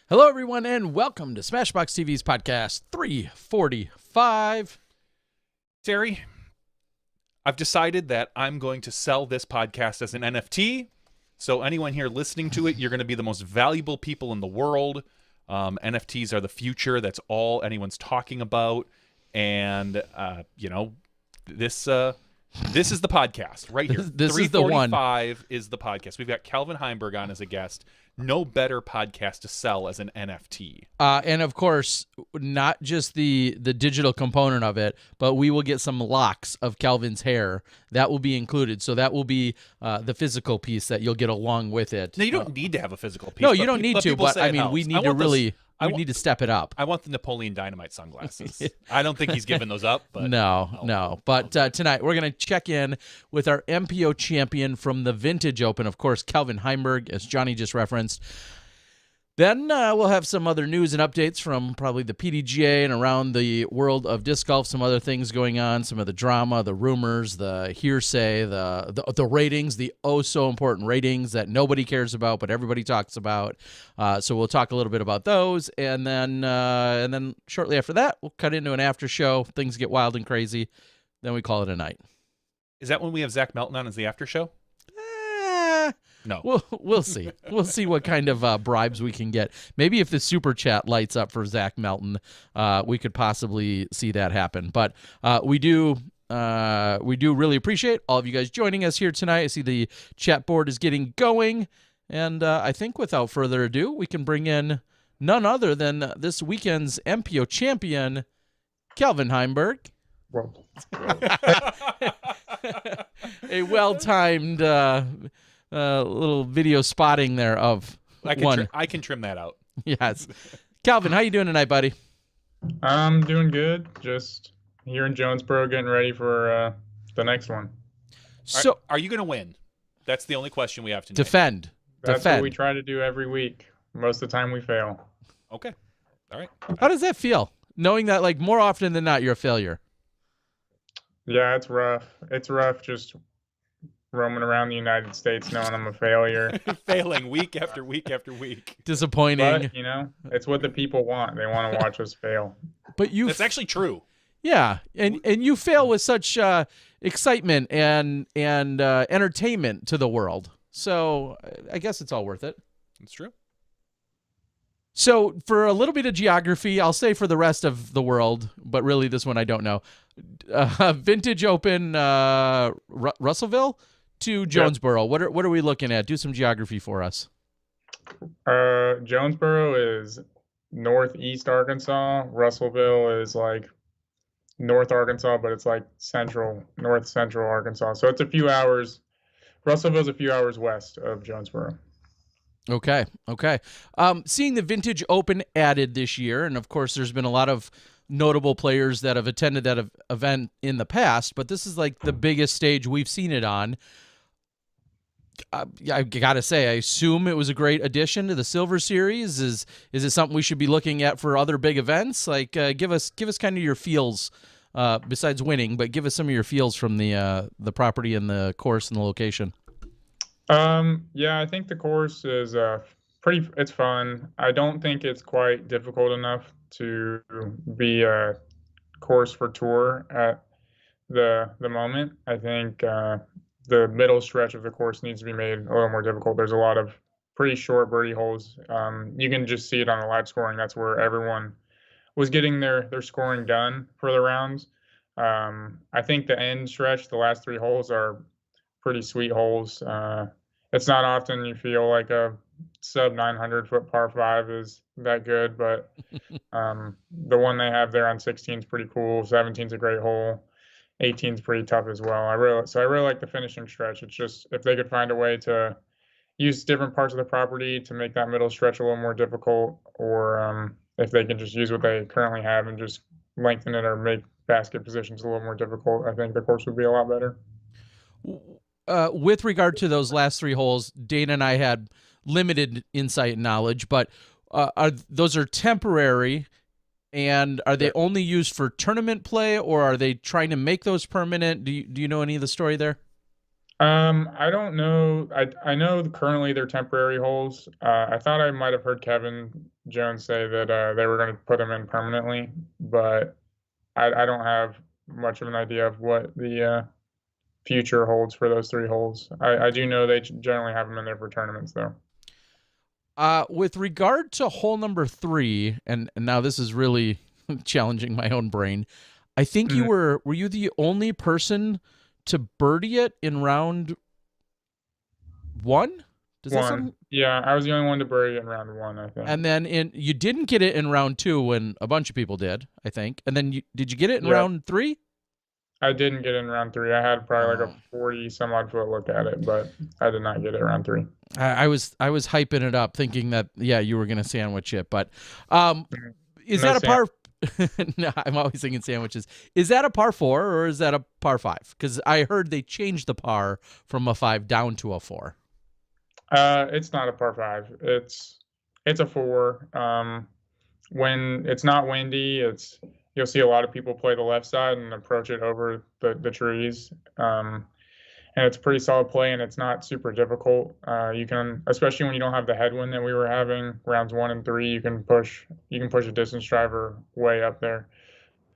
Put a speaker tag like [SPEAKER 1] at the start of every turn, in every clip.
[SPEAKER 1] Hello, everyone, and welcome to Smashbox TV's podcast 345.
[SPEAKER 2] Terry, I've decided that I'm going to sell this podcast as an NFT. So anyone here listening to it, you're going to be the most valuable people in the world. NFTs are the future. That's all anyone's talking about. And, this is the podcast right here.
[SPEAKER 1] This is the one.
[SPEAKER 2] 345 is the podcast. We've got Calvin Heimburg on as a guest. No better podcast to sell as an NFT.
[SPEAKER 1] And of course, not just the digital component of it, but we will get some locks of Calvin's hair. That will be included. So that will be the physical piece that you'll get along with it.
[SPEAKER 2] No, you don't need to have a physical piece.
[SPEAKER 1] No, you don't need to, but I mean,
[SPEAKER 2] helps.
[SPEAKER 1] we need to really... We need to step it up.
[SPEAKER 2] I want the Napoleon Dynamite sunglasses. I don't think he's giving those up. But
[SPEAKER 1] No. But tonight we're going to check in with our MPO champion from the Vintage Open, of course, Calvin Heimburg, as Johnny just referenced. Then we'll have some other news and updates from probably the PDGA and around the world of disc golf, some other things going on, some of the drama, the rumors, the hearsay, the ratings, the oh-so-important ratings that nobody cares about but everybody talks about. So we'll talk a little bit about those, and then shortly after that, we'll cut into an after show. Things get wild and crazy. Then we call it a night.
[SPEAKER 2] Is that when we have Zach Melton on as the after show? No.
[SPEAKER 1] We'll see. We'll see what kind of bribes we can get. Maybe if the super chat lights up for Zach Melton, we could possibly see that happen. But we do really appreciate all of you guys joining us here tonight. I see the chat board is getting going, and I think without further ado, we can bring in none other than this weekend's MPO champion, Calvin Heimburg. A well-timed little video spotting there of one.
[SPEAKER 2] I can trim that out.
[SPEAKER 1] Yes. Calvin, how you doing tonight, buddy?
[SPEAKER 3] I'm doing good. Just here in Jonesboro getting ready for the next one.
[SPEAKER 1] So,
[SPEAKER 2] are you going to win? That's the only question we have to
[SPEAKER 1] defend.
[SPEAKER 3] That's what we try to do every week. Most of the time we fail.
[SPEAKER 2] Okay. All right.
[SPEAKER 1] How does that feel? Knowing that, like, more often than not, you're a failure.
[SPEAKER 3] Yeah, it's rough. It's rough just roaming around the United States knowing I'm a failure.
[SPEAKER 2] Failing week after week after week.
[SPEAKER 1] Disappointing.
[SPEAKER 3] But, it's what the people want. They want to watch us fail.
[SPEAKER 1] But
[SPEAKER 2] That's actually true.
[SPEAKER 1] Yeah, and you fail with such excitement and entertainment to the world. So I guess it's all worth it.
[SPEAKER 2] It's true.
[SPEAKER 1] So for a little bit of geography, I'll say for the rest of the world, but really this one I don't know. Vintage Open, Russellville to Jonesboro. Yep. What are we looking at? Do some geography for us.
[SPEAKER 3] Jonesboro is northeast Arkansas. Russellville is like north Arkansas, but it's like north central Arkansas. So it's a few hours. Russellville's a few hours west of Jonesboro.
[SPEAKER 1] Okay. Seeing the Vintage Open added this year, and of course there's been a lot of notable players that have attended that event in the past, but this is like the biggest stage we've seen it on. I gotta say, I assume it was a great addition to the Silver Series. Is it something we should be looking at for other big events? Like, give us kind of your feels, besides winning, but give us some of your feels from the property and the course and the location.
[SPEAKER 3] Yeah, I think the course is it's fun. I don't think it's quite difficult enough to be a course for tour at the moment. I think the middle stretch of the course needs to be made a little more difficult. There's a lot of pretty short birdie holes. You can just see it on the live scoring. That's where everyone was getting their scoring done for the rounds. I think the end stretch, the last three holes, are pretty sweet holes. It's not often you feel like a sub 900 foot par 5 is that good, but the one they have there on 16 is pretty cool. 17 is a great hole. 18 is pretty tough as well. I really like the finishing stretch. It's just if they could find a way to use different parts of the property to make that middle stretch a little more difficult, or if they can just use what they currently have and just lengthen it or make basket positions a little more difficult, I think the course would be a lot better.
[SPEAKER 1] With regard to those last three holes, Dana and I had limited insight and knowledge, but those are temporary, and are they only used for tournament play, or are they trying to make those permanent? Do you know any of the story there?
[SPEAKER 3] I don't know. I know currently they're temporary holes. I thought I might have heard Kevin Jones say that they were going to put them in permanently, but I don't have much of an idea of what the future holds for those three holes. I do know they generally have them in there for tournaments, though.
[SPEAKER 1] With regard to hole number 3, and now this is really challenging my own brain. I think you were you the only person to birdie it in round 1? Does that sound?
[SPEAKER 3] Yeah, I was the only one to birdie it in round 1, I think.
[SPEAKER 1] And then you didn't get it in round 2 when a bunch of people did, I think. And then did you get it in round 3?
[SPEAKER 3] I didn't get in round 3. I had probably like a 40 some odd foot look at it, but I did not get it round 3.
[SPEAKER 1] I was hyping it up, thinking that you were gonna sandwich it, but is
[SPEAKER 3] No
[SPEAKER 1] that a par? No, I'm always thinking sandwiches. Is that a par 4 or is that a par 5? Because I heard they changed the par from a 5 down to a 4.
[SPEAKER 3] It's not a par 5. It's a 4. When it's not windy, you'll see a lot of people play the left side and approach it over the trees. And it's pretty solid play, and it's not super difficult. You can, especially when you don't have the headwind that we were having rounds 1 and 3, you can push a distance driver way up there.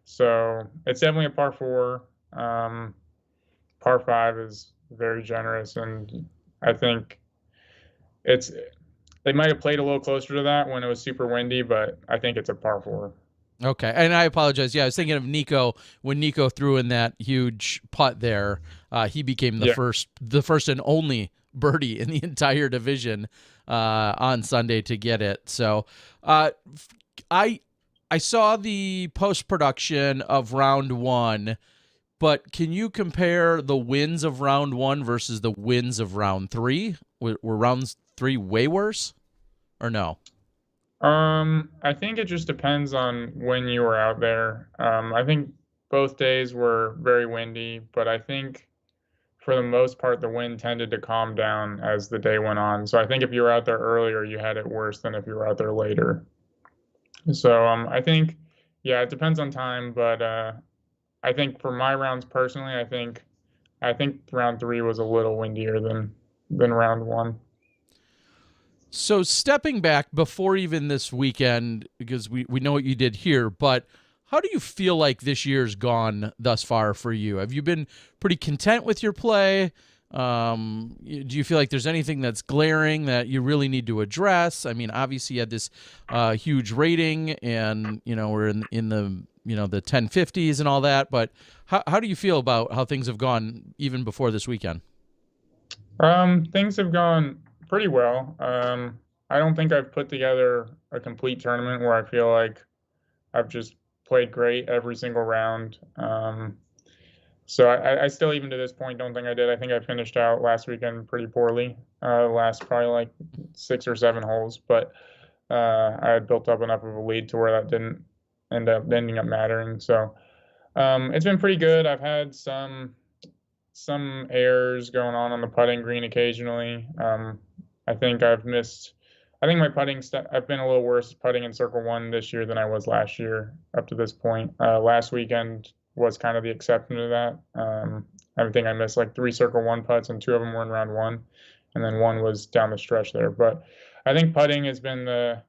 [SPEAKER 3] So it's definitely a par 4. Par 5 is very generous, and I think they might have played a little closer to that when it was super windy, but I think it's a par 4.
[SPEAKER 1] Okay, and I apologize. Yeah, I was thinking of Nico when Nico threw in that huge putt there. He became the first and only birdie in the entire division on Sunday to get it. So, I saw the post production of round 1, but can you compare the wins of round 1 versus the wins of round 3? Were rounds 3 way worse, or no?
[SPEAKER 3] I think it just depends on when you were out there. I think both days were very windy, but I think for the most part, the wind tended to calm down as the day went on. So I think if you were out there earlier, you had it worse than if you were out there later. So I think, yeah, it depends on time, but I think for my rounds personally, I think round 3 was a little windier than round 1.
[SPEAKER 1] So stepping back before even this weekend, because we know what you did here, but how do you feel like this year's gone thus far for you? Have you been pretty content with your play? Do you feel like there's anything that's glaring that you really need to address? I mean, obviously you had this huge rating, and we're in the the 1050s and all that, but how do you feel about how things have gone even before this weekend?
[SPEAKER 3] Things have gone pretty well. I don't think I've put together a complete tournament where I feel like I've just played great every single round. So I still, even to this point, don't think I did. I think I finished out last weekend pretty poorly. Last probably like 6 or 7 holes, but I had built up enough of a lead to where that didn't ending up mattering. So it's been pretty good. I've had some errors going on the putting green occasionally. I think I've missed. I think my putting. I've been a little worse putting in circle 1 this year than I was last year up to this point. Last weekend was kind of the exception to that. I think I missed like 3 circle 1 putts, and 2 of them were in round 1, and then 1 was down the stretch there. But I think putting has been the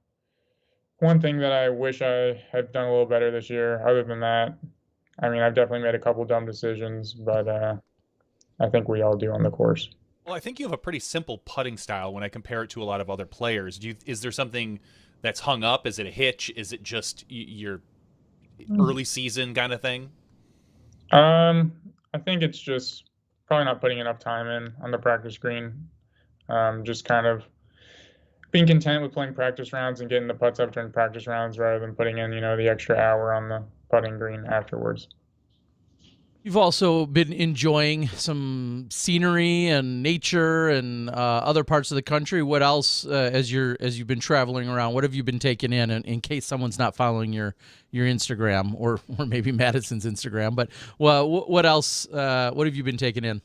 [SPEAKER 3] one thing that I wish I had done a little better this year. Other than that, I mean, I've definitely made a couple dumb decisions, but I think we all do on the course.
[SPEAKER 2] Well, I think you have a pretty simple putting style when I compare it to a lot of other players. Is there something that's hung up? Is it a hitch? Is it just your early season kind of thing?
[SPEAKER 3] I think it's just probably not putting enough time in on the practice green. Just kind of being content with playing practice rounds and getting the putts up during practice rounds rather than putting in, the extra hour on the putting green afterwards.
[SPEAKER 1] You've also been enjoying some scenery and nature and other parts of the country. What else, as you've been traveling around, what have you been taking in case someone's not following your Instagram or maybe Madison's Instagram? But what else? What have you been taking in?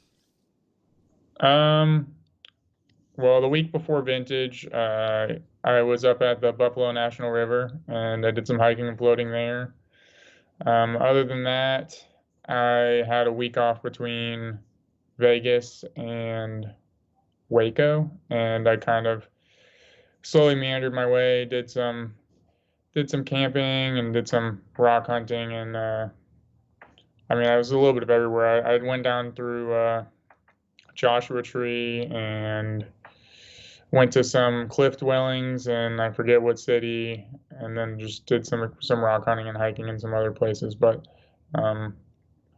[SPEAKER 3] Well, the week before Vintage, I was up at the Buffalo National River and I did some hiking and floating there. Other than that, I had a week off between Vegas and Waco, and I kind of slowly meandered my way, did some camping and did some rock hunting, and I mean, I was a little bit of everywhere. I went down through Joshua Tree and went to some cliff dwellings, and I forget what city, and then just did some rock hunting and hiking in some other places. But um,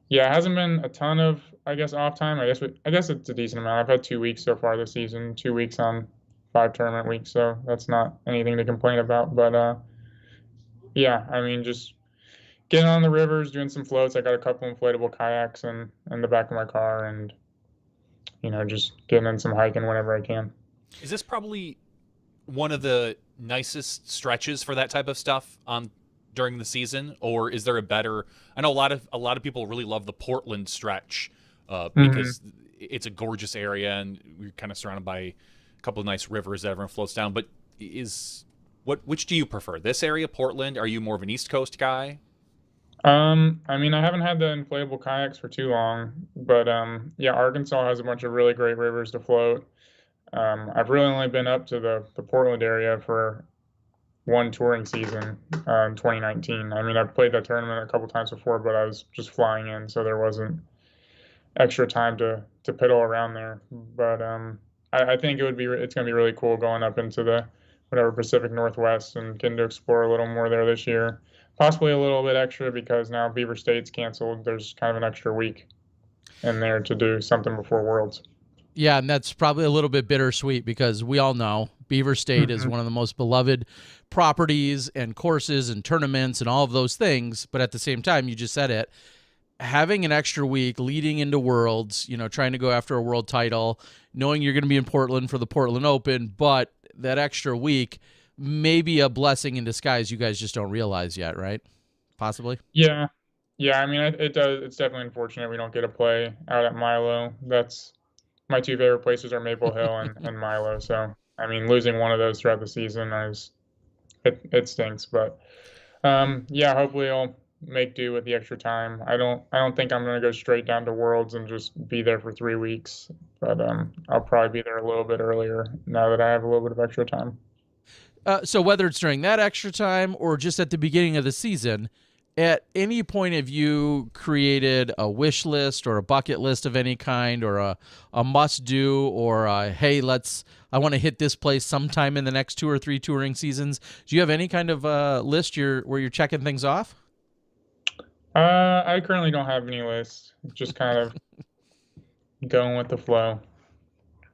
[SPEAKER 3] yeah, it hasn't been a ton of, I guess, off time. I guess it's a decent amount. I've had 2 weeks so far this season, 2 weeks on 5 tournament weeks, so that's not anything to complain about. But yeah, I mean, just getting on the rivers, doing some floats. I got a couple inflatable kayaks in the back of my car, and just getting in some hiking whenever I can.
[SPEAKER 2] Is this probably one of the nicest stretches for that type of stuff on during the season, or is there a better? I know a lot of people really love the Portland stretch because it's a gorgeous area and we're kind of surrounded by a couple of nice rivers that everyone floats down. But which do you prefer? This area, Portland? Are you more of an East Coast guy?
[SPEAKER 3] I mean, I haven't had the inflatable kayaks for too long, but yeah, Arkansas has a bunch of really great rivers to float. I've really only been up to the Portland area for one touring season in 2019. I mean, I've played that tournament a couple times before, but I was just flying in, so there wasn't extra time to piddle around there. But I think it's going to be really cool going up into the whatever Pacific Northwest and getting to explore a little more there this year. Possibly a little bit extra because now Beaver State's canceled. There's kind of an extra week in there to do something before Worlds.
[SPEAKER 1] Yeah, and that's probably a little bit bittersweet because we all know Beaver State is one of the most beloved properties and courses and tournaments and all of those things. But at the same time, you just said it, having an extra week leading into Worlds, trying to go after a world title, knowing you're going to be in Portland for the Portland Open, but that extra week may be a blessing in disguise you guys just don't realize yet, right? Possibly?
[SPEAKER 3] Yeah. Yeah, I mean, it does. It's definitely unfortunate we don't get to play out at Milo. That's my two favorite places are Maple Hill and Milo. So, I mean, losing one of those throughout the season it stinks. But yeah, hopefully I'll make do with the extra time. I don't think I'm gonna go straight down to Worlds and just be there for 3 weeks. But I'll probably be there a little bit earlier now that I have a little bit of extra time.
[SPEAKER 1] So whether it's during that extra time or just at the beginning of the season, at any point have you created a wish list or a bucket list of any kind or a must do or hey, I want to hit this place sometime in the next 2 or 3 touring seasons? Do you have any kind of list where you're checking things off?
[SPEAKER 3] I currently don't have any lists. Just kind of going with the flow.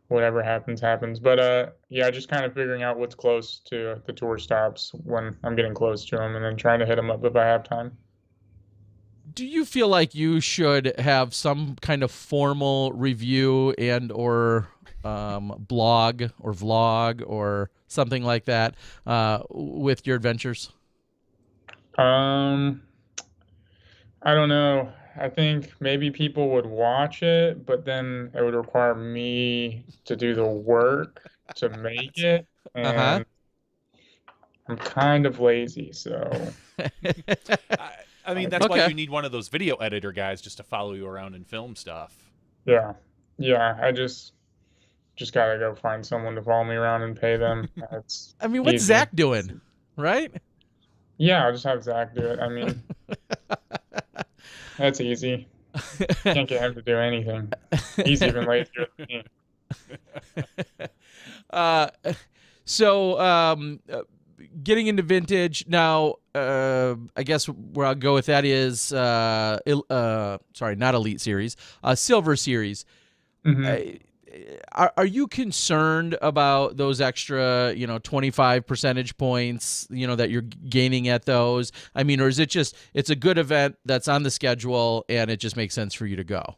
[SPEAKER 3] Whatever happens, happens. But yeah, just kind of figuring out what's close to the tour stops when I'm getting close to them, and then trying to hit them up if I have time.
[SPEAKER 1] Do you feel like you should have some kind of formal review and or blog or vlog or something like that with your adventures?
[SPEAKER 3] I don't know. I think maybe people would watch it, but then it would require me to do the work to make it, and I'm kind of lazy, so.
[SPEAKER 2] I mean, that's why you need one of those video editor guys just to follow you around and film stuff.
[SPEAKER 3] Yeah. I just gotta go find someone to follow me around and pay them. That's
[SPEAKER 1] I mean, what's
[SPEAKER 3] easy.
[SPEAKER 1] Zach doing, right?
[SPEAKER 3] Yeah, I'll just have Zach do it. I mean, that's easy. Can't get him to do anything. He's even lazier than me.
[SPEAKER 1] So getting into vintage now, I guess where I'll go with that is, sorry, not Elite Series, Silver Series. Are you concerned about those extra, 25 percentage points, that you're gaining at those? I mean, or is it just, it's a good event that's on the schedule and it just makes sense for you to go?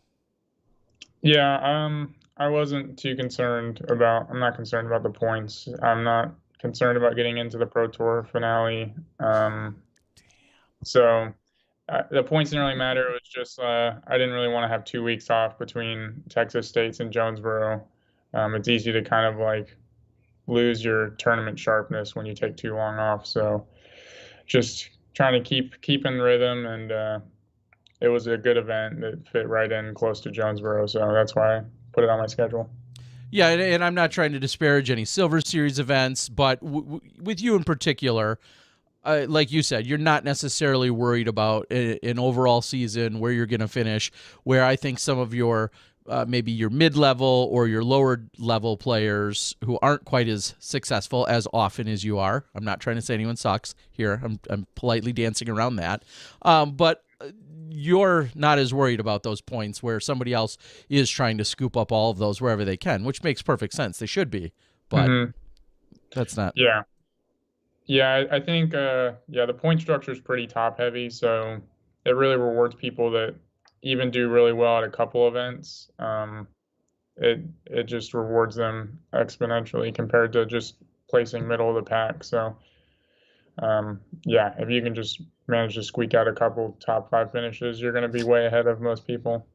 [SPEAKER 3] Yeah, I wasn't too concerned I'm not concerned about the points. I'm not concerned about getting into the Pro Tour finale. So the points didn't really matter. It was just I didn't really want to have 2 weeks off between Texas States and Jonesboro. It's easy to kind of like lose your tournament sharpness when you take too long off. So just trying to keep in rhythm and it was a good event that fit right in close to Jonesboro, so that's why I put it on my schedule.
[SPEAKER 1] Yeah, and I'm not trying to disparage any Silver Series events, but with you in particular, like you said, you're not necessarily worried about an overall season where you're going to finish, where I think some of your maybe your mid-level or your lower-level players who aren't quite as successful as often as you are. I'm not trying to say anyone sucks here. I'm politely dancing around that. But you're not as worried about those points where somebody else is trying to scoop up all of those wherever they can, which makes perfect sense. They should be, but that's not.
[SPEAKER 3] Yeah. Yeah, I think the point structure is pretty top heavy, so it really rewards people that even do really well at a couple events. It just rewards them exponentially compared to just placing middle of the pack. So if you can just manage to squeak out a couple top 5 finishes, you're going to be way ahead of most people.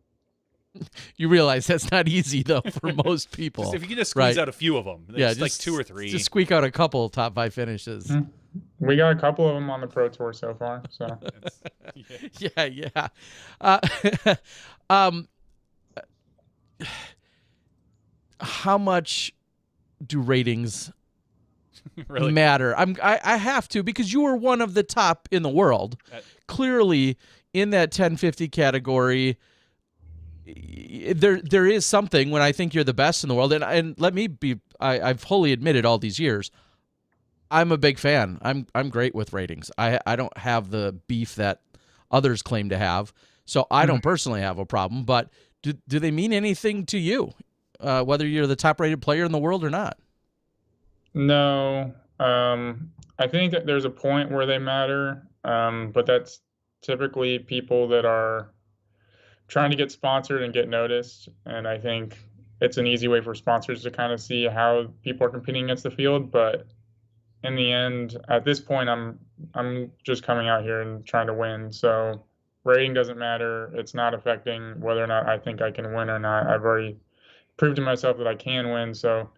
[SPEAKER 1] You realize that's not easy though for most people.
[SPEAKER 2] If you can just squeeze out a few of them, just like 2 or 3.
[SPEAKER 1] Just squeak out a couple top 5 finishes.
[SPEAKER 3] We got a couple of them on the Pro Tour so far. So
[SPEAKER 1] yeah. How much do ratings really matter? I have to, because you were one of the top in the world. Clearly, in that 1050 category, there is something when I think you're the best in the world. And let me be, I've fully admitted all these years, I'm a big fan. I'm great with ratings. I don't have the beef that others claim to have, so I don't personally have a problem. But do they mean anything to you, whether you're the top-rated player in the world or not?
[SPEAKER 3] No. I think that there's a point where they matter, but that's typically people that are trying to get sponsored and get noticed. And I think it's an easy way for sponsors to kind of see how people are competing against the field. But in the end, at this point, I'm just coming out here and trying to win. So rating doesn't matter. It's not affecting whether or not I think I can win or not. I've already proved to myself that I can win. So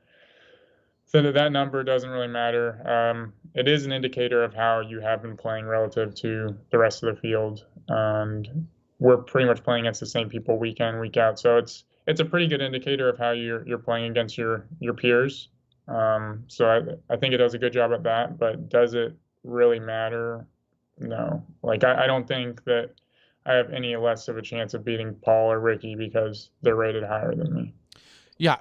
[SPEAKER 3] that number doesn't really matter. It is an indicator of how you have been playing relative to the rest of the field. And we're pretty much playing against the same people week in, week out. So it's a pretty good indicator of how you're playing against your peers. So I think it does a good job at that, but does it really matter? No. Like I don't think that I have any less of a chance of beating Paul or Ricky because they're rated higher than me.
[SPEAKER 1] Yeah,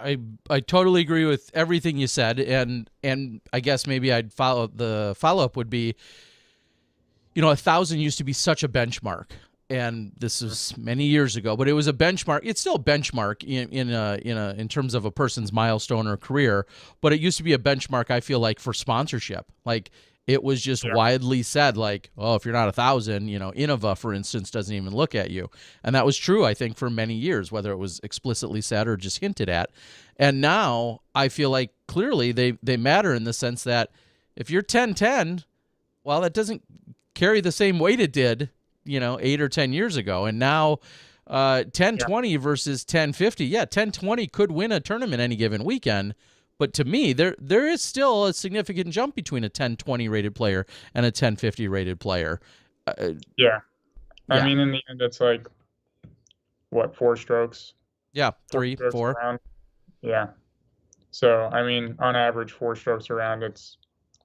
[SPEAKER 1] I totally agree with everything you said, and I guess maybe I'd the follow-up would be, 1,000 used to be such a benchmark, and this is many years ago, but it was a benchmark. It's still a benchmark in terms of a person's milestone or career, but it used to be a benchmark, I feel like, for sponsorship. Like, it was just widely said, like, oh, if you're not 1,000, Innova, for instance, doesn't even look at you. And that was true, I think, for many years, whether it was explicitly said or just hinted at. And now I feel like clearly they matter in the sense that if you're 10-10, well, that doesn't carry the same weight it did, 8 or 10 years ago. And now 10-20 versus 10-50, 10-20 could win a tournament any given weekend. But to me, there is still a significant jump between a 10-20 rated player and a 10-50 rated player.
[SPEAKER 3] I mean, in the end, it's like, what, 4 strokes?
[SPEAKER 1] Yeah, 3, 4.
[SPEAKER 3] Around. Yeah. So, I mean, on average, 4 strokes around,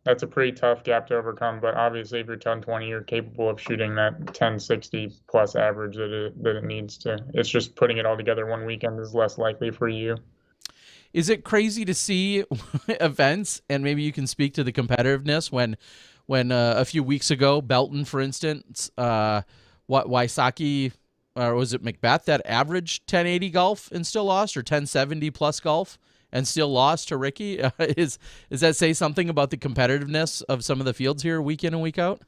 [SPEAKER 3] that's a pretty tough gap to overcome. But obviously, if you're 10-20, you're capable of shooting that 10-60 plus average that it needs to. It's just putting it all together one weekend is less likely for you.
[SPEAKER 1] Is it crazy to see events, and maybe you can speak to the competitiveness when a few weeks ago, Belton, for instance, Wysocki, or was it Macbeth, that averaged 1080 golf and still lost, or 1070 plus golf and still lost to Ricky? Does that say something about the competitiveness of some of the fields here week in and week out?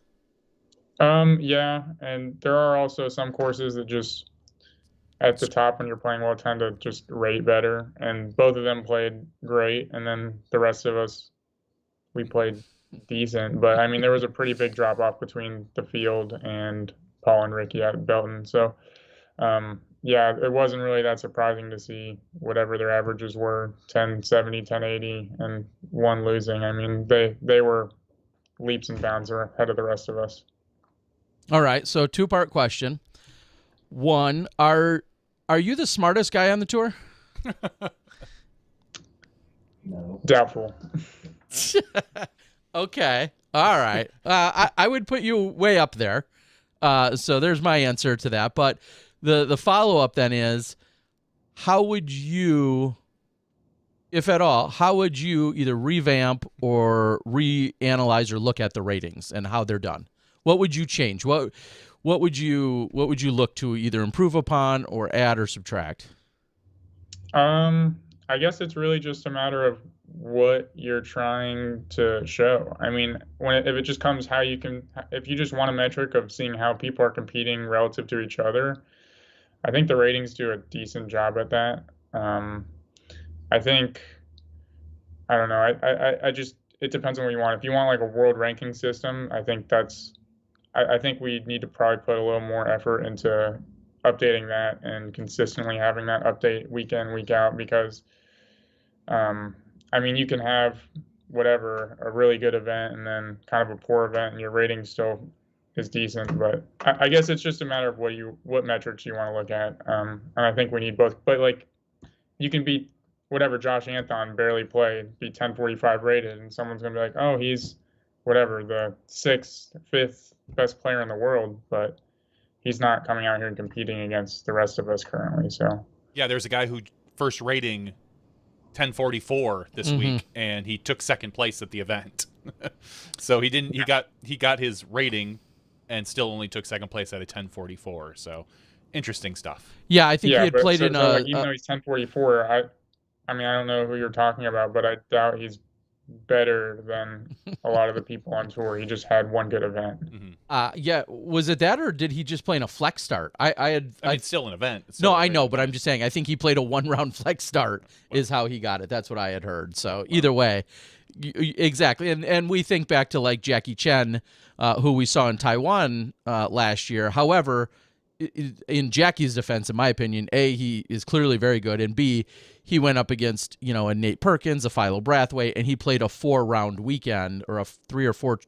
[SPEAKER 3] Yeah, and there are also some courses that just at the top when you're playing well tend to just rate better, and both of them played great, and then the rest of us, we played decent. But I mean, there was a pretty big drop off between the field and Paul and Ricky at Belton. So it wasn't really that surprising to see whatever their averages were, 1070, 1080, and one losing. I mean, they were leaps and bounds ahead of the rest of us.
[SPEAKER 1] All right, so 2-part question. One, are you the smartest guy on the tour?
[SPEAKER 4] No.
[SPEAKER 3] Doubtful.
[SPEAKER 1] Okay. All right. I would put you way up there. So there's my answer to that. But the follow-up then is, how would you, if at all, how would you either revamp or reanalyze or look at the ratings and how they're done? What would you change? What would you look to either improve upon or add or subtract?
[SPEAKER 3] I guess it's really just a matter of what you're trying to show. I mean, if it just comes how you can, if you just want a metric of seeing how people are competing relative to each other, I think the ratings do a decent job at that. I think, I don't know, I just, it depends on what you want. If you want like a world ranking system, I think I think we need to probably put a little more effort into updating that and consistently having that update week in, week out, because I mean, you can have whatever, a really good event and then kind of a poor event and your rating still is decent. But I guess it's just a matter of what metrics you want to look at. And I think we need both. But like, you can beat whatever Josh Anton barely played, be 1045 rated, and someone's gonna be like, oh, he's whatever, the fifth best player in the world, but he's not coming out here and competing against the rest of us currently. So
[SPEAKER 2] Yeah, there's a guy who first rating 1044 this week, and he took second place at the event. So he didn't. He got his rating, and still only took second place at a 1044. So interesting stuff.
[SPEAKER 1] Yeah, I think he had played in
[SPEAKER 3] like, even though he's 1044, I mean, I don't know who you're talking about, but I doubt he's better than a lot of the people on tour. He just had one good event.
[SPEAKER 1] Yeah, was it that, or did he just play in a flex start? I mean,
[SPEAKER 2] it's still an event.
[SPEAKER 1] No, I know, but I'm just saying, I think he played a 1-round flex start is how he got it. That's what I had heard. So either way, exactly. And we think back to like Jackie Chen, who we saw in Taiwan last year. However, in Jackie's defense, in my opinion, A, he is clearly very good, and B, he went up against, a Nate Perkins, a Philo Brathwaite, and he played a 4-round weekend or a 3 or 4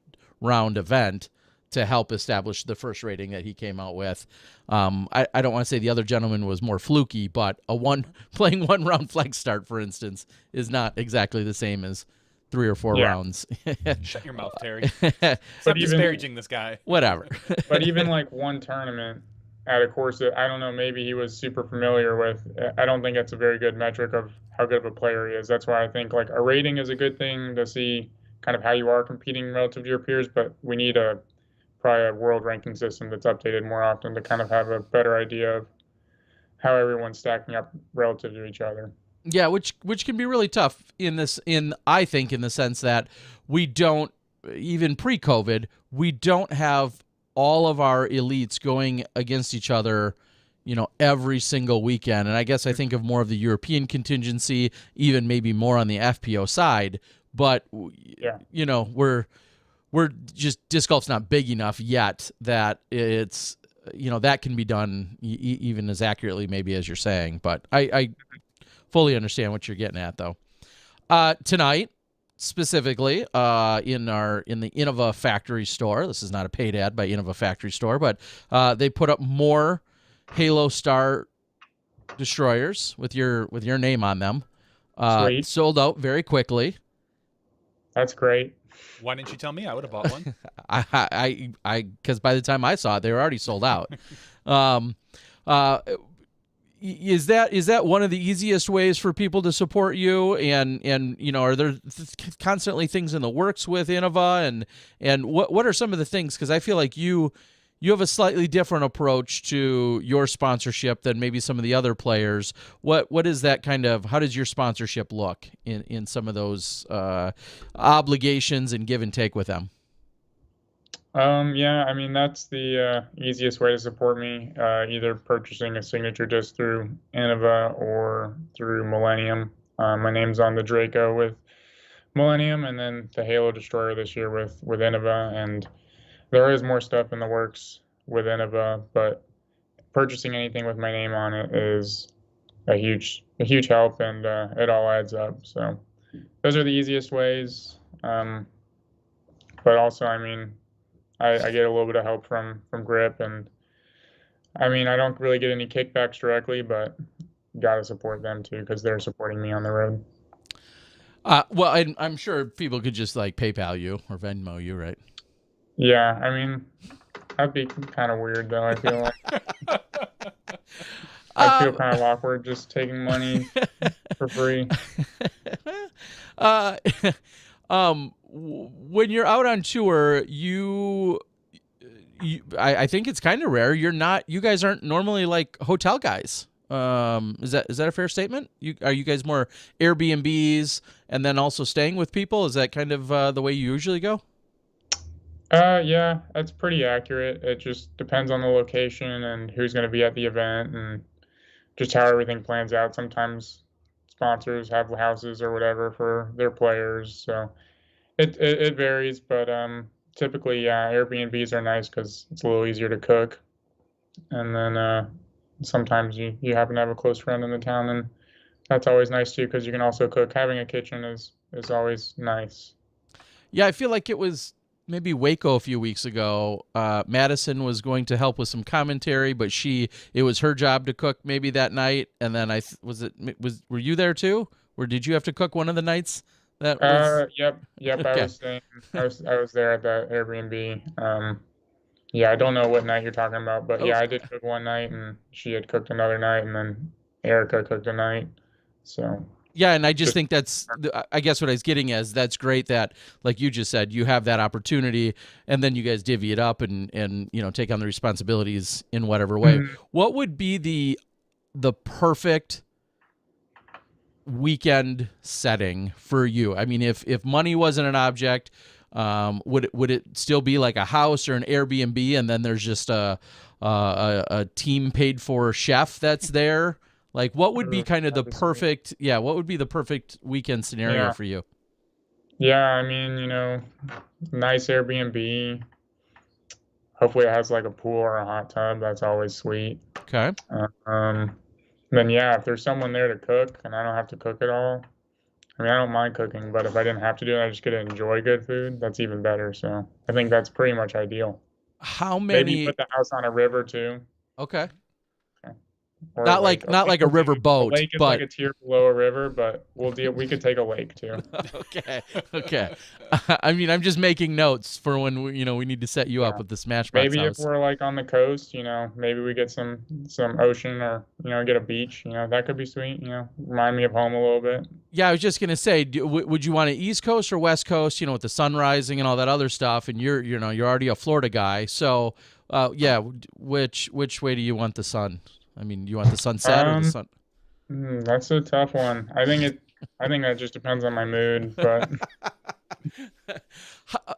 [SPEAKER 1] round event to help establish the first rating that he came out with. I don't want to say the other gentleman was more fluky, but playing 1-round flex start, for instance, is not exactly the same as 3 or 4 rounds.
[SPEAKER 2] Shut your mouth, Terry. Stop disparaging this guy.
[SPEAKER 1] Whatever.
[SPEAKER 3] But even like one tournament at a course that I don't know, maybe he was super familiar with, I don't think that's a very good metric of how good of a player he is. That's why I think like a rating is a good thing to see kind of how you are competing relative to your peers, but we need probably a world ranking system that's updated more often to kind of have a better idea of how everyone's stacking up relative to each other.
[SPEAKER 1] Yeah, which can be really tough I think in the sense that we don't, even pre-COVID, we don't have all of our elites going against each other, every single weekend. And I guess I think of more of the European contingency, even maybe more on the FPO side. But, we're just, disc golf's not big enough yet that it's, that can be done even as accurately maybe as you're saying. But I fully understand what you're getting at, though. Tonight, specifically in the Innova Factory store. This is not a paid ad by Innova Factory store, but they put up more Halo Star destroyers with your name on them. Sold out very quickly.
[SPEAKER 3] That's great.
[SPEAKER 2] Why didn't you tell me? I would have bought one.
[SPEAKER 1] Because by the time I saw it, they were already sold out. Is that one of the easiest ways for people to support you? And are there constantly things in the works with Innova? And what are some of the things? Because I feel like you have a slightly different approach to your sponsorship than maybe some of the other players. What is that kind of? How does your sponsorship look in some of those obligations and give and take with them?
[SPEAKER 3] Yeah, I mean, that's the easiest way to support me, either purchasing a signature disc through Innova or through Millennium. My name's on the Draco with Millennium, and then the Halo Destroyer this year with Innova. And there is more stuff in the works with Innova, but purchasing anything with my name on it is a huge help, and it all adds up. So those are the easiest ways. But also, I mean, I get a little bit of help from Grip, and I mean, I don't really get any kickbacks directly, but gotta support them too because they're supporting me on the road.
[SPEAKER 1] Well, I'm sure people could just like PayPal you or Venmo you, right?
[SPEAKER 3] Yeah, I mean, that'd be kind of weird though. I feel like I'd feel kind of awkward just taking money for free.
[SPEAKER 1] uh, when you're out on tour, I think it's kind of rare. You guys aren't normally like hotel guys. Is that a fair statement? Are you guys more Airbnbs and then also staying with people? Is that kind of the way you usually go?
[SPEAKER 3] Yeah, that's pretty accurate. It just depends on the location and who's going to be at the event and just how everything plans out. Sometimes sponsors have houses or whatever for their players, so it varies. But typically, yeah, Airbnbs are nice because it's a little easier to cook, and then sometimes you happen to have a close friend in the town, and that's always nice too because you can also cook. Having a kitchen is always nice.
[SPEAKER 1] Yeah, I feel like it was maybe Waco a few weeks ago. Madison was going to help with some commentary, but it was her job to cook maybe that night. And then were you there too, or did you have to cook one of the nights? That was
[SPEAKER 3] Yep.
[SPEAKER 1] okay.
[SPEAKER 3] I was there at that Airbnb. Yeah, I don't know what night you're talking about, but yeah, I did cook one night, and she had cooked another night, and then Erica cooked a night. So
[SPEAKER 1] Yeah, and I just think I guess what I was getting is that's great that, like you just said, you have that opportunity, and then you guys divvy it up and take on the responsibilities in whatever way.
[SPEAKER 3] Mhm.
[SPEAKER 1] What would be the perfect weekend setting for you? I mean, if money wasn't an object, would it still be like a house or an Airbnb, and then there's just a team paid for chef that's there? Like, what would be kind of the perfect, what would be the perfect weekend scenario for you?
[SPEAKER 3] Yeah, I mean, nice Airbnb. Hopefully it has like a pool or a hot tub. That's always sweet.
[SPEAKER 1] Okay.
[SPEAKER 3] Then yeah, if there's someone there to cook and I don't have to cook at all, I mean, I don't mind cooking, but if I didn't have to do it, I just get to enjoy good food. That's even better. So I think that's pretty much ideal.
[SPEAKER 1] How
[SPEAKER 3] Maybe
[SPEAKER 1] many?
[SPEAKER 3] put the house on a river too.
[SPEAKER 1] Okay.
[SPEAKER 3] Okay. Or a
[SPEAKER 1] Not
[SPEAKER 3] lake.
[SPEAKER 1] like a river
[SPEAKER 3] A
[SPEAKER 1] boat,
[SPEAKER 3] lake is like
[SPEAKER 1] but
[SPEAKER 3] a tier below a river, but we could take a lake too.
[SPEAKER 1] okay. I mean, I'm just making notes for when we need to set you up
[SPEAKER 3] Yeah.
[SPEAKER 1] with the Smashbox
[SPEAKER 3] Maybe
[SPEAKER 1] house.
[SPEAKER 3] if we're like on the coast, maybe we get some ocean or get a beach. That could be sweet. Remind me of home a little bit.
[SPEAKER 1] Yeah, I was just gonna say, would you want an East Coast or West Coast? With the sun rising and all that other stuff, and you're already a Florida guy, so yeah. Which way do you want the sun? I mean, you want the sunset or the sun?
[SPEAKER 3] That's a tough one. I think that just depends on my mood, but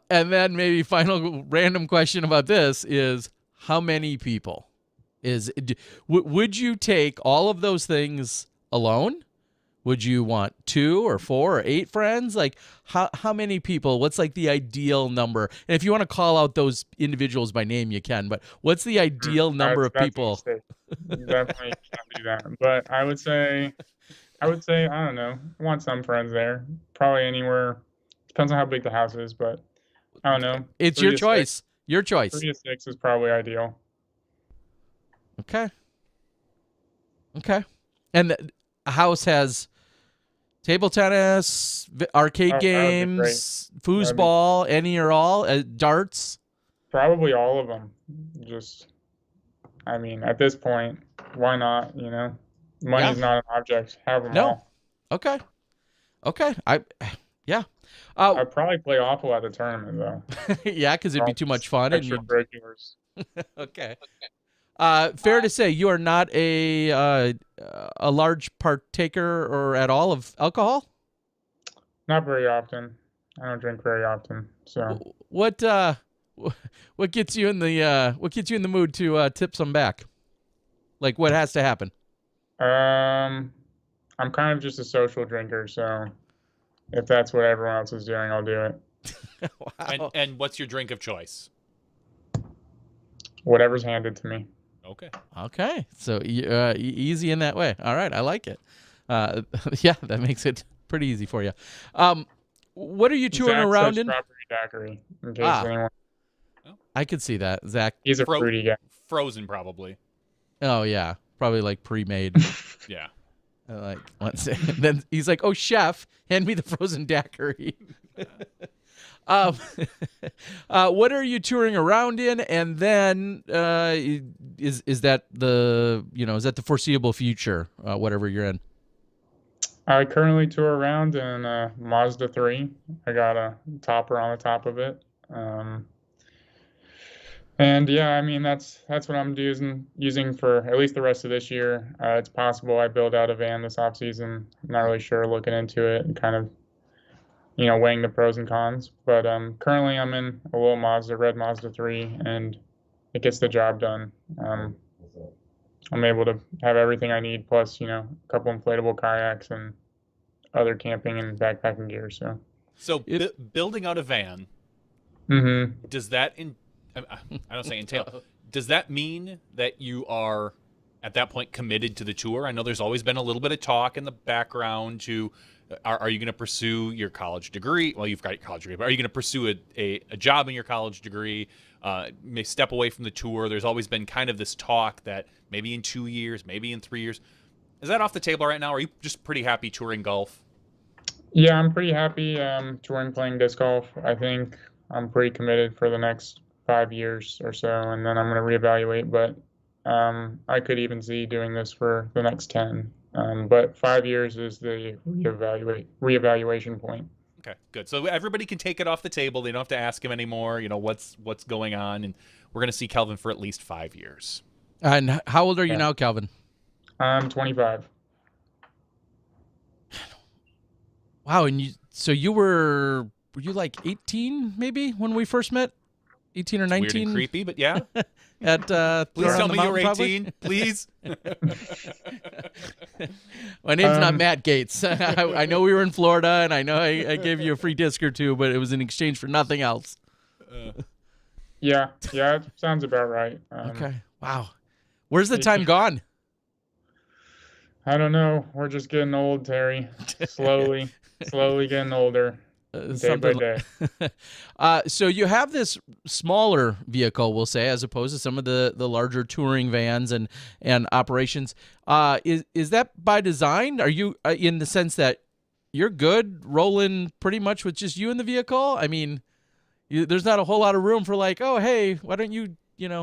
[SPEAKER 1] And then maybe final random question about this is how many people would you take all of those things alone? Would you want 2 or 4 or 8 friends? Like how many people? What's like the ideal number? And if you want to call out those individuals by name, you can. But what's the ideal number of people?
[SPEAKER 3] Definitely can't do that. But I would say I don't know. I want some friends there. Probably anywhere. Depends on how big the house is, but I don't know.
[SPEAKER 1] It's
[SPEAKER 3] 3
[SPEAKER 1] your
[SPEAKER 3] to
[SPEAKER 1] choice.
[SPEAKER 3] 6.
[SPEAKER 1] Your choice.
[SPEAKER 3] 3 to 6 is probably ideal.
[SPEAKER 1] Okay. And a house has table tennis, arcade games, foosball, any or all, darts.
[SPEAKER 3] Probably all of them. Just, I mean, at this point, why not? Money's not an object. Have them all.
[SPEAKER 1] Okay. Yeah.
[SPEAKER 3] I'd probably play awful at the tournament though.
[SPEAKER 1] Yeah, because it'd be too much fun.
[SPEAKER 3] Extracurriculars.
[SPEAKER 1] Okay. Fair to say you are not a large partaker or at all of alcohol?
[SPEAKER 3] Not very often. I don't drink very often. So
[SPEAKER 1] what gets you in the mood to tip some back? Like what has to happen?
[SPEAKER 3] I'm kind of just a social drinker, so if that's what everyone else is doing, I'll do it.
[SPEAKER 1] Wow.
[SPEAKER 2] And what's your drink of choice?
[SPEAKER 3] Whatever's handed to me.
[SPEAKER 1] Okay. So easy in that way. All right, I like it. Yeah, that makes it pretty easy for you. What are you touring around in?
[SPEAKER 3] Strawberry daiquiri, in case anyone.
[SPEAKER 1] I could see that, Zach.
[SPEAKER 3] He's a fruity guy.
[SPEAKER 2] Frozen, probably.
[SPEAKER 1] Oh yeah, probably like pre-made.
[SPEAKER 2] Yeah.
[SPEAKER 1] Like let's say, then he's like, "Oh chef, hand me the frozen daiquiri." um, what are you touring around in? And then is that the is that the foreseeable future? Whatever you're in.
[SPEAKER 3] I currently tour around in a Mazda 3. I got a topper on the top of it. And yeah, I mean that's what I'm using for at least the rest of this year. It's possible I build out a van this off season. I'm not really sure, looking into it and kind of weighing the pros and cons. But currently I'm in a little red Mazda 3, and it gets the job done. I'm able to have everything I need, plus a couple inflatable kayaks and other camping and backpacking gear.
[SPEAKER 2] So building out a van, does that I don't say entail. Does that mean that you are at that point committed to the tour? I know there's always been a little bit of talk in the background to are you going to pursue your college degree? Well, you've got your college degree, but are you going to pursue a job in your college degree? May step away from the tour. There's always been kind of this talk that maybe in 2 years, maybe in 3 years. Is that off the table right now? Or are you just pretty happy touring golf?
[SPEAKER 3] Yeah, I'm pretty happy touring, playing disc golf. I think I'm pretty committed for the next 5 years or so, and then I'm going to reevaluate. But I could even see doing this for the next 10. But 5 years is the reevaluation point.
[SPEAKER 2] Okay, good. So everybody can take it off the table. They don't have to ask him anymore. What's going on, and we're going to see Kelvin for at least 5 years.
[SPEAKER 1] And how old are you now, Kelvin?
[SPEAKER 3] I'm 25.
[SPEAKER 1] Wow, and you were you like 18 maybe when we first met? 18 or 19?
[SPEAKER 2] Weird and creepy, but yeah.
[SPEAKER 1] At
[SPEAKER 2] Please tell me you're 18,
[SPEAKER 1] probably?
[SPEAKER 2] please.
[SPEAKER 1] My name's not Matt Gates. I know we were in Florida, and I know I gave you a free disc or two, but it was in exchange for nothing else.
[SPEAKER 3] Yeah, it sounds about right.
[SPEAKER 1] Okay. Wow. Where's the time gone?
[SPEAKER 3] I don't know. We're just getting old, Terry. Slowly getting older. Day by day.
[SPEAKER 1] So you have this smaller vehicle, we'll say, as opposed to some of the larger touring vans and operations. Is that by design? Are you in the sense that you're good rolling pretty much with just you in the vehicle? I mean, there's not a whole lot of room for like, oh, hey, why don't you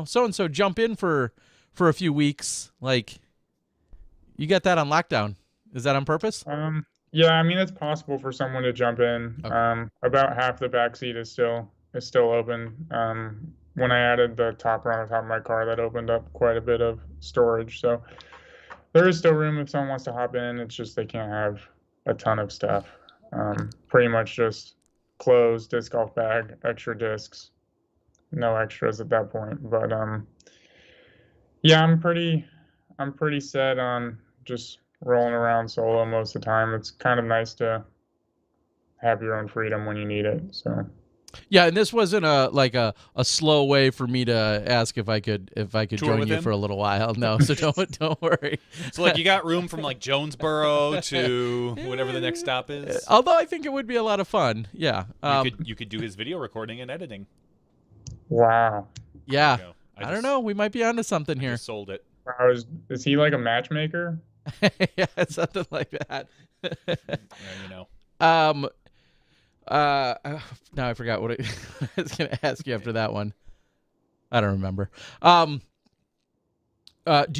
[SPEAKER 1] so and so jump in for a few weeks? Like, you got that on lockdown. Is that on purpose?
[SPEAKER 3] Yeah, I mean, it's possible for someone to jump in.
[SPEAKER 1] Okay.
[SPEAKER 3] About half the back seat is still open. When I added the topper on the top of my car, that opened up quite a bit of storage. So there is still room if someone wants to hop in. It's just they can't have a ton of stuff. Pretty much just clothes, disc golf bag, extra discs, no extras at that point. But yeah, I'm pretty set on just rolling around solo most of the time. It's kind of nice to have your own freedom when you need it. So
[SPEAKER 1] yeah, and this wasn't a slow way for me to ask if I could join you for a little while. No, so don't worry.
[SPEAKER 2] So like you got room from like Jonesboro to whatever the next stop is.
[SPEAKER 1] Although I think it would be a lot of fun. Yeah.
[SPEAKER 2] You could do his video recording and editing.
[SPEAKER 3] Wow.
[SPEAKER 1] Yeah. I don't know. We might be onto something here.
[SPEAKER 2] Just sold it.
[SPEAKER 3] Is he like a matchmaker?
[SPEAKER 1] Yeah, something like that.
[SPEAKER 2] Yeah,
[SPEAKER 1] Now I forgot what I was going to ask you after that one. I don't remember. Do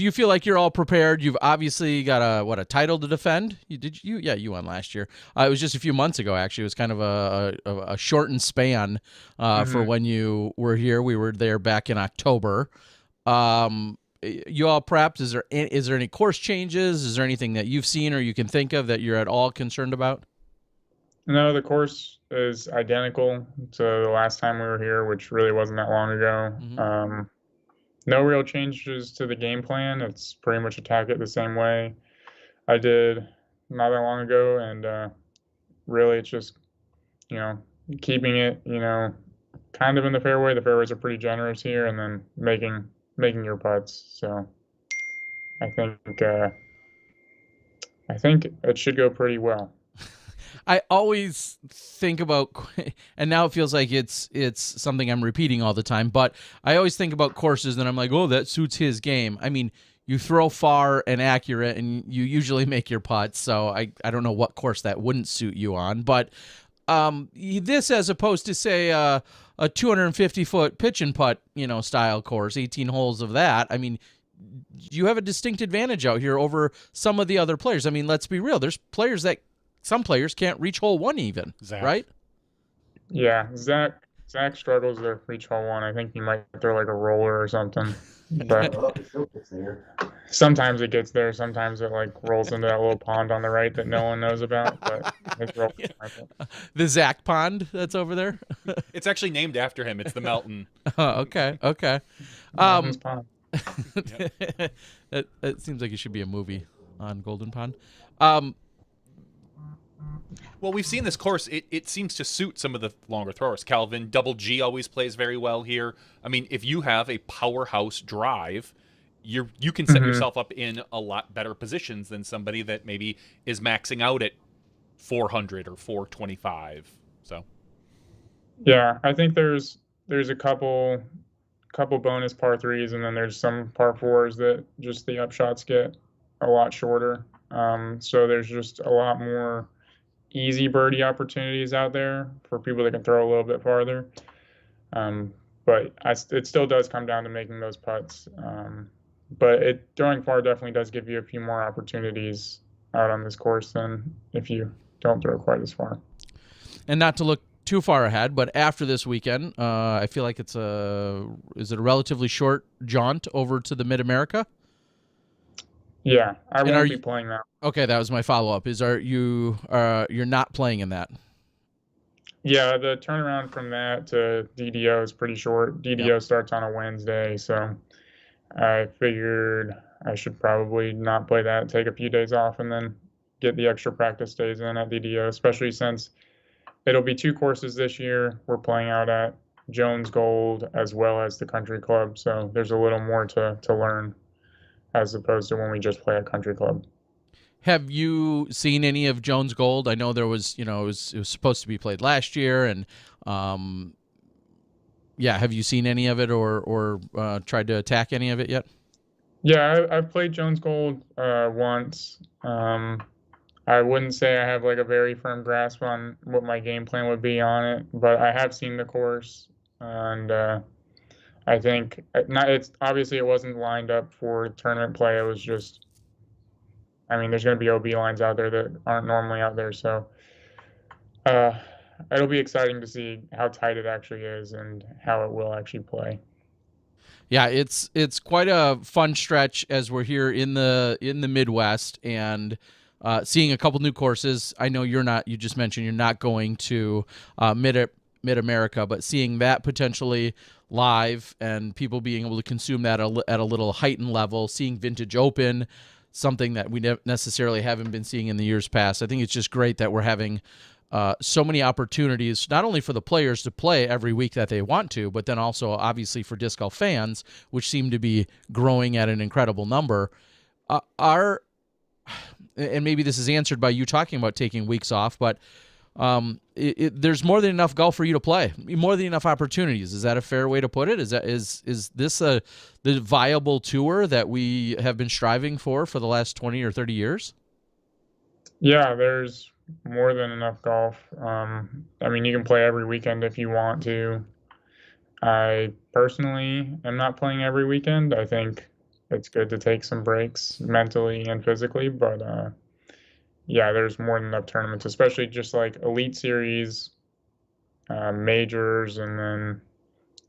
[SPEAKER 1] you feel like you're all prepared? You've obviously got a title to defend. You won last year. It was just a few months ago, actually. It was kind of a shortened span for when you were here. We were there back in October. You all prepped? Is there any course changes? Is there anything that you've seen or you can think of that you're at all concerned about?
[SPEAKER 3] No, the course is identical to the last time we were here, which really wasn't that long ago.
[SPEAKER 1] Mm-hmm.
[SPEAKER 3] No real changes to the game plan. It's pretty much attack it the same way I did not that long ago, and really it's just keeping it kind of in the fairway. The fairways are pretty generous here, and then making your putts. So I think it should go pretty well.
[SPEAKER 1] I always think about, and now it feels like it's something I'm repeating all the time, but I always think about courses and I'm like, oh, that suits his game. I mean, you throw far and accurate, and you usually make your putts. So I don't know what course that wouldn't suit you on, but this as opposed to say a 250-foot pitch and putt, style course, 18 holes of that. I mean, you have a distinct advantage out here over some of the other players. I mean, let's be real. There's some players can't reach hole 1 even,
[SPEAKER 2] Zach.
[SPEAKER 1] right?
[SPEAKER 3] Yeah, Zach struggles to reach hole 1. I think he might throw like a roller or something. But sometimes it gets there. Sometimes it like rolls into that little pond on the right that no one knows about. But it's real.
[SPEAKER 1] The Zach Pond that's over there.
[SPEAKER 2] It's actually named after him. It's the Melton.
[SPEAKER 1] Oh, okay.
[SPEAKER 3] Melton's Pond.
[SPEAKER 1] It seems like it should be a movie on Golden Pond.
[SPEAKER 2] Well, we've seen this course. It seems to suit some of the longer throwers. Calvin, Double G always plays very well here. I mean, if you have a powerhouse drive, you can set yourself up in a lot better positions than somebody that maybe is maxing out at 400 or 425. So,
[SPEAKER 3] yeah, I think there's a couple bonus par 3s, and then there's some par 4s that just the upshots get a lot shorter. So there's just a lot more easy birdie opportunities out there for people that can throw a little bit farther. But it still does come down to making those putts. But throwing far definitely does give you a few more opportunities out on this course than if you don't throw quite as far.
[SPEAKER 1] And not to look too far ahead, but after this weekend, I feel like is it a relatively short jaunt over to the Mid-America?
[SPEAKER 3] Yeah, I won't be playing that.
[SPEAKER 1] Okay, that was my follow-up. You're not playing in that?
[SPEAKER 3] Yeah, the turnaround from that to DDO is pretty short. DDO starts on a Wednesday, so I figured I should probably not play that, take a few days off, and then get the extra practice days in at DDO, especially since it'll be 2 courses this year. We're playing out at Jones Gold as well as the Country Club, so there's a little more to learn as opposed to when we just play at Country Club.
[SPEAKER 1] Have you seen any of Jones Gold? I know there was, it was supposed to be played last year, and have you seen any of it or tried to attack any of it yet?
[SPEAKER 3] Yeah, I've played Jones Gold once. I wouldn't say I have like a very firm grasp on what my game plan would be on it, but I have seen the course, and I think it's obviously it wasn't lined up for tournament play. It was just, I mean, there's going to be OB lines out there that aren't normally out there, so it'll be exciting to see how tight it actually is and how it will actually play.
[SPEAKER 1] Yeah, it's quite a fun stretch as we're here in the Midwest and seeing a couple new courses. I know you just mentioned you're not going to Mid-America, but seeing that potentially live and people being able to consume that at a little heightened level, seeing Vintage Open, something that we necessarily haven't been seeing in the years past. I think it's just great that we're having so many opportunities, not only for the players to play every week that they want to, but then also obviously for disc golf fans, which seem to be growing at an incredible number. And maybe this is answered by you talking about taking weeks off, but there's more than enough golf for you to play, more than enough opportunities. Is that a fair way to put it? Is this the viable tour that we have been striving for the last 20 or 30 years?
[SPEAKER 3] Yeah, there's more than enough golf. I mean, you can play every weekend if you want to. I personally am not playing every weekend. I think it's good to take some breaks mentally and physically, but yeah, there's more than enough tournaments, especially just like Elite Series, majors, and then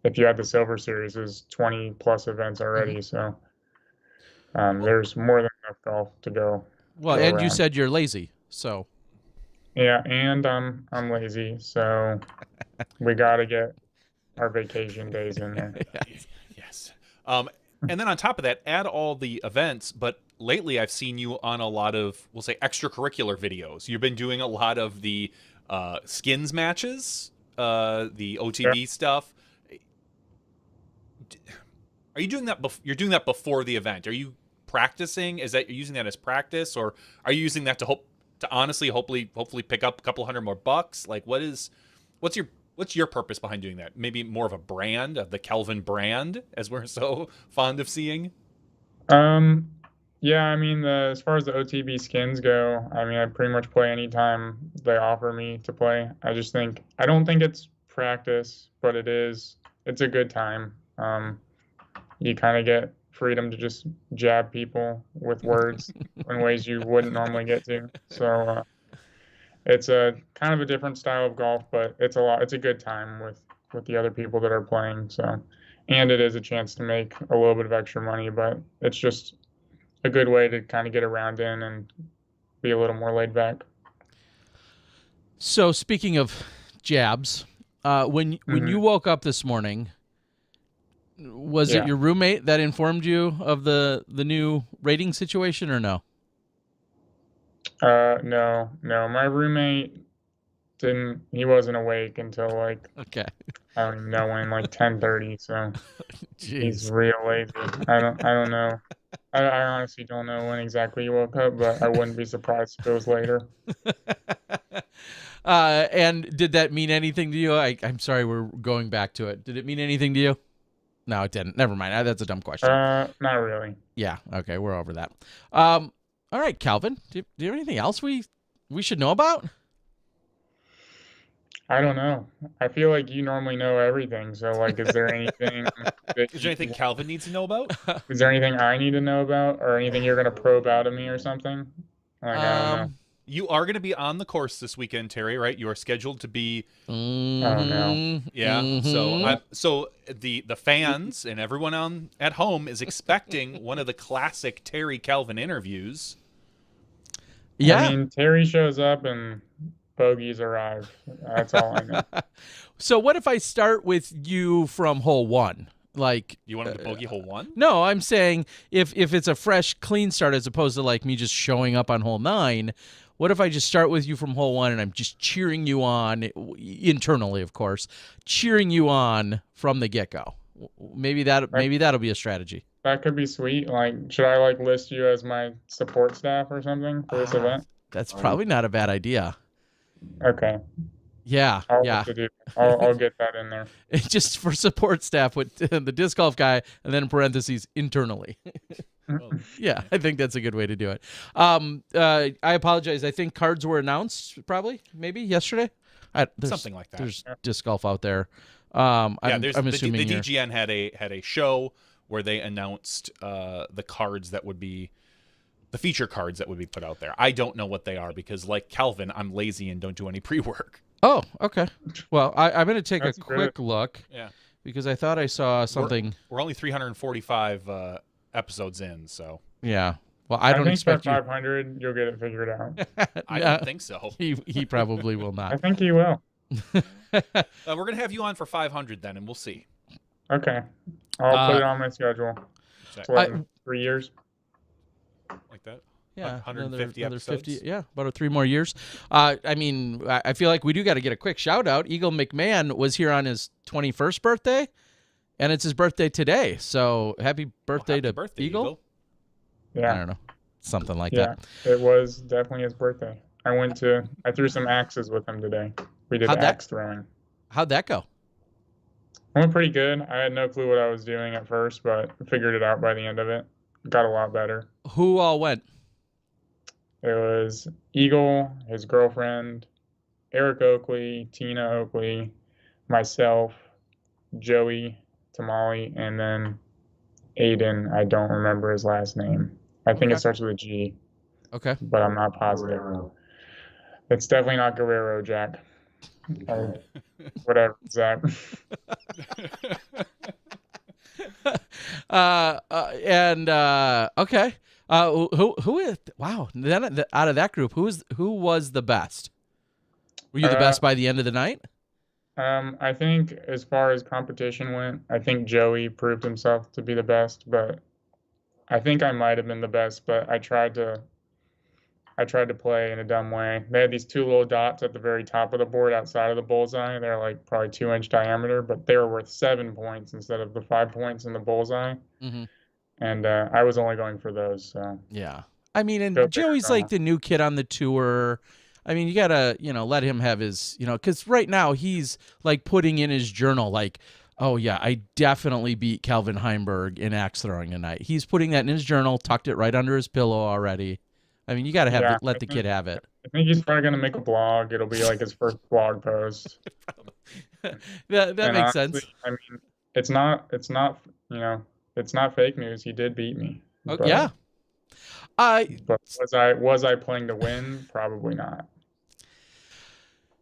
[SPEAKER 3] if you add the Silver Series, there's 20 plus events already. So there's more than enough golf to go.
[SPEAKER 1] Well, and you said you're lazy, so.
[SPEAKER 3] Yeah, and I'm lazy, so we got to get our vacation days in there.
[SPEAKER 2] Yes. And then on top of that, add all the events, but lately I've seen you on a lot of, we'll say, extracurricular videos. You've been doing a lot of the skins matches, the OTB stuff. Are you doing that? You're doing that before the event? Are you practicing? Is that you're using that as practice, or are you using that to honestly, hopefully pick up a couple $100 more bucks? Like, what's your purpose behind doing that? Maybe more of a brand, of the Kelvin brand, as we're so fond of seeing?
[SPEAKER 3] Yeah, I mean, as far as the OTB skins go, I mean, I pretty much play anytime they offer me to play. I don't think it's practice, but it's a good time. You kind of get freedom to just jab people with words in ways you wouldn't normally get to. So, it's a kind of a different style of golf, but it's a good time with the other people that are playing. So, and it is a chance to make a little bit of extra money, but it's just a good way to kind of get around in and be a little more laid back.
[SPEAKER 1] So speaking of jabs, when you woke up this morning, was it your roommate that informed you of the new rating situation or no?
[SPEAKER 3] No. My roommate didn't. He wasn't awake until like
[SPEAKER 1] Okay.
[SPEAKER 3] I don't even know when, like 10:30. So he's
[SPEAKER 1] Jeez.
[SPEAKER 3] real lazy. I don't know. I honestly don't know when exactly he woke up, but I wouldn't be surprised if it was later.
[SPEAKER 1] And did that mean anything to you? I'm sorry, we're going back to it. Did it mean anything to you? No, it didn't. Never mind. That's a dumb question.
[SPEAKER 3] Not really.
[SPEAKER 1] Yeah. Okay, we're over that. All right, Calvin. Do you have anything else we should know about?
[SPEAKER 3] I don't know. I feel like you normally know everything. So, like, is there anything
[SPEAKER 2] Is there anything Calvin needs to know about?
[SPEAKER 3] Is there anything I need to know about, or anything you're gonna probe out of me, or something? Like, I don't know.
[SPEAKER 2] You are going to be on the course this weekend, Terry, right? You are scheduled to be.
[SPEAKER 3] Oh no.
[SPEAKER 2] Yeah. So the fans and everyone at home is expecting one of the classic Terry Calvin interviews.
[SPEAKER 1] Yeah.
[SPEAKER 3] I mean, Terry shows up and bogeys arrive. That's all I know.
[SPEAKER 1] So what if I start with you from hole 1? Like,
[SPEAKER 2] you want him to bogey hole 1?
[SPEAKER 1] No, I'm saying if it's a fresh, clean start as opposed to like me just showing up on hole 9. What if I just start with you from hole 1 and I'm just cheering you on internally, of course, cheering you on from the get-go? Maybe that'll be a strategy.
[SPEAKER 3] That could be sweet. Like, should I like list you as my support staff or something for this event?
[SPEAKER 1] That's probably not a bad idea.
[SPEAKER 3] Okay.
[SPEAKER 1] Yeah,
[SPEAKER 3] I'll get that in there.
[SPEAKER 1] Just for support staff with the disc golf guy, and then in parentheses internally. Yeah, I think that's a good way to do it. I apologize. I think cards were announced maybe yesterday.
[SPEAKER 2] Something like that.
[SPEAKER 1] There's disc golf out there.
[SPEAKER 2] I'm
[SPEAKER 1] assuming
[SPEAKER 2] the DGN had a show where they announced the cards that would be the feature cards that would be put out there. I don't know what they are because, like Calvin, I'm lazy and don't do any pre-work.
[SPEAKER 1] Oh, okay. Well, I'm going to take a quick look.
[SPEAKER 2] Yeah.
[SPEAKER 1] Because I thought I saw something.
[SPEAKER 2] We're only 345 episodes in, so.
[SPEAKER 1] Yeah. Well, I don't expect
[SPEAKER 3] you. 500, you'll get it figured out.
[SPEAKER 2] I don't think so.
[SPEAKER 1] He probably will not.
[SPEAKER 3] I think he will.
[SPEAKER 2] We're going to have you on for 500 then, and we'll see.
[SPEAKER 3] Okay. I'll put it on my schedule.
[SPEAKER 2] Exactly.
[SPEAKER 3] 3 years?
[SPEAKER 2] Like that?
[SPEAKER 1] Yeah,
[SPEAKER 2] 150
[SPEAKER 1] another
[SPEAKER 2] episodes.
[SPEAKER 1] 50, yeah, about 3 more years. I mean, I feel like we do got to get a quick shout out. Eagle McMahon was here on his 21st birthday, and it's his birthday today. So happy birthday to Eagle.
[SPEAKER 3] Yeah,
[SPEAKER 1] I don't know, something like
[SPEAKER 3] that. Yeah, it was definitely his birthday. I threw some axes with him today. We did axe throwing.
[SPEAKER 1] How'd that go?
[SPEAKER 3] It went pretty good. I had no clue what I was doing at first, but figured it out by the end of it. Got a lot better.
[SPEAKER 1] Who all went?
[SPEAKER 3] It was Eagle, his girlfriend, Eric Oakley, Tina Oakley, myself, Joey Tamale, and then Aiden. I don't remember his last name. I think it starts with a G.
[SPEAKER 1] Okay.
[SPEAKER 3] But I'm not positive. It's definitely not Guerrero, Jack. Or whatever, Zach.
[SPEAKER 1] Okay. Who is? Wow. Then out of that group, who was the best? Were you the best by the end of the night?
[SPEAKER 3] I think as far as competition went, I think Joey proved himself to be the best, but I think I might have been the best, but I tried to play in a dumb way. They had these 2 little dots at the very top of the board outside of the bullseye. They're like probably 2-inch diameter, but they were worth 7 points instead of the 5 points in the bullseye.
[SPEAKER 1] Mm-hmm.
[SPEAKER 3] And I was only going for those. So
[SPEAKER 1] yeah, I mean, and Joey's like the new kid on the tour. I mean, you gotta let him have his because right now he's like putting in his journal like Oh, yeah, I definitely beat Calvin Heimburg in axe throwing tonight. He's putting that in his journal, tucked it right under his pillow already. I mean, you got to
[SPEAKER 3] Yeah,
[SPEAKER 1] let the kid have it.
[SPEAKER 3] I think he's probably gonna make a blog. It'll be like his first blog post.
[SPEAKER 1] that
[SPEAKER 3] And
[SPEAKER 1] makes
[SPEAKER 3] honestly,
[SPEAKER 1] sense.
[SPEAKER 3] I mean, it's not fake news. He did beat me.
[SPEAKER 1] Oh,
[SPEAKER 3] But
[SPEAKER 1] yeah.
[SPEAKER 3] but was I playing to win? Probably not.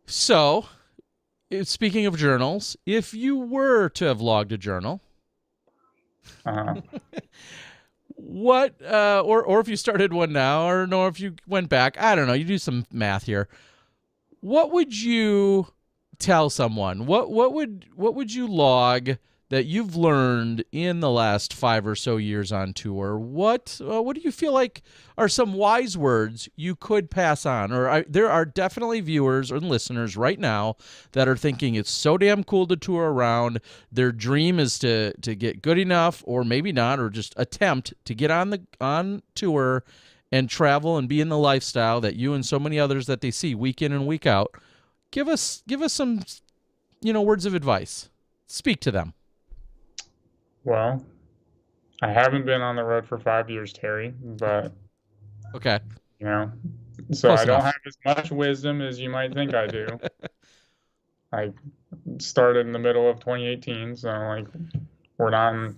[SPEAKER 1] So, speaking of journals, if you were to have logged a journal,
[SPEAKER 3] Uh-huh.
[SPEAKER 1] what or if you started one now, or if you went back, I don't know, you do some math here. What would you tell someone? What would you log that you've learned in the last 5 or so years on tour? What do you feel like are some wise words you could pass on? Or there are definitely viewers and listeners right now that are thinking it's so damn cool to tour around. Their dream is to get good enough, or maybe not, or just attempt to get on tour and travel and be in the lifestyle that you and so many others that they see week in and week out. Give us some, words of advice. Speak to them.
[SPEAKER 3] Well, I haven't been on the road for 5 years, Terry, but
[SPEAKER 1] Okay.
[SPEAKER 3] so
[SPEAKER 1] Close
[SPEAKER 3] I don't
[SPEAKER 1] enough.
[SPEAKER 3] have as much wisdom as you might think I do. I started in the middle of 2018, so like we're not in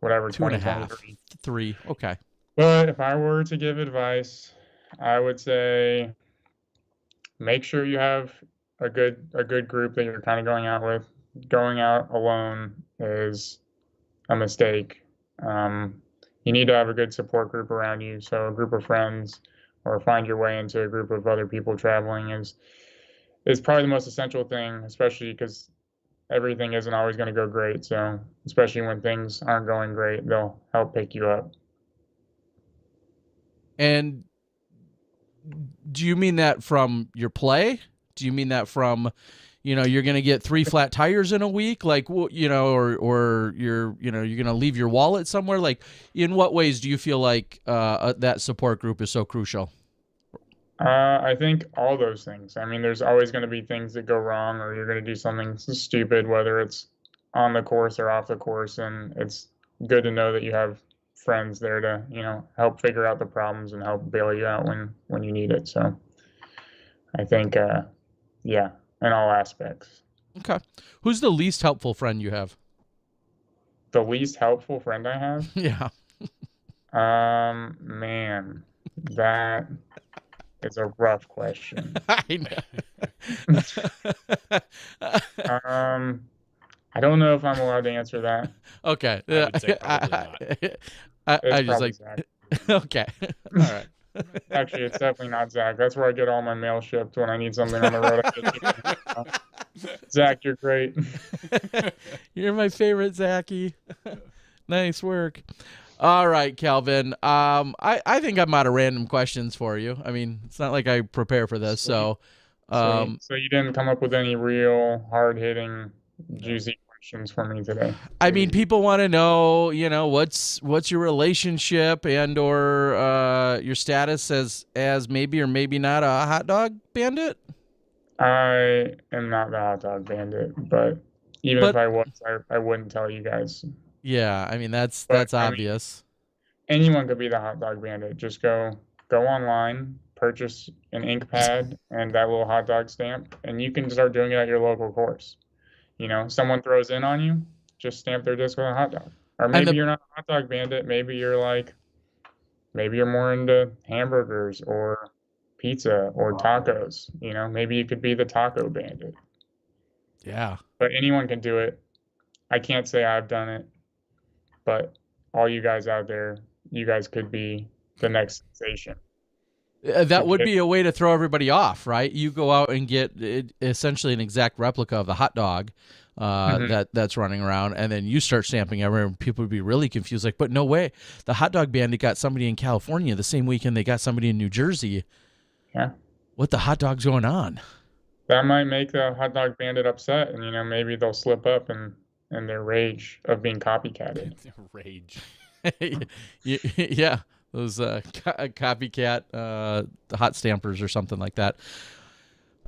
[SPEAKER 3] whatever
[SPEAKER 1] 2.5,
[SPEAKER 3] 2023.
[SPEAKER 1] 3. Okay.
[SPEAKER 3] But if I were to give advice, I would say make sure you have a good group that you're kind of going out with. Going out alone is a mistake. You need to have a good support group around you. So a group of friends, or find your way into a group of other people traveling is probably the most essential thing, especially because everything isn't always going to go great. So especially when things aren't going great, they'll help pick you up.
[SPEAKER 1] And do you mean that from your play? Do you mean that from, you're going to get 3 flat tires in a week, like, or you're going to leave your wallet somewhere? Like, in what ways do you feel like that support group is so crucial?
[SPEAKER 3] I think all those things. I mean, there's always going to be things that go wrong, or you're going to do something stupid, whether it's on the course or off the course. And it's good to know that you have friends there to, help figure out the problems and help bail you out when you need it. So I think, yeah, in all aspects.
[SPEAKER 1] Okay. Who's the least helpful friend you have?
[SPEAKER 3] The least helpful friend I have?
[SPEAKER 1] Yeah.
[SPEAKER 3] Man, that is a rough question.
[SPEAKER 1] I know.
[SPEAKER 3] I don't know if I'm allowed to answer that.
[SPEAKER 1] Okay.
[SPEAKER 2] I would say probably not.
[SPEAKER 1] I
[SPEAKER 3] It's
[SPEAKER 1] just
[SPEAKER 3] probably
[SPEAKER 1] like,
[SPEAKER 3] Zach.
[SPEAKER 1] okay. All right.
[SPEAKER 3] Actually, it's definitely not Zach. That's where I get all my mail shipped when I need something on the road. Zach, you're great.
[SPEAKER 1] You're my favorite, Zachy. Nice work. All right, Calvin. I think I'm out of random questions for you. I mean, it's not like I prepare for this, so
[SPEAKER 3] So you didn't come up with any real hard-hitting, juicy questions for me today.
[SPEAKER 1] I mean, people want to know, what's your relationship and or your status as maybe or maybe not a hot dog bandit?
[SPEAKER 3] I am not the hot dog bandit, but even if I was, I wouldn't tell you guys.
[SPEAKER 1] Yeah, I mean that's
[SPEAKER 3] But, I mean,
[SPEAKER 1] obvious.
[SPEAKER 3] Anyone could be the hot dog bandit. Just go online, purchase an ink pad and that little hot dog stamp, and you can start doing it at your local course. Someone throws in on you, just stamp their disc with a hot dog. Or maybe you're not a hot dog bandit. Maybe you're more into hamburgers or pizza or tacos. Maybe you could be the taco bandit.
[SPEAKER 1] Yeah.
[SPEAKER 3] But anyone can do it. I can't say I've done it, but all you guys out there, you guys could be the next sensation.
[SPEAKER 1] That would be a way to throw everybody off, right? You go out and get essentially an exact replica of the hot dog that's running around, and then you start stamping everywhere, and people would be really confused. Like, but no way. The hot dog bandit got somebody in California the same weekend they got somebody in New Jersey.
[SPEAKER 3] Yeah.
[SPEAKER 1] What the hot dog's going on?
[SPEAKER 3] That might make the hot dog bandit upset, and maybe they'll slip up in their rage of being copycatted.
[SPEAKER 2] Rage.
[SPEAKER 1] Yeah. Those copycat hot stampers or something like that.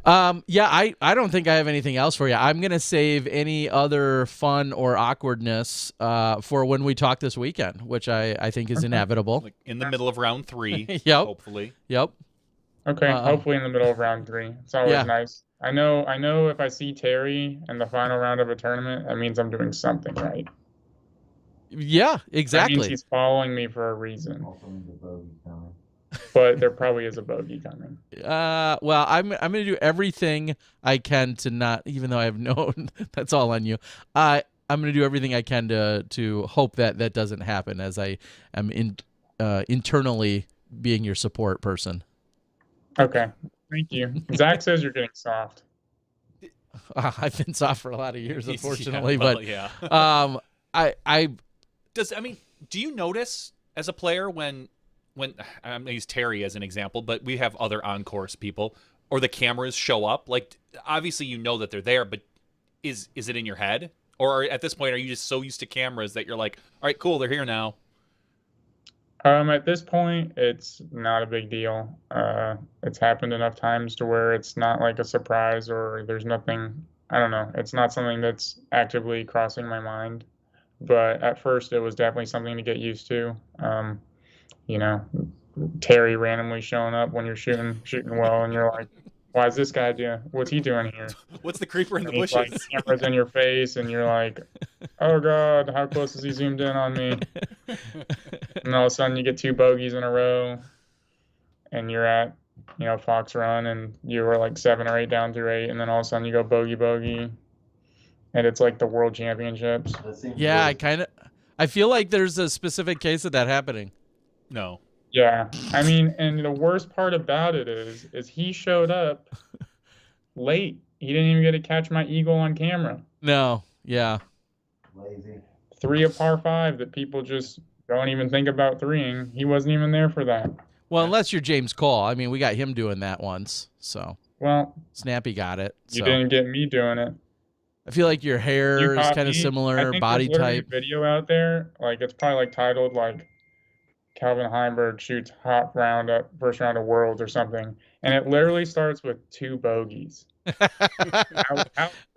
[SPEAKER 1] Yeah, I don't think I have anything else for you. I'm gonna save any other fun or awkwardness for when we talk this weekend, which I think is inevitable.
[SPEAKER 2] Like in the middle of round 3,
[SPEAKER 1] Yep.
[SPEAKER 2] hopefully.
[SPEAKER 1] Yep.
[SPEAKER 3] Okay, hopefully in the middle of round 3. It's always
[SPEAKER 1] Yeah.
[SPEAKER 3] nice. I know if I see Terry in the final round of a tournament, that means I'm doing something right.
[SPEAKER 1] Yeah,
[SPEAKER 3] That means
[SPEAKER 1] exactly.
[SPEAKER 3] he's following me for a reason. But there probably is a bogey coming.
[SPEAKER 1] Well, I'm gonna do everything I can to not, even though I have no, that's all on you. I'm gonna do everything I can to hope that doesn't happen, as I am internally being your support person.
[SPEAKER 3] Okay, thank you. Zach says you're getting soft.
[SPEAKER 1] I've been soft for a lot of years, unfortunately,
[SPEAKER 2] yeah, well,
[SPEAKER 1] but
[SPEAKER 2] yeah.
[SPEAKER 1] I
[SPEAKER 2] do you notice as a player when I'm gonna use Terry as an example, but we have other on-course people, or the cameras show up? Like, obviously you know that they're there, but is it in your head, or at this point are you just so used to cameras that you're like, all right, cool, they're here now?
[SPEAKER 3] At this point, it's not a big deal. It's happened enough times to where it's not like a surprise, or there's nothing. I don't know. It's not something that's actively crossing my mind. But at first, it was definitely something to get used to. You know, Terry randomly showing up when you're shooting well, and you're like, "Why is this guy doing? What's he doing here?"
[SPEAKER 2] What's the creeper in the
[SPEAKER 3] And he's
[SPEAKER 2] bushes?
[SPEAKER 3] like, cameras in your face, and you're like, "Oh God, how close is he zoomed in on me?" And all of a sudden, you get 2 bogeys in a row, and you're at, Fox Run, and you were like 7 or 8 down through 8, and then all of a sudden you go bogey, and it's like the World Championships.
[SPEAKER 1] yeah, I feel like there's a specific case of that happening.
[SPEAKER 2] No.
[SPEAKER 3] Yeah, I mean, and the worst part about it is he showed up late. He didn't even get to catch my eagle on camera.
[SPEAKER 1] No, yeah.
[SPEAKER 3] Lazy. 3 a par 5 that people just don't even think about threeing. He wasn't even there for that.
[SPEAKER 1] Well, unless you're James Cole. I mean, we got him doing that once, so.
[SPEAKER 3] Well,
[SPEAKER 1] Snappy got it.
[SPEAKER 3] You didn't get me doing it.
[SPEAKER 1] I feel like your hair is kind of similar,
[SPEAKER 3] I think
[SPEAKER 1] body
[SPEAKER 3] there's
[SPEAKER 1] type.
[SPEAKER 3] A video out there, like it's probably like titled like Calvin Heimburg shoots hot round at first round of Worlds or something, and it literally starts with 2 bogeys.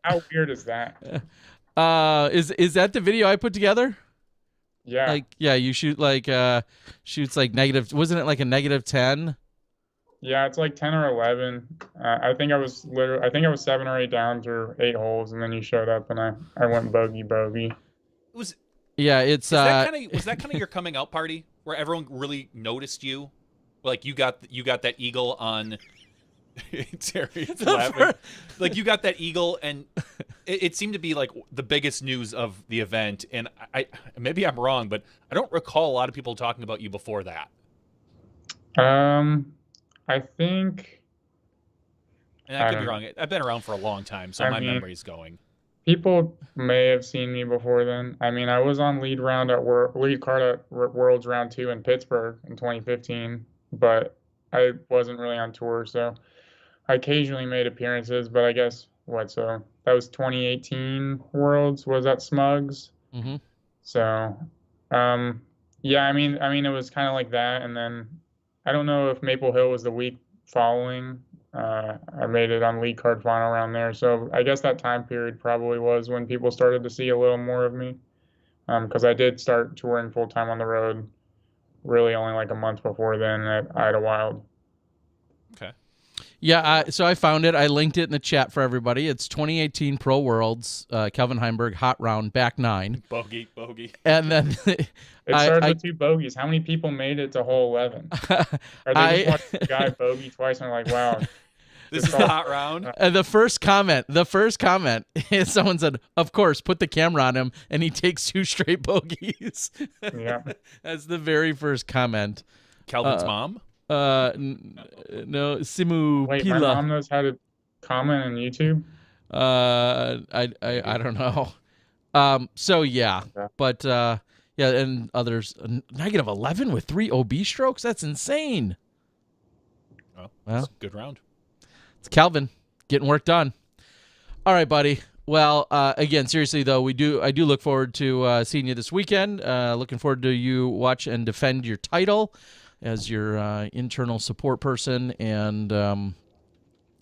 [SPEAKER 3] how weird is that?
[SPEAKER 1] Is that the video I put together?
[SPEAKER 3] Yeah.
[SPEAKER 1] Like, yeah, you shoot like shoots like negative. Wasn't it like a -10?
[SPEAKER 3] Yeah, it's like 10 or 11. I think I was 7 or 8 down through 8 holes, and then you showed up, and I went bogey.
[SPEAKER 1] Yeah, it's
[SPEAKER 2] was that kind of your coming out party where everyone really noticed you? Like you got that eagle on Terry's laughing. Like you got that eagle, and it seemed to be like the biggest news of the event. And I maybe I'm wrong, but I don't recall a lot of people talking about you before that.
[SPEAKER 3] I think.
[SPEAKER 2] And I could be wrong. I've been around for a long time, so my memory's going.
[SPEAKER 3] People may have seen me before then. I mean, I was on lead card at Worlds Round 2 in Pittsburgh in 2015, but I wasn't really on tour, so I occasionally made appearances. But I guess so that was 2018 Worlds was at Smugs.
[SPEAKER 1] Mm-hmm.
[SPEAKER 3] So, yeah, I mean, it was kind of like that, and then I don't know if Maple Hill was the week following. I made it on lead card final round there. So I guess that time period probably was when people started to see a little more of me. Because I did start touring full time on the road really only like a month before then at Idlewild.
[SPEAKER 2] Okay.
[SPEAKER 1] Yeah, so I found it. I linked it in the chat for everybody. It's 2018 Pro Worlds, Kelvin Heimburg, hot round, back 9.
[SPEAKER 2] Bogey.
[SPEAKER 1] And then
[SPEAKER 3] it started with 2 bogeys. How many people made it to hole 11? Or they just watched the guy bogey twice and are like, wow.
[SPEAKER 2] This is the hot round.
[SPEAKER 1] The first comment is someone said, "Of course, put the camera on him," and he takes 2 straight bogeys.
[SPEAKER 3] Yeah,
[SPEAKER 1] that's the very first comment.
[SPEAKER 2] Calvin's mom?
[SPEAKER 1] No, Simu
[SPEAKER 3] Wait,
[SPEAKER 1] Pila.
[SPEAKER 3] my mom knows how to comment on YouTube.
[SPEAKER 1] I don't know. So yeah, but yeah, and others -11 with 3 OB strokes. That's insane.
[SPEAKER 2] Well, good round.
[SPEAKER 1] It's Calvin getting work done. All right, buddy. Well, again, seriously though, I do look forward to seeing you this weekend. Looking forward to you watch and defend your title as your internal support person, and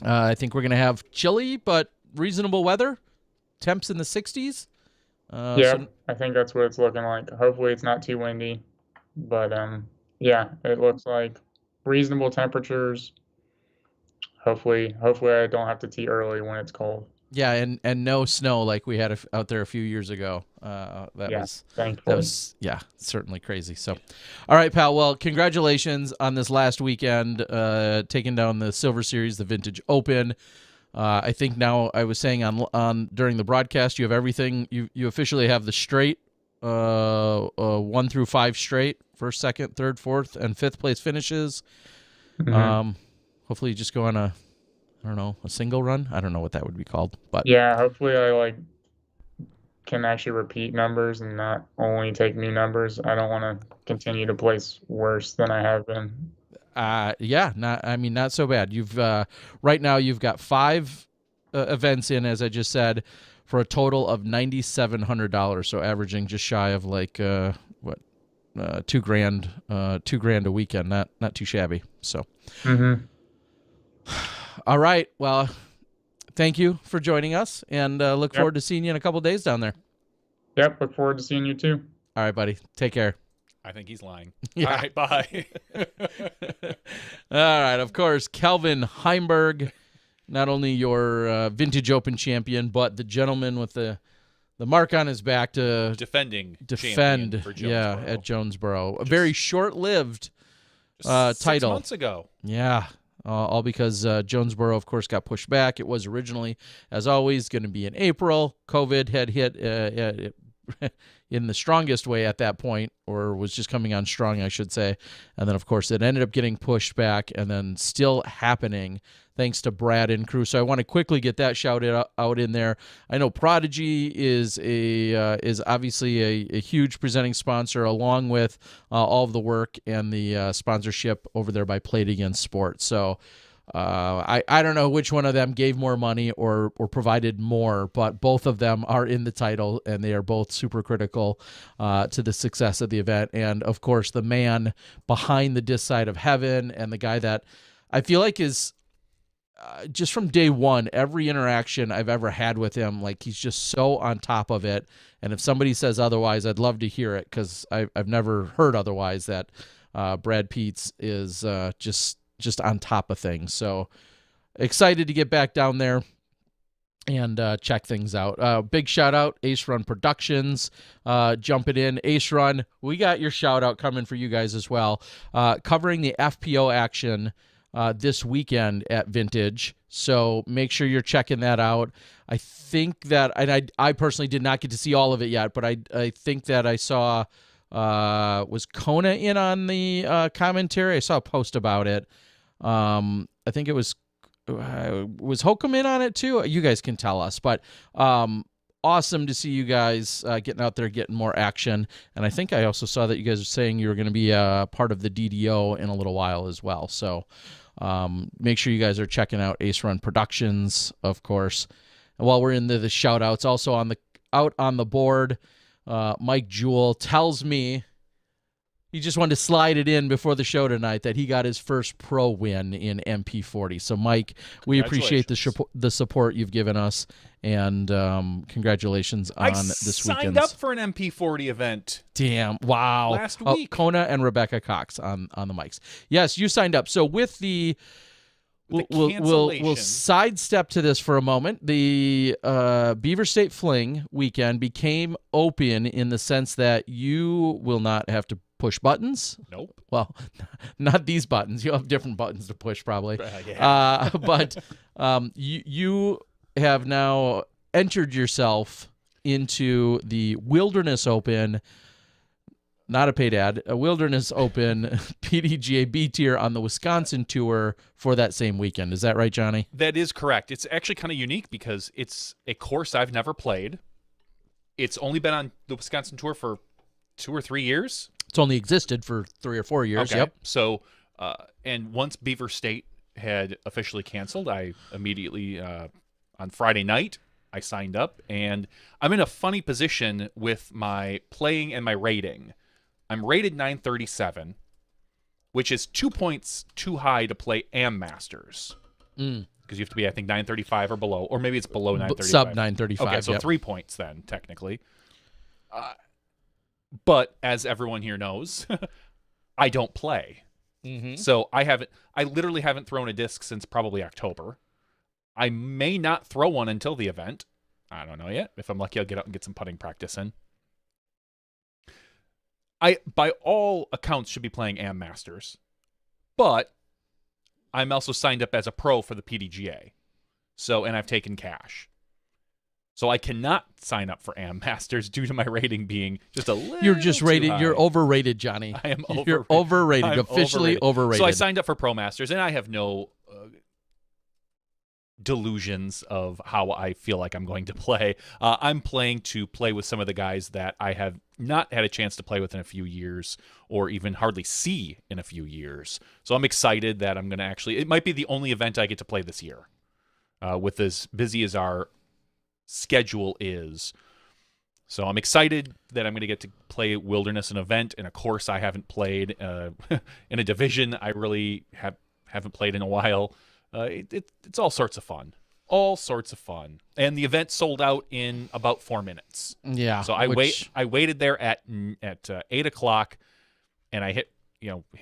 [SPEAKER 1] I think we're going to have chilly but reasonable weather. Temps in the 60s.
[SPEAKER 3] Yeah, I think that's what it's looking like. Hopefully it's not too windy, but yeah, it looks like reasonable temperatures. Hopefully I don't have to tee early when it's cold.
[SPEAKER 1] Yeah, and no snow like we had out there a few years ago. That was certainly crazy. So, all right, pal. Well, congratulations on this last weekend, taking down the Silver Series, the Vintage Open. I think now I was saying on during the broadcast, you have everything. You officially have the straight 1 through 5 straight, first, second, third, fourth, and fifth place finishes.
[SPEAKER 3] Mm-hmm.
[SPEAKER 1] Hopefully you just go on a single run. I don't know what that would be called, but
[SPEAKER 3] yeah, hopefully I can actually repeat numbers and not only take new numbers. I don't want to continue to place worse than I have been.
[SPEAKER 1] Not so bad. You've right now you've got 5 events in, as I just said, for a total of $9,700. So averaging just shy of $2,000, $2,000 a weekend. Not too shabby. So.
[SPEAKER 3] Mm-hmm.
[SPEAKER 1] All right. Well, thank you for joining us, and look forward to seeing you in a couple of days down there.
[SPEAKER 3] Yep. Look forward to seeing you too.
[SPEAKER 1] All right, buddy. Take care.
[SPEAKER 2] I think he's lying.
[SPEAKER 1] Yeah.
[SPEAKER 2] All right, bye.
[SPEAKER 1] All right. Of course, Kelvin Heimburg, not only your Vintage Open champion, but the gentleman with the mark on his back to
[SPEAKER 2] defend for
[SPEAKER 1] at Jonesboro. A very short-lived title.
[SPEAKER 2] 6 months ago.
[SPEAKER 1] Yeah. All because Jonesboro, of course, got pushed back. It was originally, as always, going to be in April. COVID had hit in the strongest way at that point, or was just coming on strong, I should say. And then, of course, it ended up getting pushed back and then still happening thanks to Brad and crew. So I want to quickly get that shouted out in there. I know Prodigy is obviously a huge presenting sponsor, along with all of the work and the sponsorship over there by Played Against Sports. So I don't know which one of them gave more money or provided more, but both of them are in the title, and they are both super critical to the success of the event. And, of course, the man behind the This Side of Heaven, and the guy that I feel like is just from day one, every interaction I've ever had with him, like, he's just so on top of it. And if somebody says otherwise, I'd love to hear it, because I've never heard otherwise, that Brad Peets is just on top of things. So excited to get back down there and check things out. Big shout out, Ace Run Productions, jumping in. Ace Run, we got your shout out coming for you guys as well. Covering the FPO action this weekend at Vintage. So make sure you're checking that out. I think that, and I personally did not get to see all of it yet, but I think that I saw, was Kona in on the commentary? I saw a post about it. I think it was Hokum in on it too? You guys can tell us, but awesome to see you guys getting out there, getting more action. And I think I also saw that you guys are saying you were going to be part of the DDO in a little while as well. So make sure you guys are checking out Ace Run Productions, of course. And while we're in the shout outs, also out on the board, Mike Jewell tells me he just wanted to slide it in before the show tonight that he got his first pro win in MP40. So, Mike, we appreciate the support you've given us, and congratulations on this weekend. I
[SPEAKER 2] signed up for an MP40 event.
[SPEAKER 1] Damn! Wow!
[SPEAKER 2] Last week,
[SPEAKER 1] Kona and Rebecca Cox on the mics. Yes, you signed up. So with the We'll sidestep to this for a moment. The Beaver State Fling weekend became open in the sense that you will not have to push buttons.
[SPEAKER 2] Nope.
[SPEAKER 1] Well, not these buttons. You'll have different buttons to push probably.
[SPEAKER 2] Yeah.
[SPEAKER 1] But you have now entered yourself into the Wilderness Open. Not a paid ad, a Wilderness Open PDGA B tier on the Wisconsin tour for that same weekend. Is that right, Johnny?
[SPEAKER 2] That is correct. It's actually kind of unique because it's a course I've never played. It's only been on the Wisconsin tour for 2 or 3 years.
[SPEAKER 1] It's only existed for 3 or 4 years.
[SPEAKER 2] Okay.
[SPEAKER 1] Yep.
[SPEAKER 2] So, and once Beaver State had officially canceled, I immediately, on Friday night, I signed up. And I'm in a funny position with my playing and my rating. I'm rated 937, which is 2 points too high to play Am Masters. because you have to be, I think, 935 or below, or maybe it's below 935.
[SPEAKER 1] Sub 935.
[SPEAKER 2] Okay, so 3 points then, technically. But as everyone here knows, I don't play. So I literally haven't thrown a disc since probably October. I may not throw one until the event. I don't know yet. If I'm lucky, I'll get out and get some putting practice in. I, by all accounts, should be playing Am Masters. But I'm also signed up as a pro for the PDGA. And I've taken cash. So I cannot sign up for Am Masters due to my rating being just a little
[SPEAKER 1] You're just rated.
[SPEAKER 2] too high.
[SPEAKER 1] You're overrated, Johnny.
[SPEAKER 2] I am overrated.
[SPEAKER 1] You're overrated.
[SPEAKER 2] I'm
[SPEAKER 1] Officially overrated.
[SPEAKER 2] So I signed up for Pro Masters, and I have no delusions of how I feel like I'm going to play. I'm playing to play with some of the guys that I have not had a chance to play with in a few years, or even hardly see in a few years. So I'm excited that I'm going to actually... It might be the only event I get to play this year, with as busy as our schedule is. So I'm excited that I'm going to get to play Wilderness, an event in a course I haven't played, in a division I really haven't played in a while. It's all sorts of fun. All sorts of fun. And the event sold out in about 4 minutes.
[SPEAKER 1] Yeah.
[SPEAKER 2] So I waited there at 8 o'clock, and I hit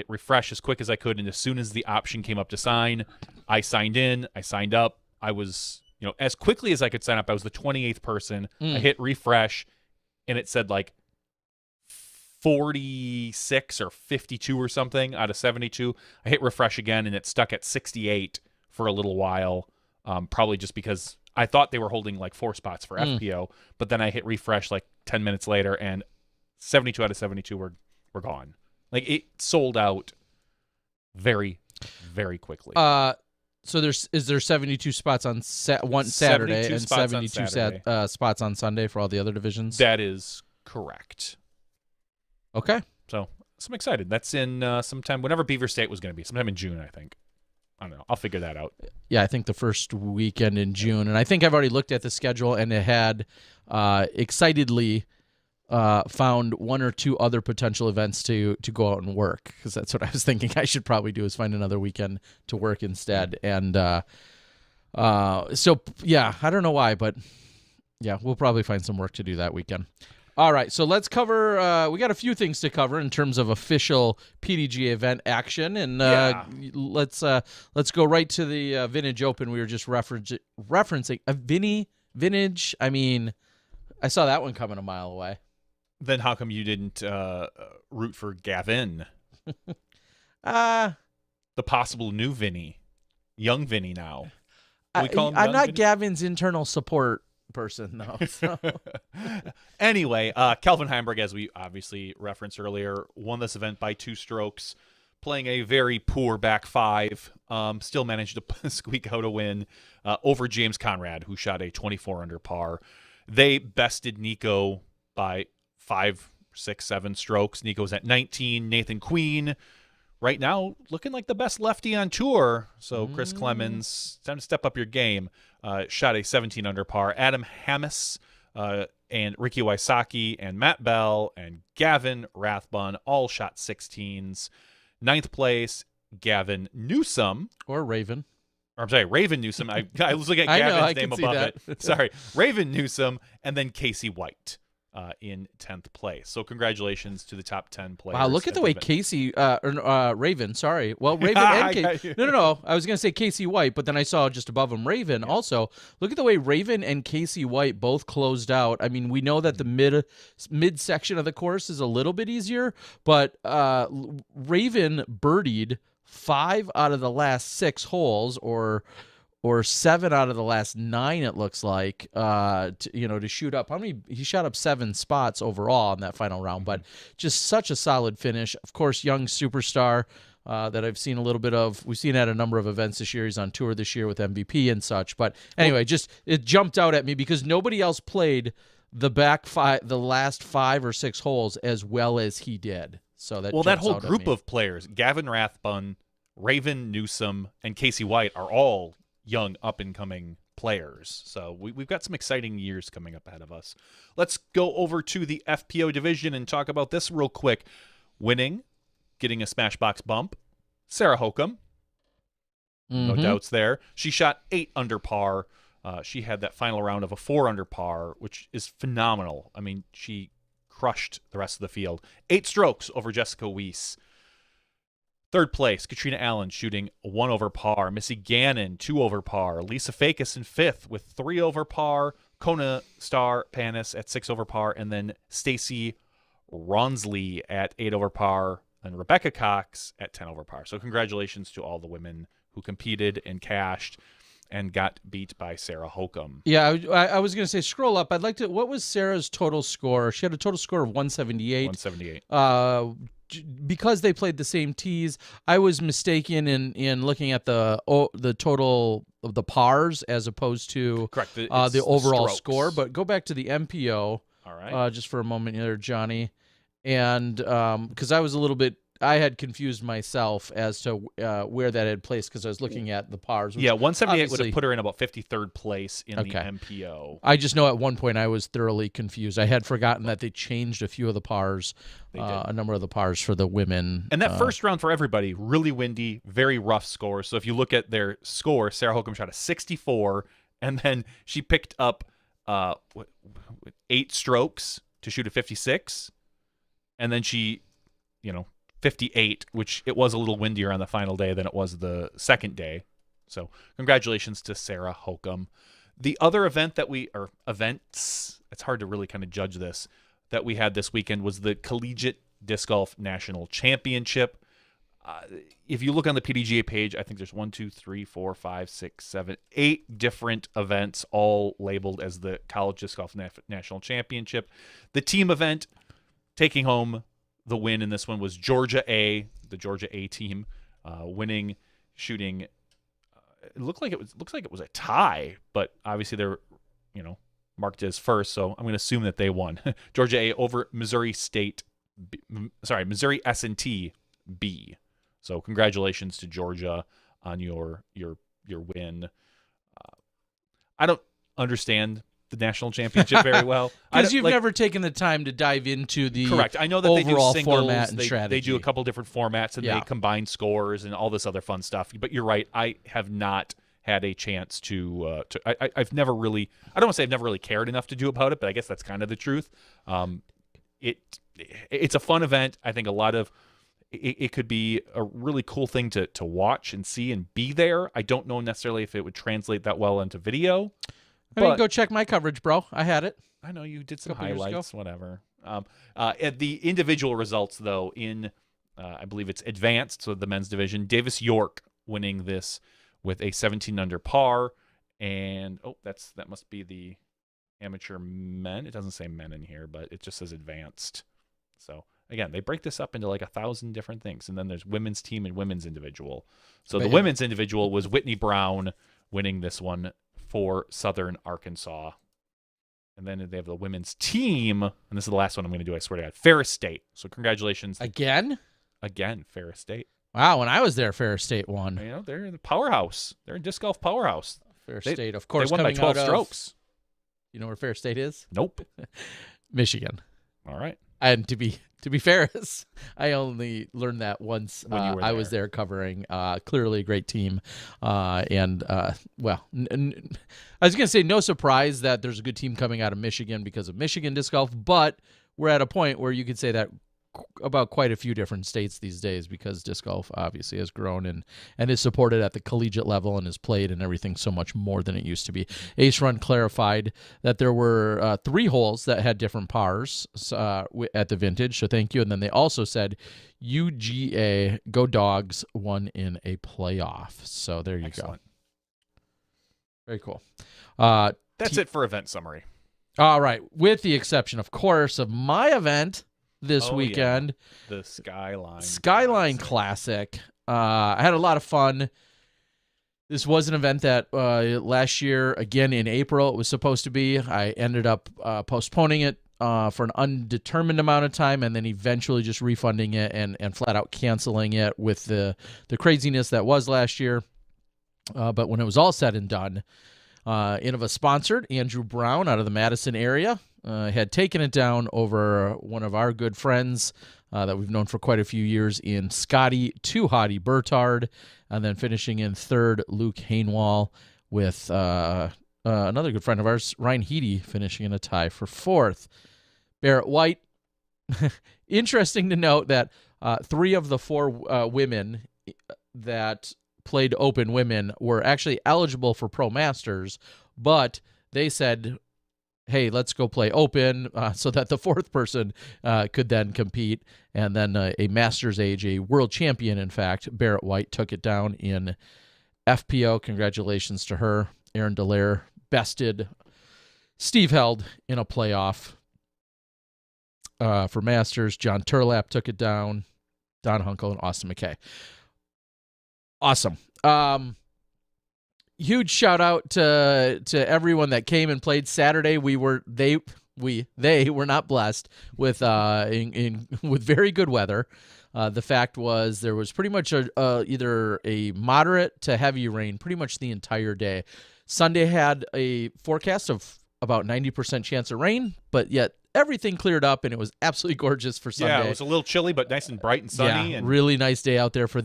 [SPEAKER 2] refresh as quick as I could, and as soon as the option came up to sign, I signed in, I signed up. I was, as quickly as I could sign up, I was the 28th person. I hit refresh, and it said like 46 or 52 or something out of 72. I hit refresh again, and it stuck at 68 for a little while, probably just because I thought they were holding like 4 spots for FPO, but then I hit refresh like 10 minutes later, and 72 out of 72 were gone. Like, it sold out very, very quickly.
[SPEAKER 1] So is there 72 spots on one Saturday and 72 spots on Sunday for all the other divisions?
[SPEAKER 2] That is correct.
[SPEAKER 1] Okay.
[SPEAKER 2] So I'm excited. That's in sometime, whenever Beaver State was going to be, sometime in June, I think. I don't know. I'll figure that out.
[SPEAKER 1] Yeah, I think the first weekend in June. And I think I've already looked at the schedule, and it had excitedly found 1 or 2 other potential events to go out and work, because that's what I was thinking I should probably do, is find another weekend to work instead. And so, yeah, I don't know why, but yeah, we'll probably find some work to do that weekend. All right, so let's cover. We got a few things to cover in terms of official PDGA event action, and let's go right to the Vintage Open. We were just referencing a Vintage. I mean, I saw that one coming a mile away.
[SPEAKER 2] Then how come you didn't root for Gavin?
[SPEAKER 1] The
[SPEAKER 2] possible new Vinny, young Vinny now.
[SPEAKER 1] I'm not Vinny? Gavin's internal support person, though. So.
[SPEAKER 2] Anyway, Kelvin Heimburg, as we obviously referenced earlier, won this event by 2 strokes, playing a very poor back 5. Still managed to squeak out a win over James Conrad, who shot a 24 under par. They bested Nico by 5, 6, 7 strokes. Nico's at 19. Nathan Queen, right now, looking like the best lefty on tour. So Chris Clemens, time to step up your game. Shot a 17 under par. Adam Hammes and Ricky Wysocki and Matt Bell and Gavin Rathbun all shot 16s. 9th place, Gavin Newsom.
[SPEAKER 1] Or Raven.
[SPEAKER 2] Or I'm sorry, Raven Newsom. I was looking at Gavin's name above it. Sorry, Raven Newsom, and then Casey White in 10th place. So congratulations to the top 10 players.
[SPEAKER 1] Wow, look at the way Casey, Raven, sorry. Well, Raven and Casey. No. I was going to say Casey White, but then I saw just above him Raven also. Look at the way Raven and Casey White both closed out. I mean, we know that the mid section of the course is a little bit easier, but Raven birdied 5 out of the last 6 holes, or 7 out of the last 9, it looks like, to shoot up. He shot up 7 spots overall in that final round, but just such a solid finish. Of course, young superstar that I've seen a little bit of. We've seen at a number of events this year. He's on tour this year with MVP and such. But anyway, it jumped out at me because nobody else played the last 5 or 6 holes as well as he did. So that
[SPEAKER 2] whole group of players, Gavin Rathbun, Raven Newsom, and Casey White, are all young up-and-coming players. So we've got some exciting years coming up ahead of us. Let's go over to the FPO division and talk about this real quick. Winning, getting a Smashbox bump, Sarah Hokum. No doubts there. She shot 8 under par. She had that final round of a 4 under par, which is phenomenal. I mean, she crushed the rest of the field. 8 strokes over Jessica Weiss. Third place, Katrina Allen shooting 1 over par. Missy Gannon, 2 over par. Lisa Fakis in 5th with 3 over par. Kona Star Panis at 6 over par. And then Stacy Ronsley at 8 over par. And Rebecca Cox at 10 over par. So congratulations to all the women who competed and cashed and got beat by Sarah Hokum.
[SPEAKER 1] Yeah, I was going to say, scroll up. I'd like to, what was Sarah's total score? She had a total score of 178.
[SPEAKER 2] 178.
[SPEAKER 1] Because they played the same tees, I was mistaken in looking at the total of the pars as opposed to
[SPEAKER 2] Correct.
[SPEAKER 1] the overall
[SPEAKER 2] strokes.
[SPEAKER 1] score. But go back to the MPO
[SPEAKER 2] All right.
[SPEAKER 1] just for a moment there, Johnny. And because I was a little bit, I had confused myself as to where that had placed because I was looking at the pars.
[SPEAKER 2] Yeah, 178 would
[SPEAKER 1] obviously-
[SPEAKER 2] have put her in about 53rd place in
[SPEAKER 1] Okay.
[SPEAKER 2] the MPO.
[SPEAKER 1] I just know at one point I was thoroughly confused. I had forgotten that they changed a few of the pars,
[SPEAKER 2] They did.
[SPEAKER 1] a number of the pars for the women.
[SPEAKER 2] And that first round for everybody, really windy, very rough score. So if you look at their score, Sarah Hokum shot a 64, and then she picked up 8 strokes to shoot a 56, and then she, 58, which it was a little windier on the final day than it was the second day. So congratulations to Sarah Hokum. The other events, it's hard to really kind of judge this, that we had this weekend was the Collegiate Disc Golf National Championship. If you look on the PDGA page, I think there's 8 different events, all labeled as the College Disc Golf National Championship. The team event taking home the win in this one was Georgia A, the Georgia A team, winning, shooting. It looks like it was a tie, but obviously they're, marked as first, so I'm going to assume that they won. Georgia A over Missouri Missouri S&T B. So congratulations to Georgia on your win. I don't understand the national championship very well
[SPEAKER 1] Because you've never taken the time to dive into the
[SPEAKER 2] correct. I know that they do
[SPEAKER 1] overall
[SPEAKER 2] singles,
[SPEAKER 1] format and
[SPEAKER 2] they
[SPEAKER 1] strategy.
[SPEAKER 2] do a couple different formats, and they combine scores and all this other fun stuff. But you're right, I have not had a chance to I've never really, I don't want to say I've never really cared enough to do about it, but I guess that's kind of the truth. It's a fun event. I think a lot of it could be a really cool thing to watch and see and be there. I don't know necessarily if it would translate that well into video.
[SPEAKER 1] I mean, go check my coverage, bro. I had it.
[SPEAKER 2] I know you did some
[SPEAKER 1] Couple years
[SPEAKER 2] highlights, whatever. At the individual results, though, in I believe it's advanced, so the men's division, Davis York winning this with a 17 under par, and that must be the amateur men. It doesn't say men in here, but it just says advanced. So again, they break this up into like 1,000 different things, and then there's women's team and women's individual. So the women's individual was Whitney Brown winning this one for Southern Arkansas. And then they have the women's team, and this is the last one I'm going to do, I swear to God, Ferris State. So congratulations.
[SPEAKER 1] Again,
[SPEAKER 2] Ferris State.
[SPEAKER 1] Wow, when I was there, Ferris State won.
[SPEAKER 2] They're the powerhouse. They're a disc golf powerhouse.
[SPEAKER 1] Ferris State, of course,
[SPEAKER 2] they won by 12 strokes.
[SPEAKER 1] You know where Ferris State is?
[SPEAKER 2] Nope.
[SPEAKER 1] Michigan.
[SPEAKER 2] All right.
[SPEAKER 1] And to be Ferris, I only learned that once
[SPEAKER 2] when you were
[SPEAKER 1] I was there covering. Clearly a great team, I was going to say no surprise that there's a good team coming out of Michigan because of Michigan disc golf, but we're at a point where you could say that about quite a few different states these days because disc golf obviously has grown and is supported at the collegiate level and is played and everything so much more than it used to be. Ace Run clarified that there were 3 holes that had different pars at the vintage, so thank you. And then they also said UGA Go Dogs won in a playoff. So there you
[SPEAKER 2] Excellent.
[SPEAKER 1] go. Very cool.
[SPEAKER 2] That's it for event summary.
[SPEAKER 1] All right, with the exception, of course, of my event this weekend.
[SPEAKER 2] Yeah. The
[SPEAKER 1] Skyline Classic. I had a lot of fun. This was an event that last year, again in April, it was supposed to be. I ended up postponing it for an undetermined amount of time and then eventually just refunding it and flat out canceling it with the craziness that was last year. But when it was all said and done, Innova sponsored Andrew Brown out of the Madison area. Had taken it down over one of our good friends, that we've known for quite a few years in Scotty Too Hottie Bertard, and then finishing in third, Luke Hainwall, with another good friend of ours, Ryan Heedy, finishing in a tie for fourth. Barrett White, interesting to note that 3 of the 4 women that played Open women were actually eligible for Pro Masters, but they said, hey, let's go play Open, so that the 4th person could then compete. And then a Masters age, a world champion, in fact, Barrett White, took it down in FPO. Congratulations to her. Aaron Dallaire bested Steve Held in a playoff for Masters. John Turlap took it down. Don Hunkel and Austin McKay. Awesome. Huge shout out to everyone that came and played Saturday. They were not blessed with with very good weather. The fact was there was pretty much either a moderate to heavy rain pretty much the entire day. Sunday had a forecast of about 90% chance of rain, but yet everything cleared up and it was absolutely gorgeous for Sunday.
[SPEAKER 2] Yeah, it was a little chilly, but nice and bright and sunny.
[SPEAKER 1] Yeah,
[SPEAKER 2] and
[SPEAKER 1] really nice day out there for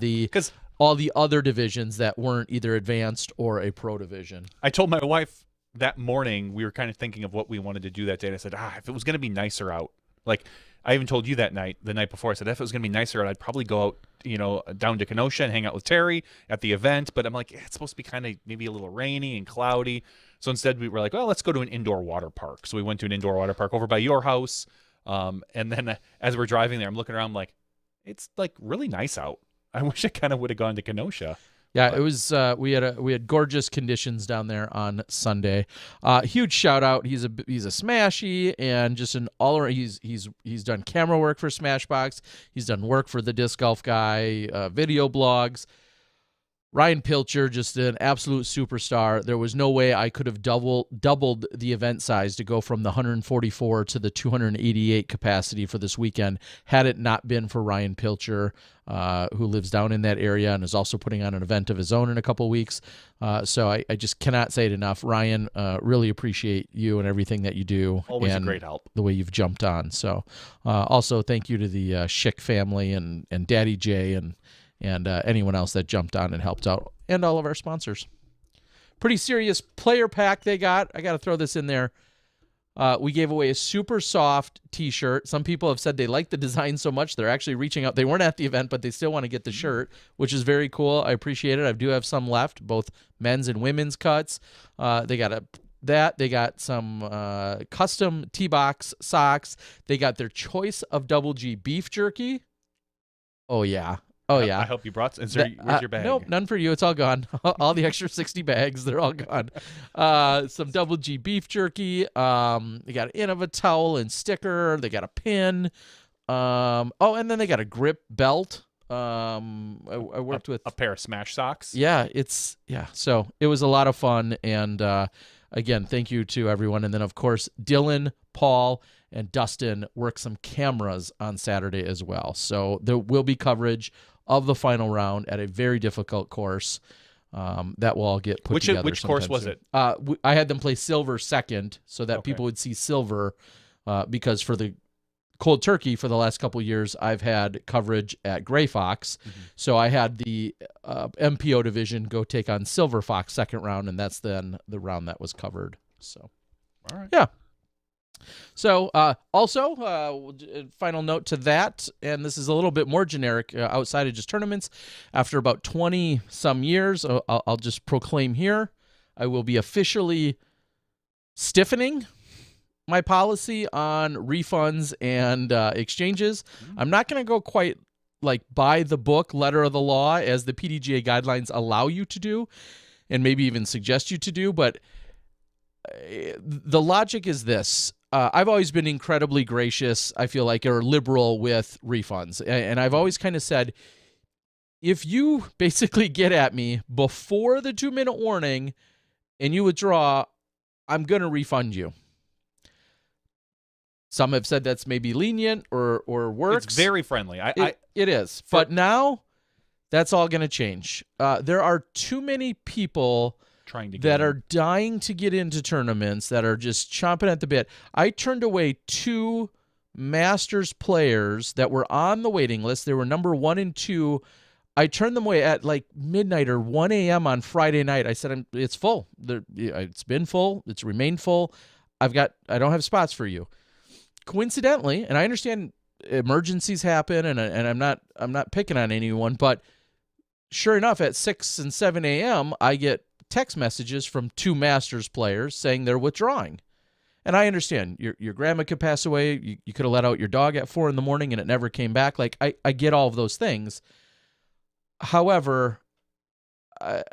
[SPEAKER 1] all the other divisions that weren't either advanced or a pro division.
[SPEAKER 2] I told my wife that morning, we were kind of thinking of what we wanted to do that day. And I said, if it was going to be nicer out, like I even told you the night before, I said, if it was going to be nicer out, I'd probably go out, down to Kenosha and hang out with Terry at the event. But I'm like, it's supposed to be kind of maybe a little rainy and cloudy. So instead we were like, well, let's go to an indoor water park. So we went to an indoor water park over by your house. And then as we're driving there, I'm looking around, I'm like, it's like really nice out. I wish I kind of would have gone to Kenosha.
[SPEAKER 1] Yeah, it was. We had gorgeous conditions down there on Sunday. Huge shout out. He's a smashy and just an all around. He's done camera work for Smashbox. He's done work for the Disc Golf Guy, video blogs. Ryan Pilcher, just an absolute superstar. There was no way I could have doubled the event size to go from the 144 to the 288 capacity for this weekend had it not been for Ryan Pilcher, who lives down in that area and is also putting on an event of his own in a couple weeks. So I just cannot say it enough. Ryan, really appreciate you and everything that you do.
[SPEAKER 2] Always
[SPEAKER 1] and
[SPEAKER 2] a great help.
[SPEAKER 1] The way you've jumped on. So also thank you to the Schick family and Daddy Jay and anyone else that jumped on and helped out, and all of our sponsors. Pretty serious player pack they got. I got to throw this in there. We gave away a super soft T-shirt. Some people have said they like the design so much they're actually reaching out. They weren't at the event, but they still want to get the shirt, which is very cool. I appreciate it. I do have some left, both men's and women's cuts. They got some custom T-box socks. They got their choice of Double G beef jerky. Oh, yeah. Oh, yeah.
[SPEAKER 2] I hope you brought some. Where's your bag?
[SPEAKER 1] Nope, none for you. It's all gone. All the extra 60 bags, they're all gone. Some Double G beef jerky. They got an Innova towel and sticker. They got a pin. And then they got a grip belt. I worked with
[SPEAKER 2] a pair of Smash socks.
[SPEAKER 1] Yeah, so it was a lot of fun. And again, thank you to everyone. And then, of course, Dylan, Paul, and Dustin work some cameras on Saturday as well. So there will be coverage of the final round at a very difficult course that will all get put together.
[SPEAKER 2] Which course was it?
[SPEAKER 1] I had them play silver second so that people would see silver because for the Cold Turkey for the last couple of years, I've had coverage at Gray Fox. Mm-hmm. So I had the MPO division go take on Silver Fox second round, and that's then the round that was covered. So,
[SPEAKER 2] all right.
[SPEAKER 1] Yeah. So also, final note to that, and this is a little bit more generic outside of just tournaments. After about 20-some years, I'll just proclaim here, I will be officially stiffening my policy on refunds and exchanges. Mm-hmm. I'm not going to go quite like by the book, letter of the law, as the PDGA guidelines allow you to do, and maybe even suggest you to do, but the logic is this. I've always been incredibly gracious, I feel like, or liberal with refunds. And I've always kind of said, if you basically get at me before the 2-minute warning and you withdraw, I'm going to refund you. Some have said that's maybe lenient or works.
[SPEAKER 2] It's very friendly.
[SPEAKER 1] It is. But now that's all going to change. There are too many people that are dying to get into tournaments, that are just chomping at the bit. I turned away 2 Masters players that were on the waiting list. They were number 1 and 2. I turned them away at like midnight or 1 a.m. on Friday night. I said, it's full. It's been full. It's remained full. I don't have spots for you. Coincidentally, and I understand emergencies happen, and I'm not picking on anyone, but sure enough, at 6 and 7 a.m., I get text messages from 2 Masters players saying they're withdrawing. And I understand your grandma could pass away. You could have let out your dog at 4 a.m. and it never came back. Like I get all of those things. However, I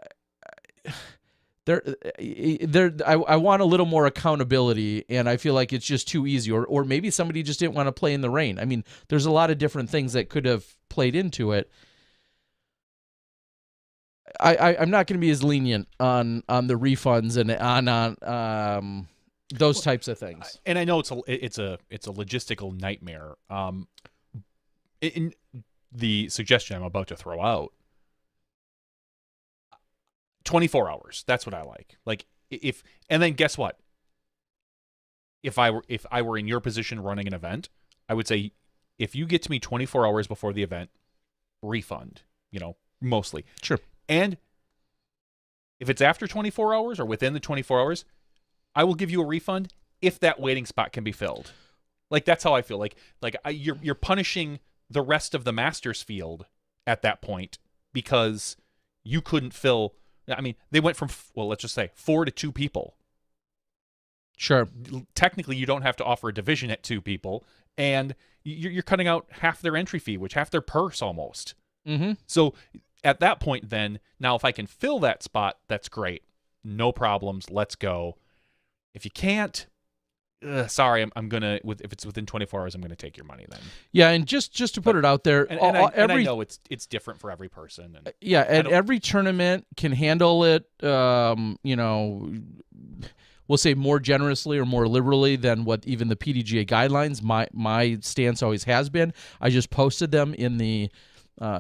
[SPEAKER 1] want a little more accountability, and I feel like it's just too easy. Or maybe somebody just didn't want to play in the rain. I mean, there's a lot of different things that could have played into it. I'm not going to be as lenient on the refunds and on those types of things.
[SPEAKER 2] And I know it's a logistical nightmare. In the suggestion I'm about to throw out, 24 hours. That's what I like. Like and then guess what? If I were in your position running an event, I would say, if you get to me 24 hours before the event, refund, mostly.
[SPEAKER 1] Sure. And
[SPEAKER 2] if it's after 24 hours or within the 24 hours, I will give you a refund if that waiting spot can be filled. Like, that's how I feel. You're punishing the rest of the Masters field at that point because you couldn't fill. I mean, they went from, let's just say 4 to 2 people.
[SPEAKER 1] Sure.
[SPEAKER 2] Technically, you don't have to offer a division at 2 people, and you're cutting out half their entry fee, which half their purse almost.
[SPEAKER 1] Mm-hmm.
[SPEAKER 2] So at that point, then, now if I can fill that spot, that's great. No problems. Let's go. If you can't, sorry, I'm gonna. If it's within 24 hours, I'm gonna take your money then.
[SPEAKER 1] Yeah, and just to put it out there,
[SPEAKER 2] and I know it's different for every person. And
[SPEAKER 1] every tournament can handle it. We'll say more generously or more liberally than what even the PDGA guidelines. My stance always has been. I just posted them in the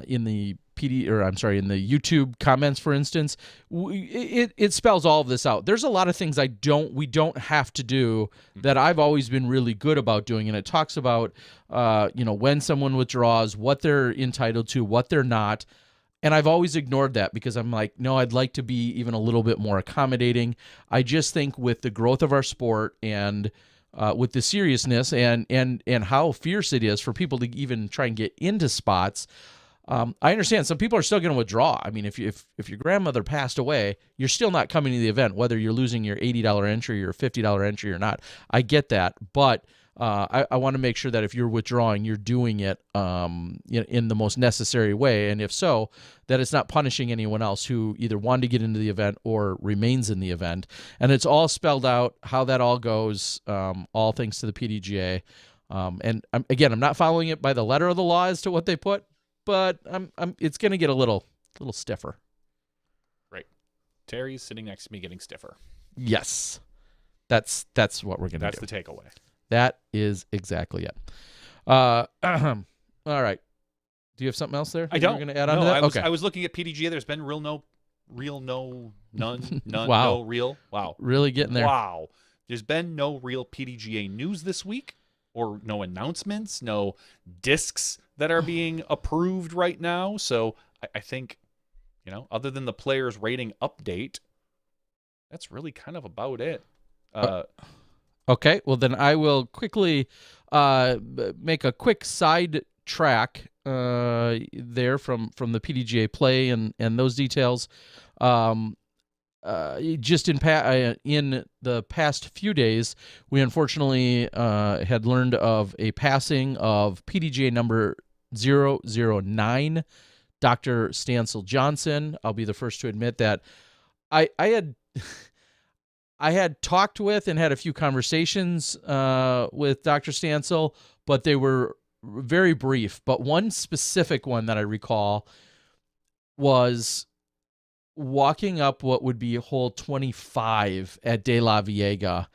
[SPEAKER 1] in the YouTube comments, for instance. It spells all of this out. There's a lot of things we don't have to do that I've always been really good about doing, and it talks about when someone withdraws, what they're entitled to, what they're not. And I've always ignored that because I'm like, no, I'd like to be even a little bit more accommodating. I just think with the growth of our sport and with the seriousness and how fierce it is for people to even try and get into spots, I understand some people are still going to withdraw. I mean, if your grandmother passed away, you're still not coming to the event, whether you're losing your $80 entry or $50 entry or not. I get that, but I want to make sure that if you're withdrawing, you're doing it in the most necessary way, and if so, that it's not punishing anyone else who either wanted to get into the event or remains in the event. And it's all spelled out how that all goes, all thanks to the PDGA. And I'm not following it by the letter of the law as to what they put, but it's going to get a little stiffer.
[SPEAKER 2] Right. Terry's sitting next to me getting stiffer.
[SPEAKER 1] Yes. That's what we're going to do.
[SPEAKER 2] That's the takeaway.
[SPEAKER 1] That is exactly it. All right. Do you have something else there?
[SPEAKER 2] I don't.
[SPEAKER 1] You're going to add on to that?
[SPEAKER 2] I was looking at PDGA. There's been none,
[SPEAKER 1] Wow.
[SPEAKER 2] no real. Wow.
[SPEAKER 1] Really getting there.
[SPEAKER 2] Wow. There's been no real PDGA news this week, or no announcements, no discs that are being approved right now. So I think, other than the players' rating update, that's really kind of about it.
[SPEAKER 1] Okay, well then I will quickly make a quick side track there from the PDGA play and those details. Just in the past few days, we unfortunately had learned of a passing of PDGA number 009, Dr. Stancil Johnson. I'll be the first to admit that I had talked with and had a few conversations with Dr. Stancil, but they were very brief. But one specific one that I recall was walking up what would be hole 25 at De La Viega.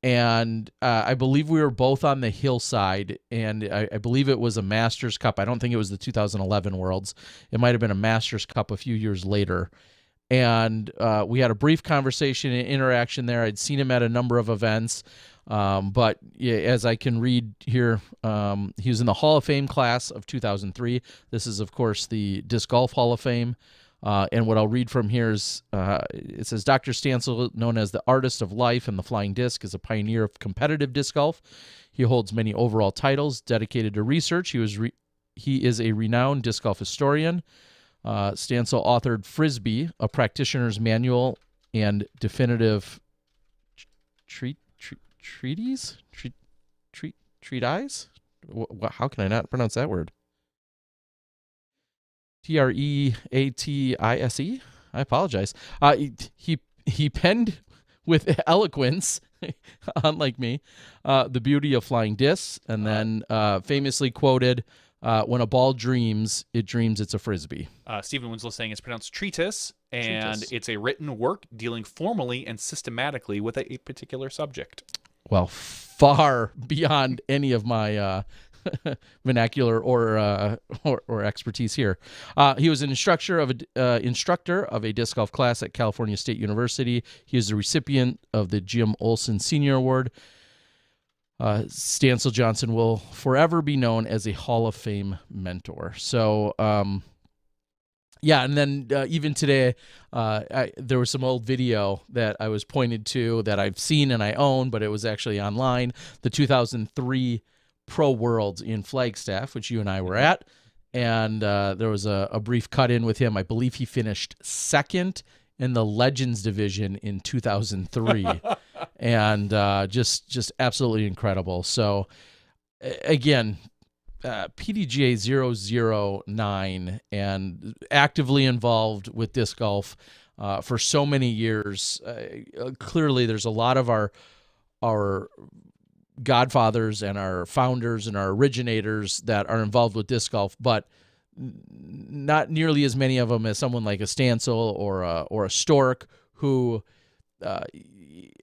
[SPEAKER 1] And I believe we were both on the hillside, and I believe it was a Masters Cup. I don't think it was the 2011 Worlds. It might have been a Masters Cup a few years later. And we had a brief conversation and interaction there. I'd seen him at a number of events. But yeah, as I can read here, he was in the Hall of Fame class of 2003. This is, of course, the Disc Golf Hall of Fame. And what I'll read from here is, it says, Dr. Stansel, known as the artist of life and the flying disc, is a pioneer of competitive disc golf. He holds many overall titles dedicated to research. He is a renowned disc golf historian. Stansel authored Frisbee, a practitioner's manual and definitive treatise? Treatise? How can I not pronounce that word? Treatise? I apologize. He penned with eloquence, unlike me, the beauty of flying discs, and then famously quoted, when a ball dreams, it dreams it's a Frisbee.
[SPEAKER 2] Stephen Winslow saying it's pronounced treatise, and
[SPEAKER 1] Treatise.
[SPEAKER 2] it's a written work dealing formally and systematically with a particular subject.
[SPEAKER 1] Well, far beyond any of my vernacular or expertise here. He was an instructor of a disc golf class at California State University. He is the recipient of the Jim Olson Senior Award. Stansel Johnson will forever be known as a Hall of Fame mentor. So, yeah, and then even today, there was some old video that I was pointed to that I've seen and I own, but it was actually online. The 2003 Pro Worlds in Flagstaff, which you and I were at, and there was a brief cut-in with him. I believe he finished second in the Legends division in 2003, and just absolutely incredible. So, again, PDGA 009 and actively involved with disc golf for so many years. Clearly, there's a lot of our godfathers and our founders and our originators that are involved with disc golf, but not nearly as many of them as someone like a Stansel or a Stork, who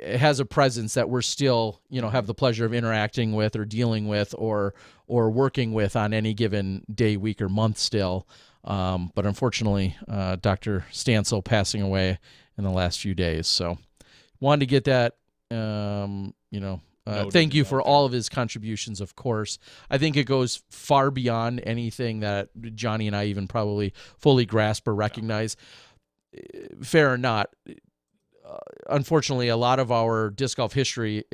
[SPEAKER 1] has a presence that we're still, have the pleasure of interacting with or dealing with or working with on any given day, week, or month still. But unfortunately, Dr. Stansel passing away in the last few days. So wanted to get that, thank you for all of his contributions, of course. I think it goes far beyond anything that Johnny and I even probably fully grasp or recognize. Fair or not, unfortunately, a lot of our disc golf history,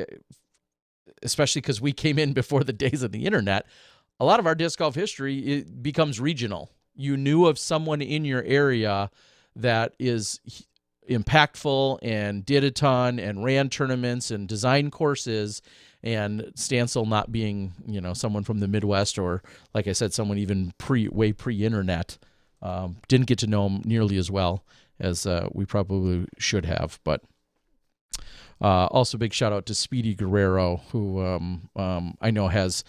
[SPEAKER 1] especially because we came in before the days of the internet, a lot of our disc golf history, it becomes regional. You knew of someone in your area that is impactful and did a ton and ran tournaments and designed courses, and Stansel not being, someone from the Midwest, or like I said, someone even way pre-internet, didn't get to know him nearly as well as we probably should have. But also big shout out to Speedy Guerrero, who I know has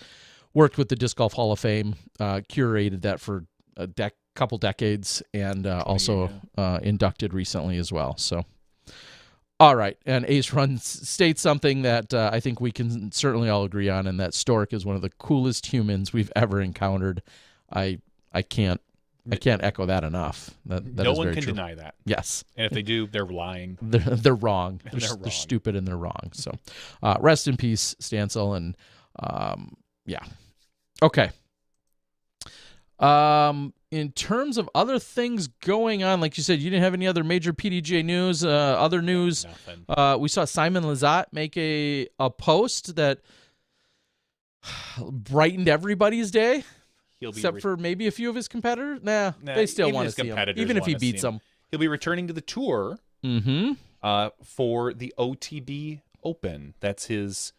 [SPEAKER 1] worked with the Disc Golf Hall of Fame, curated that for a couple decades, and also inducted recently as well. So, all right. And Ace Run states something that I think we can certainly all agree on, and that Stork is one of the coolest humans we've ever encountered. I can't echo that enough. That
[SPEAKER 2] no
[SPEAKER 1] is
[SPEAKER 2] one
[SPEAKER 1] very
[SPEAKER 2] can
[SPEAKER 1] true.
[SPEAKER 2] deny that.
[SPEAKER 1] Yes.
[SPEAKER 2] And if they do, they're lying.
[SPEAKER 1] They're wrong.
[SPEAKER 2] They're
[SPEAKER 1] They're stupid and they're wrong. So, rest in peace, Stansel. And yeah. Okay. In terms of other things going on, like you said, you didn't have any other major PDGA news. Other news,
[SPEAKER 2] Nothing.
[SPEAKER 1] we saw Simon Lizotte make a post that brightened everybody's day, except for maybe a few of his competitors. Nah, they still want to see him, even if he beats them.
[SPEAKER 2] He'll be returning to the tour for the OTB Open. That's his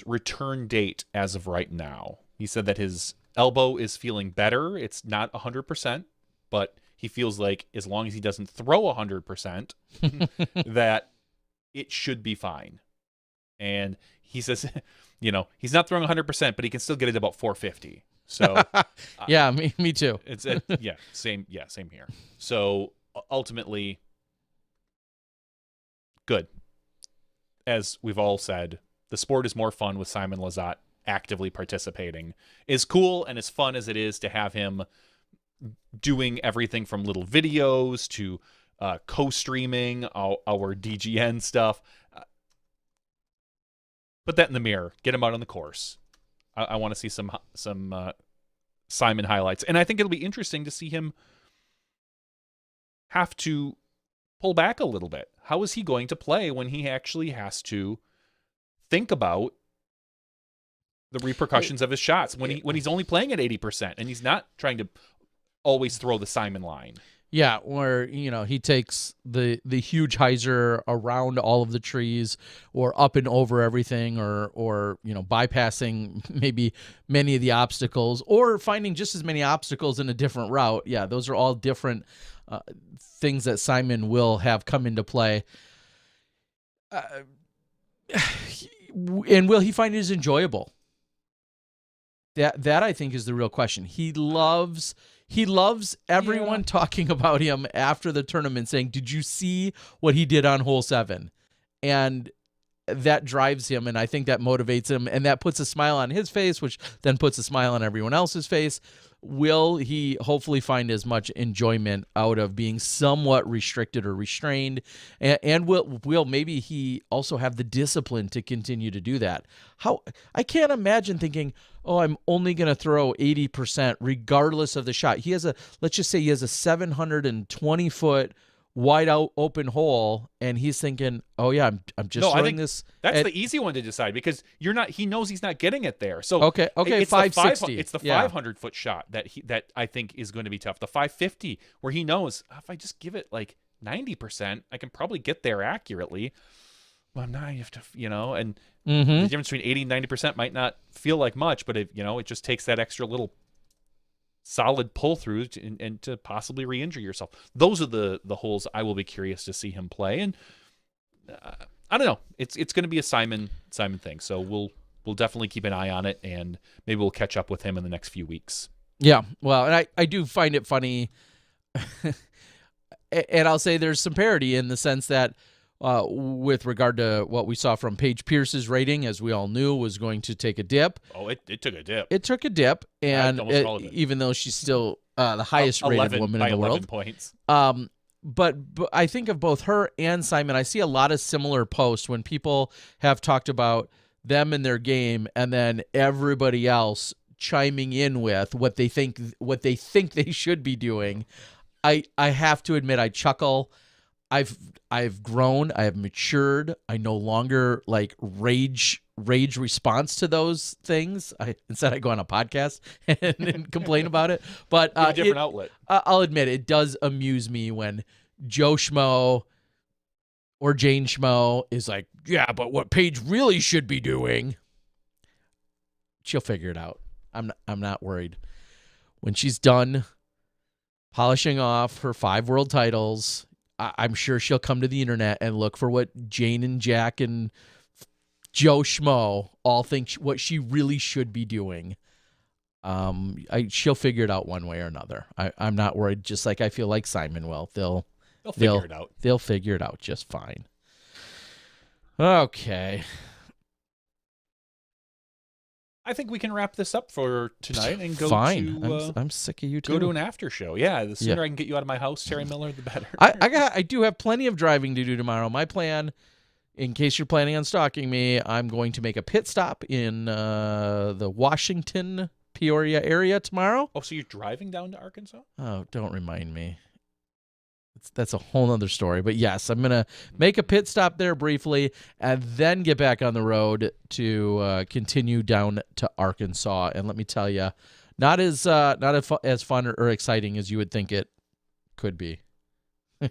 [SPEAKER 2] return date as of right now. He said that his elbow is feeling better. It's not 100%, but he feels like as long as he doesn't throw 100%, that it should be fine. And he says, he's not throwing 100%, but he can still get it about 450. So
[SPEAKER 1] yeah, me too.
[SPEAKER 2] Same here. So ultimately, good. As we've all said, the sport is more fun with Simon Lizotte actively participating. As cool and as fun as it is to have him doing everything from little videos to co-streaming our DGN stuff, put that in the mirror. Get him out on the course. I want to see some Simon highlights, and I think it'll be interesting to see him have to pull back a little bit. How is he going to play when he actually has to think about the repercussions of his shots when he's only playing at 80% and he's not trying to always throw the Simon line?
[SPEAKER 1] Yeah, where he takes the huge hyzer around all of the trees, or up and over everything, or bypassing maybe many of the obstacles, or finding just as many obstacles in a different route. Yeah, those are all different things that Simon will have come into play. And will he find it enjoyable? That I think is the real question. He loves everyone talking about him after the tournament, saying, "Did you see what he did on hole 7?" And that drives him, and I think that motivates him, and that puts a smile on his face, which then puts a smile on everyone else's face. Will he hopefully find as much enjoyment out of being somewhat restricted or restrained? And will maybe he also have the discipline to continue to do that? I can't imagine thinking, oh, I'm only going to throw 80% regardless of the shot. Let's just say he has a 720-foot wide out open hole, and he's thinking, oh yeah, I'm just throwing this.
[SPEAKER 2] That's the easy one to decide, because he knows he's not getting it there. So
[SPEAKER 1] okay,
[SPEAKER 2] it's
[SPEAKER 1] 560.
[SPEAKER 2] It's the 500-foot shot that I think is going to be tough. The 550, where he knows, if I just give it like 90%, I can probably get there accurately. Well, now you have to, and the difference between 80 and 90% might not feel like much, but it just takes that extra little solid pull through and to possibly re-injure yourself. Those are the holes I will be curious to see him play, and I don't know. It's going to be a Simon thing, so we'll definitely keep an eye on it, and maybe we'll catch up with him in the next few weeks.
[SPEAKER 1] Yeah, well, and I do find it funny, and I'll say there's some parity in the sense that with regard to what we saw from Paige Pierce's rating, as we all knew, was going to take a dip.
[SPEAKER 2] Oh, it took a dip.
[SPEAKER 1] It took a dip, and even though she's still the highest rated woman in the world.
[SPEAKER 2] 11 points.
[SPEAKER 1] But I think of both her and Simon, I see a lot of similar posts when people have talked about them and their game, and then everybody else chiming in with what they think they should be doing. I have to admit, I chuckle. I've grown. I have matured. I no longer like rage response to those things. Instead I go on a podcast and complain about it. But
[SPEAKER 2] a different outlet.
[SPEAKER 1] I'll admit it does amuse me when Joe Schmo or Jane Schmo is like, yeah, but what Paige really should be doing, she'll figure it out. I'm not worried. When she's done polishing off her 5 world titles, I'm sure she'll come to the internet and look for what Jane and Jack and Joe Schmo all think what she really should be doing. She'll figure it out one way or another. I'm not worried, just like I feel like Simon will. They'll
[SPEAKER 2] figure it out.
[SPEAKER 1] They'll figure it out just fine. Okay.
[SPEAKER 2] I think we can wrap this up for tonight and go
[SPEAKER 1] fine.
[SPEAKER 2] to...
[SPEAKER 1] I'm sick of you too.
[SPEAKER 2] Go to an after show. Yeah, the sooner I can get you out of my house, Terry Miller, the better.
[SPEAKER 1] I do have plenty of driving to do tomorrow. My plan, in case you're planning on stalking me, I'm going to make a pit stop in the Washington, Peoria area tomorrow.
[SPEAKER 2] Oh, so you're driving down to Arkansas?
[SPEAKER 1] Oh, don't remind me. That's a whole other story. But yes, I'm going to make a pit stop there briefly and then get back on the road to continue down to Arkansas. And let me tell you, not as fun or exciting as you would think it could be.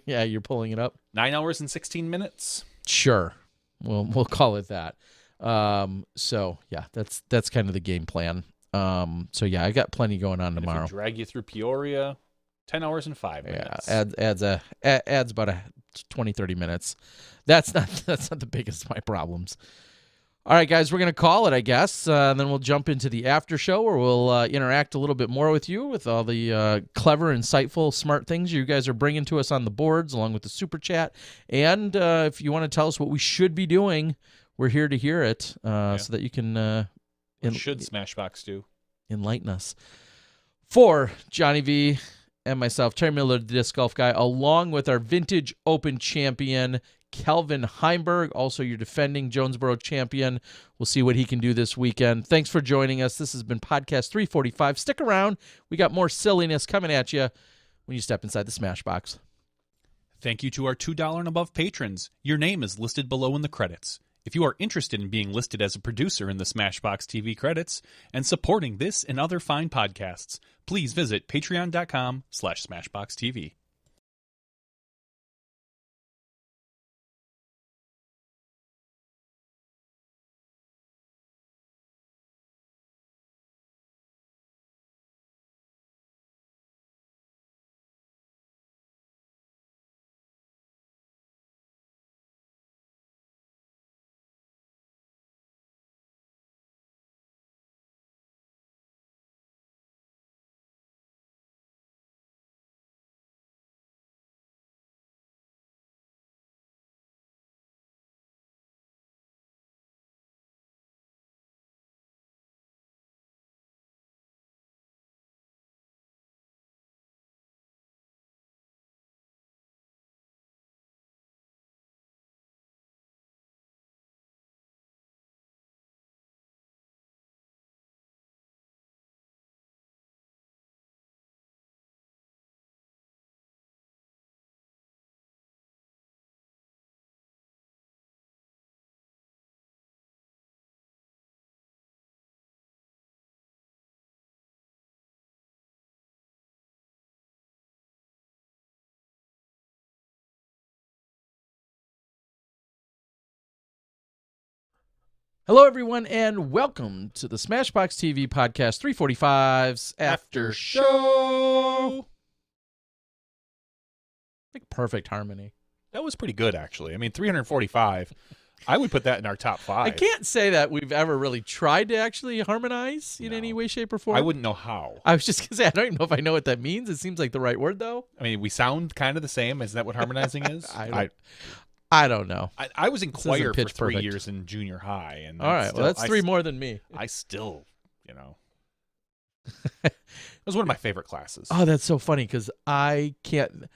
[SPEAKER 1] Yeah, you're pulling it up.
[SPEAKER 2] 9 hours and 16 minutes.
[SPEAKER 1] Sure. We'll call it that. So yeah, that's kind of the game plan. So yeah, I got plenty going on tomorrow.
[SPEAKER 2] If we drag you through Peoria, 10 hours and 5 minutes.
[SPEAKER 1] Yeah, adds about 20-30 minutes. That's not the biggest of my problems. All right, guys, we're going to call it, I guess. Then we'll jump into the after show where we'll interact a little bit more with you with all the clever, insightful, smart things you guys are bringing to us on the boards, along with the super chat. And if you want to tell us what we should be doing, we're here to hear it so that you can
[SPEAKER 2] should Smashbox do?
[SPEAKER 1] Enlighten us. For Johnny V and myself, Terry Miller, the Disc Golf Guy, along with our Vintage Open champion, Kelvin Heimburg, also your defending Jonesboro champion. We'll see what he can do this weekend. Thanks for joining us. This has been Podcast 345. Stick around. We got more silliness coming at you when you step inside the Smashbox.
[SPEAKER 2] Thank you to our $2 and above patrons. Your name is listed below in the credits. If you are interested in being listed as a producer in the Smashbox TV credits and supporting this and other fine podcasts, please visit patreon.com/SmashboxTV.
[SPEAKER 1] Hello, everyone, and welcome to the Smashbox TV Podcast 345's After Show. Like perfect harmony.
[SPEAKER 2] That was pretty good, actually. I mean, 345, I would put that in our top 5.
[SPEAKER 1] I can't say that we've ever really tried to actually harmonize in any way, shape, or form.
[SPEAKER 2] I wouldn't know how.
[SPEAKER 1] I was just going to say, I don't even know if I know what that means. It seems like the right word, though.
[SPEAKER 2] I mean, we sound kind of the same. Is that what harmonizing is?
[SPEAKER 1] I don't know.
[SPEAKER 2] I was in choir for 3
[SPEAKER 1] perfect.
[SPEAKER 2] years in junior high. And
[SPEAKER 1] all right, well, that's 3 more than me.
[SPEAKER 2] I still, it was one of my favorite classes.
[SPEAKER 1] Oh, that's so funny because I can't,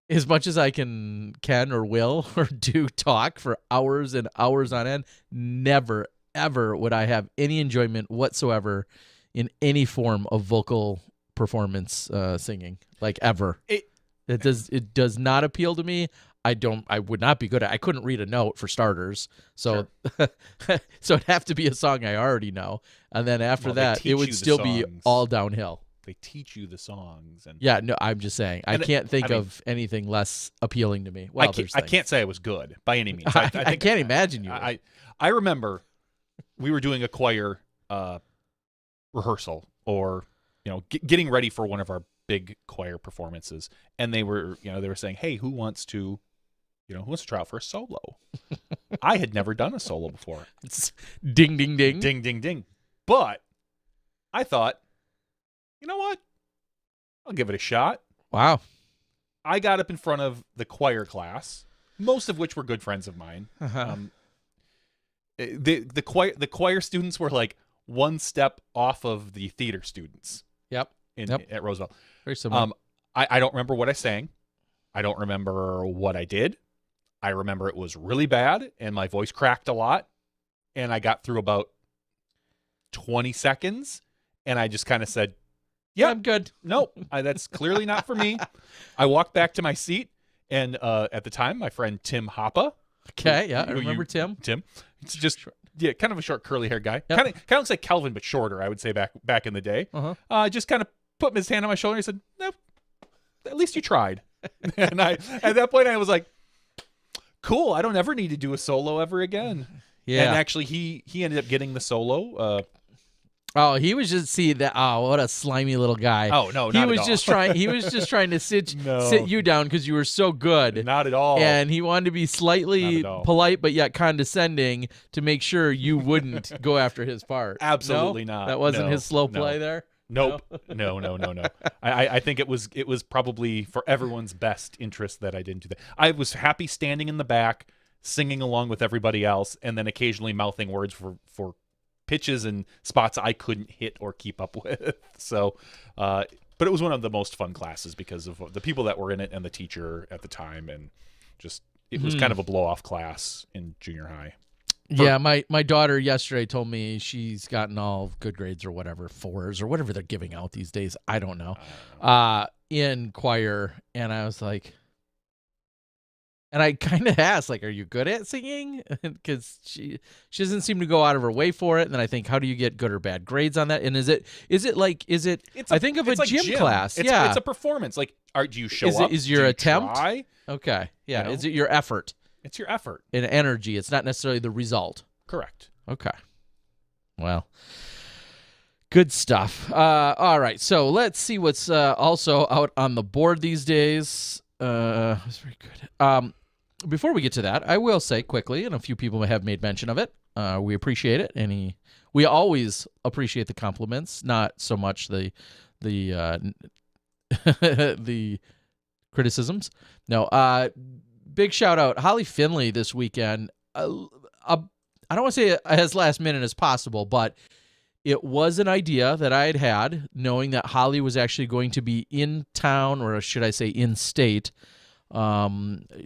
[SPEAKER 1] as much as I can or will or do talk for hours and hours on end, never, ever would I have any enjoyment whatsoever in any form of vocal performance singing, like ever. It does not appeal to me. I would not be good at. I couldn't read a note for starters, so
[SPEAKER 2] Sure.
[SPEAKER 1] So it'd have to be a song I already know, and then after that, it would still be all downhill.
[SPEAKER 2] They teach you the songs, and
[SPEAKER 1] yeah, no, I'm just saying I can't think of anything less appealing to me. Well,
[SPEAKER 2] I can't say I was good by any means.
[SPEAKER 1] I can't imagine you.
[SPEAKER 2] I remember we were doing a choir rehearsal, or getting ready for one of our big choir performances, and they were saying, "Hey, who wants to try out for a solo?" I had never done a solo before.
[SPEAKER 1] It's ding, ding, ding.
[SPEAKER 2] Ding, ding, ding. But I thought, you know what? I'll give it a shot.
[SPEAKER 1] Wow.
[SPEAKER 2] I got up in front of the choir class, most of which were good friends of mine.
[SPEAKER 1] Uh-huh.
[SPEAKER 2] The choir students were like one step off of the theater students.
[SPEAKER 1] Yep.
[SPEAKER 2] At Roosevelt.
[SPEAKER 1] Very similar.
[SPEAKER 2] I don't remember what I sang. I don't remember what I did. I remember it was really bad, and my voice cracked a lot, and I got through about 20 seconds, and I just kind of said, "Yeah,
[SPEAKER 1] I'm good.
[SPEAKER 2] Nope, that's clearly not for me." I walked back to my seat, and at the time, my friend Tim Hoppa.
[SPEAKER 1] Okay, I remember Tim.
[SPEAKER 2] It's just kind of a short curly hair guy.
[SPEAKER 1] Yep.
[SPEAKER 2] Kind of looks like Calvin, but shorter. I would say back in the day. Just kind of put his hand on my shoulder and he said, "No, at least you tried." And at that point I was like, cool, I don't ever need to do a solo ever again.
[SPEAKER 1] Yeah.
[SPEAKER 2] And actually he ended up getting the solo.
[SPEAKER 1] He was just what a slimy little guy.
[SPEAKER 2] Oh no,
[SPEAKER 1] he was just trying to sit you down because you were so good.
[SPEAKER 2] Not at all.
[SPEAKER 1] And he wanted to be slightly polite but yet condescending to make sure you wouldn't go after his part.
[SPEAKER 2] Absolutely
[SPEAKER 1] no?
[SPEAKER 2] not.
[SPEAKER 1] That wasn't his slow play there.
[SPEAKER 2] Nope. No. I think it was probably for everyone's best interest that I didn't do that. I was happy standing in the back, singing along with everybody else, and then occasionally mouthing words for pitches and spots I couldn't hit or keep up with. So, but it was one of the most fun classes because of the people that were in it and the teacher at the time, and just it was kind of a blow-off class in junior high.
[SPEAKER 1] Yeah, my daughter yesterday told me she's gotten all good grades or whatever, 4s or whatever they're giving out these days. I don't know. In choir, and I was like, and I kind of asked, like, are you good at singing? Because she doesn't seem to go out of her way for it. And then I think, how do you get good or bad grades on that? And is it I think of a
[SPEAKER 2] like
[SPEAKER 1] gym class.
[SPEAKER 2] Yeah, it's a performance. Like, do you show up?
[SPEAKER 1] Is your attempt?
[SPEAKER 2] Try?
[SPEAKER 1] Okay, yeah.
[SPEAKER 2] You know?
[SPEAKER 1] Is it your effort?
[SPEAKER 2] It's your effort
[SPEAKER 1] and energy. It's not necessarily the result.
[SPEAKER 2] Correct.
[SPEAKER 1] Okay. Well, good stuff. All right. So let's see what's also out on the board these days. That's very good. Before we get to that, I will say quickly, and a few people have made mention of it. We appreciate it. We always appreciate the compliments, not so much the the criticisms. No. Big shout out, Holly Finley this weekend. I don't want to say as last minute as possible, but it was an idea that I had, knowing that Holly was actually going to be in town, or should I say in state.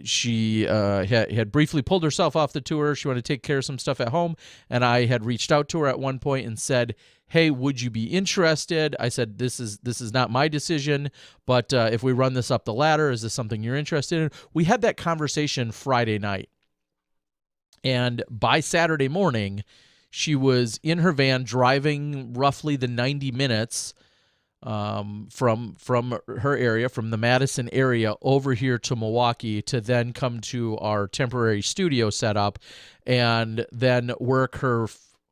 [SPEAKER 1] She had briefly pulled herself off the tour. She wanted to take care of some stuff at home, and I had reached out to her at one point and said, hey, would you be interested? I said, this is not my decision, but if we run this up the ladder, is this something you're interested in? We had that conversation Friday night, and by Saturday morning, she was in her van driving roughly the 90 minutes from her area, from the Madison area over here to Milwaukee, to then come to our temporary studio setup and then work her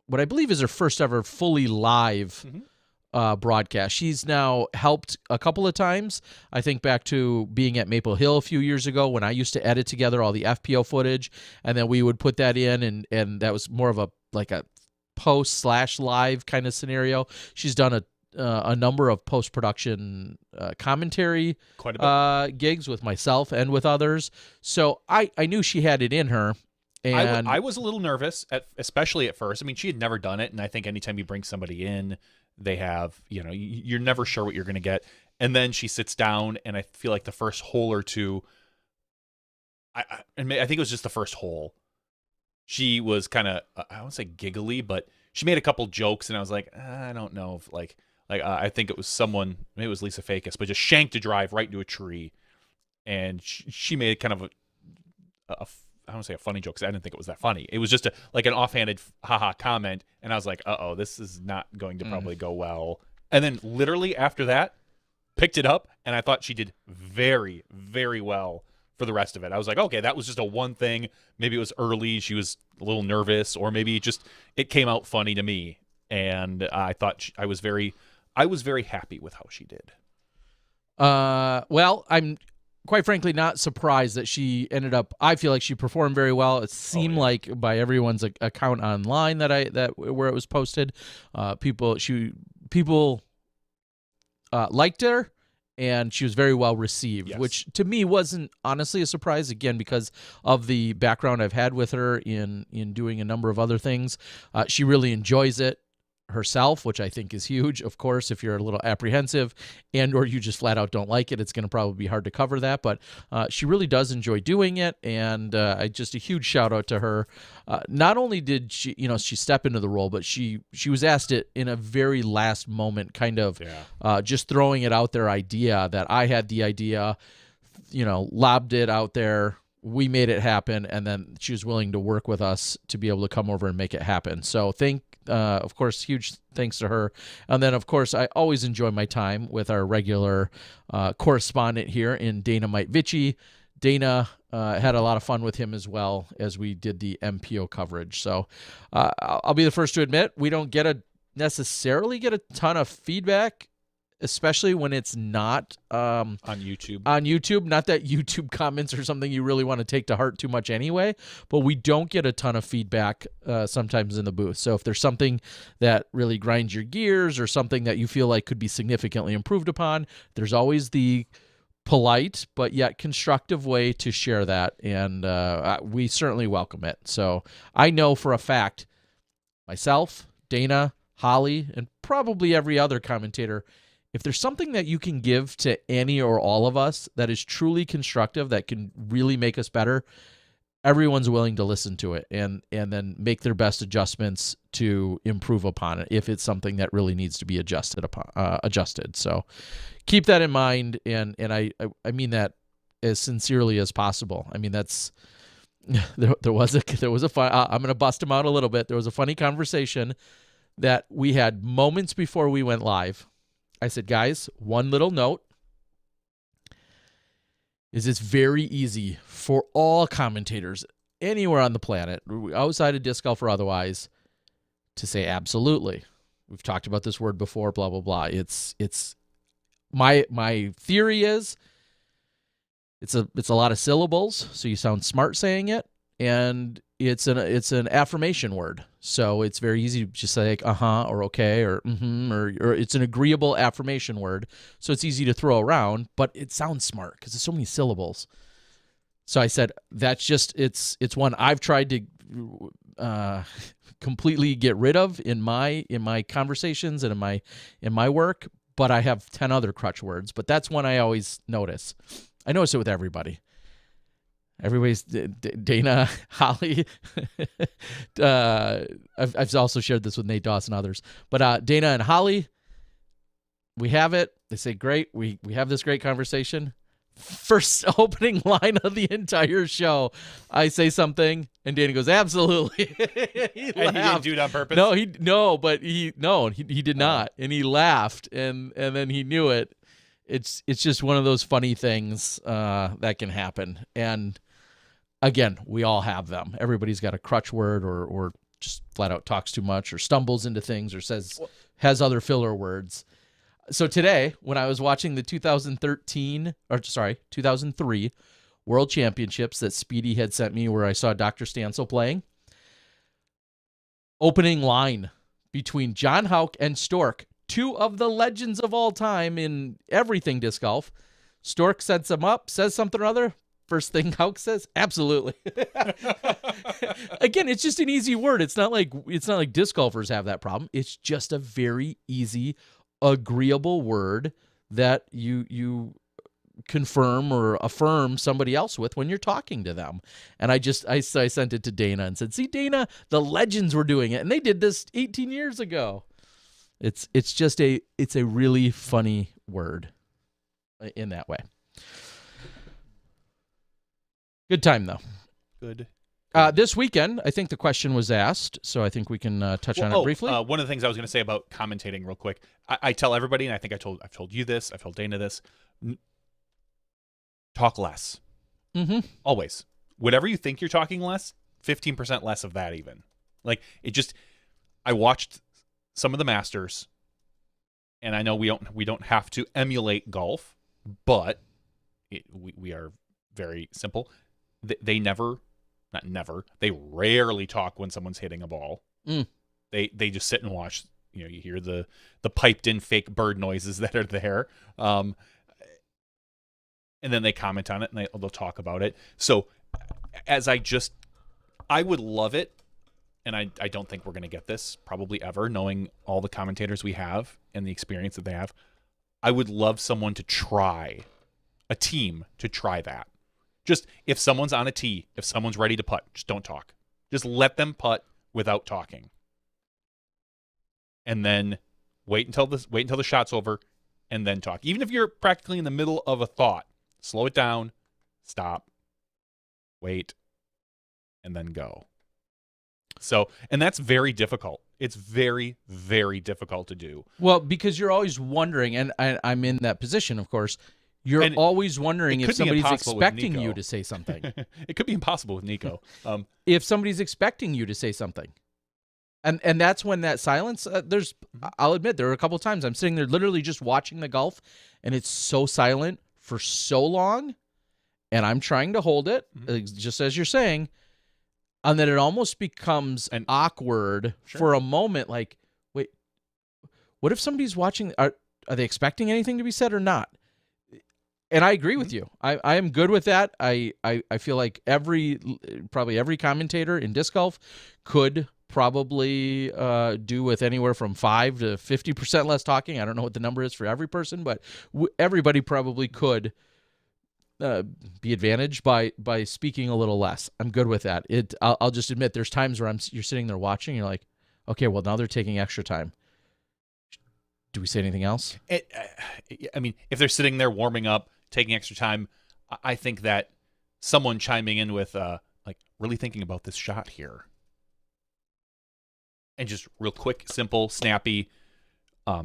[SPEAKER 1] what I believe is her first ever fully live broadcast. She's now helped a couple of times. I think back to being at Maple Hill a few years ago when I used to edit together all the FPO footage, and then we would put that in, and that was more of a post/live kind of scenario. She's done a number of post-production commentary gigs with myself and with others. So I knew she had it in her. And
[SPEAKER 2] I was a little nervous, especially at first. I mean, she had never done it, and I think anytime you bring somebody in, they have, you're never sure what you're going to get. And then she sits down, and I feel like the first hole or two, I think it was just the first hole, she was kind of, I won't say giggly, but she made a couple jokes, and I was like, I don't know if I think it was someone, maybe it was Lisa Fakis, but just shanked a drive right into a tree, and she made kind of I don't say a funny joke because I didn't think it was that funny. It was just an offhanded haha comment, and I was like, uh-oh, this is not going to probably go well. And then literally after that, picked it up, and I thought she did very, very well for the rest of it. I was like, okay, that was just a one thing. Maybe it was early, she was a little nervous, or maybe it came out funny to me. And I thought I was very happy with how she did.
[SPEAKER 1] Well, I'm quite frankly not surprised that she ended up. I feel like she performed very well. It seemed like by everyone's account online that where it was posted, people liked her, and she was very well received,
[SPEAKER 2] yes.
[SPEAKER 1] Which to me wasn't honestly a surprise, again, because of the background I've had with her in doing a number of other things. She really enjoys it herself, which I think is huge. Of course, if you're a little apprehensive and or you just flat out don't like it, it's going to probably be hard to cover that, but she really does enjoy doing it, and just a huge shout out to her. Not only did she step into the role, but she was asked it in a very last moment, kind of just throwing it out there idea that I had the idea, lobbed it out there, we made it happen, and then she was willing to work with us to be able to come over and make it happen. So of course, huge thanks to her. And then, of course, I always enjoy my time with our regular correspondent here in Dana Might-Vichy. Dana had a lot of fun with him as well as we did the MPO coverage. So I'll be the first to admit we don't necessarily get a ton of feedback, especially when it's not
[SPEAKER 2] on YouTube.
[SPEAKER 1] Not that YouTube comments are something you really want to take to heart too much anyway, but we don't get a ton of feedback sometimes in the booth. So if there's something that really grinds your gears or something that you feel like could be significantly improved upon, there's always the polite but yet constructive way to share that, and we certainly welcome it. So I know for a fact, myself, Dana, Holly, and probably every other commentator, if there's something that you can give to any or all of us that is truly constructive, that can really make us better, everyone's willing to listen to it and then make their best adjustments to improve upon it if it's something that really needs to be adjusted. So keep that in mind, and I mean that as sincerely as possible. I mean, that's there was a fun, I'm going to bust him out a little bit. There was a funny conversation that we had moments before we went live. I said, guys, one little note is it's very easy for all commentators anywhere on the planet, outside of disc golf or otherwise, to say absolutely. We've talked about this word before, blah, blah, blah. It's my theory is it's a lot of syllables, so you sound smart saying it, and it's an affirmation word. So it's very easy to just say like, or okay, or or it's an agreeable affirmation word. So it's easy to throw around, but it sounds smart because there's so many syllables. So I said, that's just, it's one I've tried to completely get rid of in my conversations and in my work, but I have 10 other crutch words, but that's one I always notice. I notice it with everybody. Everybody's Dana, Holly. I've also shared this with Nate Doss and others. But Dana and Holly, we have it. They say, great. We have this great conversation. First opening line of the entire show, I say something, and Dana goes, absolutely. He laughed.
[SPEAKER 2] And he didn't do it on purpose?
[SPEAKER 1] He did not. And he laughed, and then he knew it. It's just one of those funny things that can happen. And again, we all have them. Everybody's got a crutch word or just flat out talks too much or stumbles into things or has other filler words. So today, when I was watching the 2003 World Championships that Speedy had sent me where I saw Dr. Stansel playing, opening line between John Houck and Stork, two of the legends of all time in everything disc golf. Stork sets him up, says something or other. First thing Houck says, absolutely. Again, it's just an easy word. It's not like disc golfers have that problem. It's just a very easy, agreeable word that you confirm or affirm somebody else with when you're talking to them. And I sent it to Dana and said, see, Dana, the legends were doing it, and they did this 18 years ago. It's a really funny word in that way. Good time, though.
[SPEAKER 2] Good.
[SPEAKER 1] This weekend, I think the question was asked, so I think we can touch on it briefly.
[SPEAKER 2] One of the things I was going to say about commentating real quick, I tell everybody, and I think I've told you this, I've told Dana this, talk less.
[SPEAKER 1] Mm-hmm.
[SPEAKER 2] Always. Whatever you think you're talking less, 15% less of that even. Like, I watched some of the Masters, and I know we don't have to emulate golf, but we are very simple. They rarely talk when someone's hitting a ball. They just sit and watch. You hear the piped in fake bird noises that are there, and then they comment on it and they'll talk about it. So I would love it, and I don't think we're going to get this probably ever, knowing all the commentators we have and the experience that they have. I would love a team to try that. Just if someone's on a tee, if someone's ready to putt, just don't talk. Just let them putt without talking. And then wait until the shot's over and then talk. Even if you're practically in the middle of a thought, slow it down, stop, wait, and then go. So, and that's very difficult. It's very, very difficult to do.
[SPEAKER 1] Well, because you're always wondering, and I'm in that position, of course. You're always wondering if somebody's expecting you to say something.
[SPEAKER 2] It could be impossible with Nico.
[SPEAKER 1] If somebody's expecting you to say something. And that's when that silence, I'll admit, there are a couple of times I'm sitting there literally just watching the golf, and it's so silent for so long, and I'm trying to hold it, just as you're saying, and then it almost becomes awkward for a moment, like, wait, what if somebody's watching, are they expecting anything to be said or not? And I agree with you. I am good with that. I feel like probably every commentator in disc golf could probably do with anywhere from 5 to 50% less talking. I don't know what the number is for every person, but everybody probably could be advantaged by speaking a little less. I'm good with that. I'll just admit there's times where you're sitting there watching, and you're like, okay, well now they're taking extra time. Do we say anything else?
[SPEAKER 2] I mean, if they're sitting there warming up, taking extra time, I think that someone chiming in with like really thinking about this shot here, and just real quick, simple, snappy. I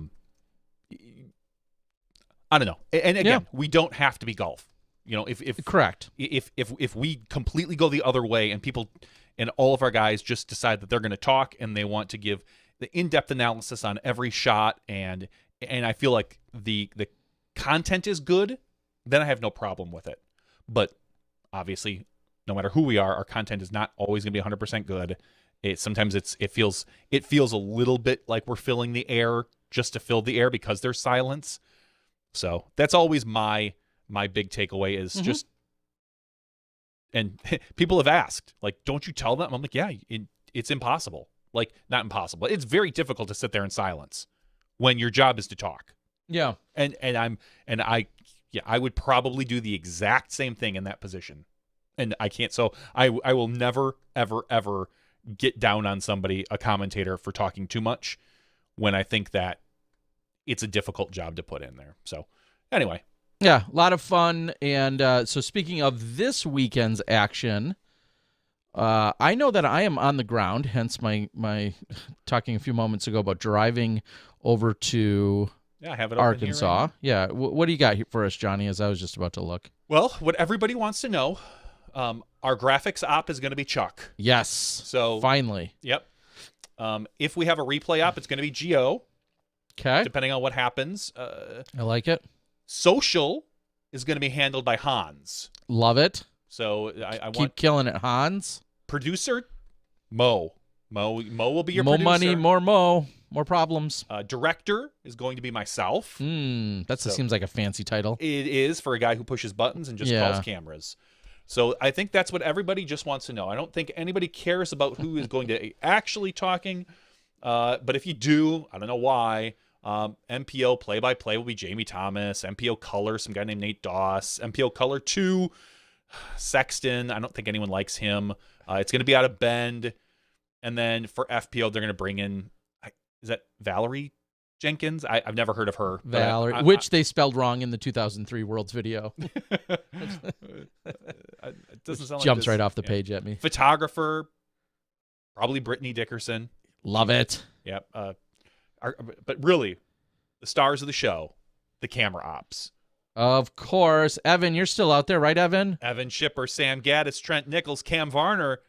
[SPEAKER 2] don't know. And again, we don't have to be golf. You know, if
[SPEAKER 1] correct.
[SPEAKER 2] If we completely go the other way and people and all of our guys just decide that they're going to talk and they want to give the in-depth analysis on every shot and I feel like the content is good, then I have no problem with it. But obviously, no matter who we are, our content is not always going to be 100% good. Sometimes it feels a little bit like we're filling the air just to fill the air because there's silence. So that's always my big takeaway is just, and people have asked, like, don't you tell them? I'm like, yeah, it's impossible. Like, not impossible. It's very difficult to sit there in silence when your job is to talk.
[SPEAKER 1] Yeah.
[SPEAKER 2] And I would probably do the exact same thing in that position. And I can't, so I will never, ever, ever get down on somebody, a commentator, for talking too much when I think that it's a difficult job to put in there. So anyway.
[SPEAKER 1] Yeah, a lot of fun. And so speaking of this weekend's action, I know that I am on the ground, hence my talking a few moments ago about driving over to
[SPEAKER 2] I have it
[SPEAKER 1] Arkansas.
[SPEAKER 2] Right now.
[SPEAKER 1] Yeah, what do you got for us, Johnny, as I was just about to look?
[SPEAKER 2] Well, what everybody wants to know, our graphics op is going to be Chuck.
[SPEAKER 1] Yes.
[SPEAKER 2] So
[SPEAKER 1] finally.
[SPEAKER 2] Yep. If we have a replay op, it's going to be Geo.
[SPEAKER 1] Okay.
[SPEAKER 2] Depending on what happens.
[SPEAKER 1] I like it.
[SPEAKER 2] Social is going to be handled by Hans.
[SPEAKER 1] Love it.
[SPEAKER 2] So I
[SPEAKER 1] keep killing it, Hans.
[SPEAKER 2] Producer, Mo. Mo will be your
[SPEAKER 1] more
[SPEAKER 2] producer.
[SPEAKER 1] Money, more Mo, more problems.
[SPEAKER 2] Director is going to be myself.
[SPEAKER 1] That seems like a fancy title.
[SPEAKER 2] It is for a guy who pushes buttons and just calls cameras. So I think that's what everybody just wants to know. I don't think anybody cares about who is going to actually talking. But if you do, I don't know why. MPO play-by-play will be Jamie Thomas. MPO color, some guy named Nate Doss. MPO color 2, Sexton. I don't think anyone likes him. It's going to be out of Bend. And then for FPO, they're going to bring in, is that Valerie Jenkins? I've never heard of her.
[SPEAKER 1] Valerie, which they spelled wrong in the 2003 Worlds video.
[SPEAKER 2] It doesn't sound
[SPEAKER 1] jumps right off the page at me.
[SPEAKER 2] Photographer, probably Brittany Dickerson.
[SPEAKER 1] Love it.
[SPEAKER 2] Yep. But really, the stars of the show, the camera ops.
[SPEAKER 1] Of course. Evan, you're still out there, right, Evan?
[SPEAKER 2] Evan Shipper, Sam Gaddis, Trent Nichols, Cam Varner,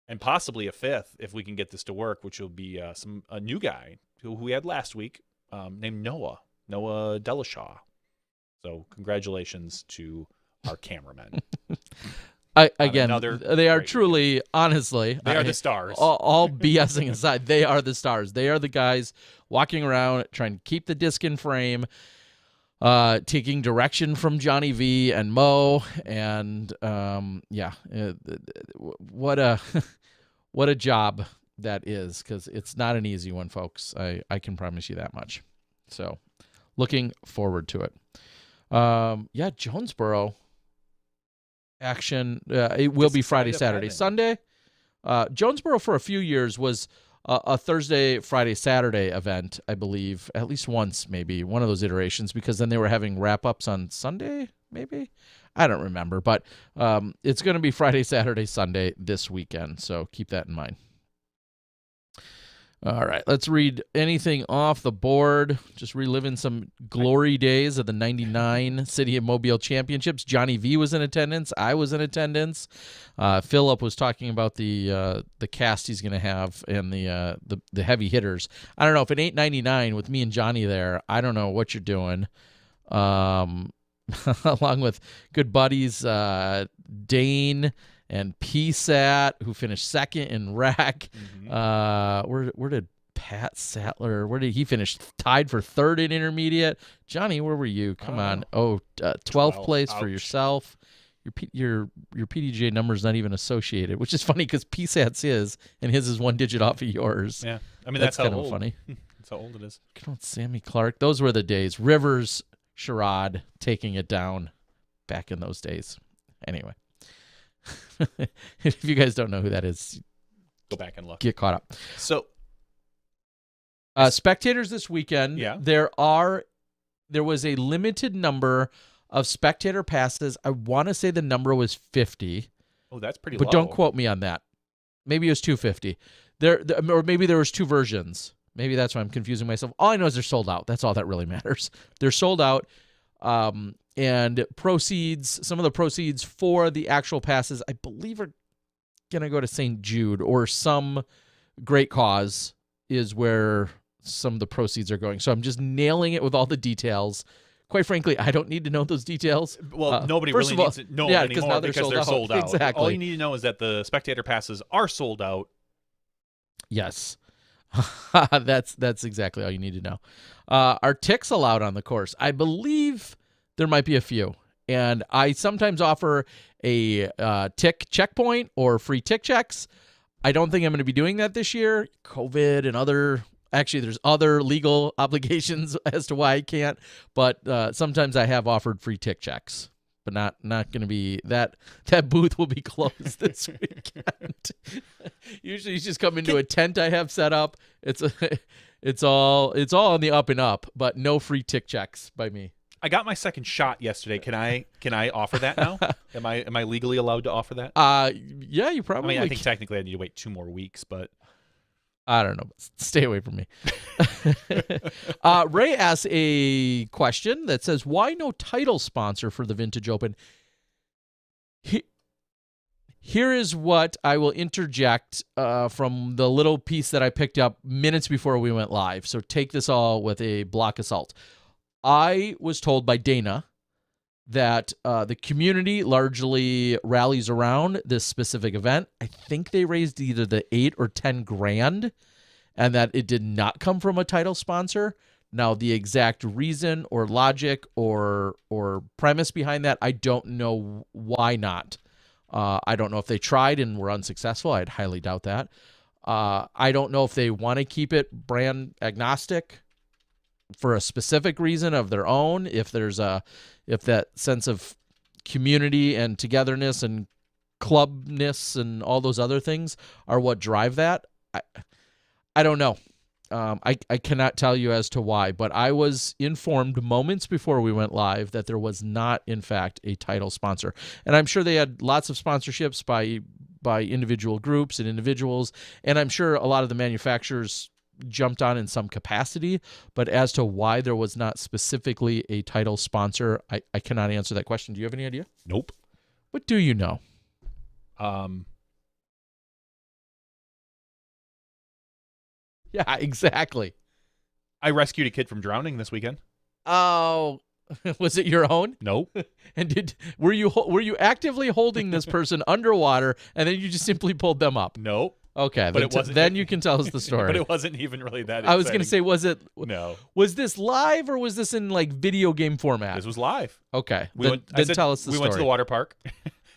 [SPEAKER 2] and possibly a fifth if we can get this to work, which will be a new guy who we had last week named Noah Delashaw. So congratulations to our cameramen.
[SPEAKER 1] Again, they are truly, honestly,
[SPEAKER 2] they are the stars.
[SPEAKER 1] All BSing aside, they are the stars. They are the guys walking around trying to keep the disc in frame, taking direction from Johnny V and Mo, and what a job that is, because it's not an easy one, folks. I can promise you that much. So, looking forward to it. Jonesboro action. It will be Friday, Saturday, Sunday. Jonesboro for a few years was a Thursday, Friday, Saturday event, I believe, at least once, maybe one of those iterations, because then they were having wrap-ups on Sunday, maybe. I don't remember, but it's going to be Friday, Saturday, Sunday this weekend, so keep that in mind. All right, let's read anything off the board. Just reliving some glory days of the 99 City of Mobile Championships. Johnny V was in attendance. I was in attendance. Philip was talking about the cast he's going to have and the heavy hitters. I don't know if it ain't 99 with me and Johnny there. I don't know what you're doing. Along with good buddies Dane and PSAT, who finished second in RAC. Where did Pat Sattler, where did he finish? Tied for third in intermediate. Johnny, where were you? Come on. 12th place for yourself. Your PDGA number's not even associated, which is funny because PSAT's his, and his is one digit off of yours.
[SPEAKER 2] Yeah. I mean, that's
[SPEAKER 1] kind
[SPEAKER 2] how
[SPEAKER 1] of funny.
[SPEAKER 2] That's how old it is.
[SPEAKER 1] Come on, Sammy Clark. Those were the days. Rivers, Sherrod taking it down. back in those days. Anyway, if you guys don't know who that is,
[SPEAKER 2] Go back and look.
[SPEAKER 1] get caught up.
[SPEAKER 2] So,
[SPEAKER 1] Spectators this weekend,
[SPEAKER 2] Yeah.
[SPEAKER 1] there was a limited number of spectator passes. I want to say the number was 50,
[SPEAKER 2] oh, that's pretty
[SPEAKER 1] but
[SPEAKER 2] low.
[SPEAKER 1] don't quote me on that. Maybe it was 250. Or maybe there was two versions. Maybe that's why I'm confusing myself. All I know is they're sold out. That's all that really matters. They're sold out. And some of the proceeds for the actual passes, I believe, are going to go to St. Jude or some great cause is where some of the proceeds are going. So I'm just nailing it with all the details. Quite frankly, I don't need to know those details.
[SPEAKER 2] Well, nobody
[SPEAKER 1] first
[SPEAKER 2] really
[SPEAKER 1] of all,
[SPEAKER 2] needs to know
[SPEAKER 1] yeah,
[SPEAKER 2] anymore
[SPEAKER 1] now they're
[SPEAKER 2] because
[SPEAKER 1] sold
[SPEAKER 2] they're
[SPEAKER 1] out.
[SPEAKER 2] sold out.
[SPEAKER 1] Exactly.
[SPEAKER 2] All you need to know is that the spectator passes are sold out.
[SPEAKER 1] Yes. That's exactly all you need to know. Are ticks allowed on the course? I believe there might be a few. And I sometimes offer a tick checkpoint or free tick checks. I don't think I'm going to be doing that this year. COVID and there's other legal obligations as to why I can't. But sometimes I have offered free tick checks. But not going to be that booth will be closed this weekend. Usually you just come into a tent I have set up. It's all on the up and up, but no free tick checks by me.
[SPEAKER 2] I got my second shot yesterday. Can I offer that now? Am I legally allowed to offer that?
[SPEAKER 1] Yeah, you
[SPEAKER 2] I
[SPEAKER 1] probably
[SPEAKER 2] mean, I think technically I need to wait 2 more weeks, but
[SPEAKER 1] I don't know. Stay away from me. Ray asks a question that says, why no title sponsor for the Vintage Open? Here is what I will interject from the little piece that I picked up minutes before we went live. So take this all with a block of salt. I was told by Dana that the community largely rallies around this specific event. I think they raised either the 8 or 10 grand, and that it did not come from a title sponsor. Now, the exact reason or logic or premise behind that, I don't know why not. I don't know if they tried and were unsuccessful. I'd highly doubt that. I don't know if they want to keep it brand agnostic for a specific reason of their own, if that sense of community and togetherness and clubness and all those other things are what drive that. I don't know. I cannot tell you as to why, but I was informed moments before we went live that there was not, in fact, a title sponsor. And I'm sure they had lots of sponsorships by individual groups and individuals, and I'm sure a lot of the manufacturers jumped on in some capacity, but as to why there was not specifically a title sponsor, I cannot answer that question. Do you have any idea?
[SPEAKER 2] Nope.
[SPEAKER 1] What do you know? Yeah, exactly.
[SPEAKER 2] I rescued a kid from drowning this weekend.
[SPEAKER 1] Oh, was it your own?
[SPEAKER 2] Nope.
[SPEAKER 1] And were you actively holding this person underwater, and then you just simply pulled them up?
[SPEAKER 2] Nope.
[SPEAKER 1] Okay,
[SPEAKER 2] But it wasn't.
[SPEAKER 1] Then you can tell us the story.
[SPEAKER 2] But it wasn't even really that.
[SPEAKER 1] I was going to say,
[SPEAKER 2] No.
[SPEAKER 1] Was this live or was this in like video game format?
[SPEAKER 2] This was live.
[SPEAKER 1] Okay,
[SPEAKER 2] Then
[SPEAKER 1] tell us the story.
[SPEAKER 2] We went to the water park,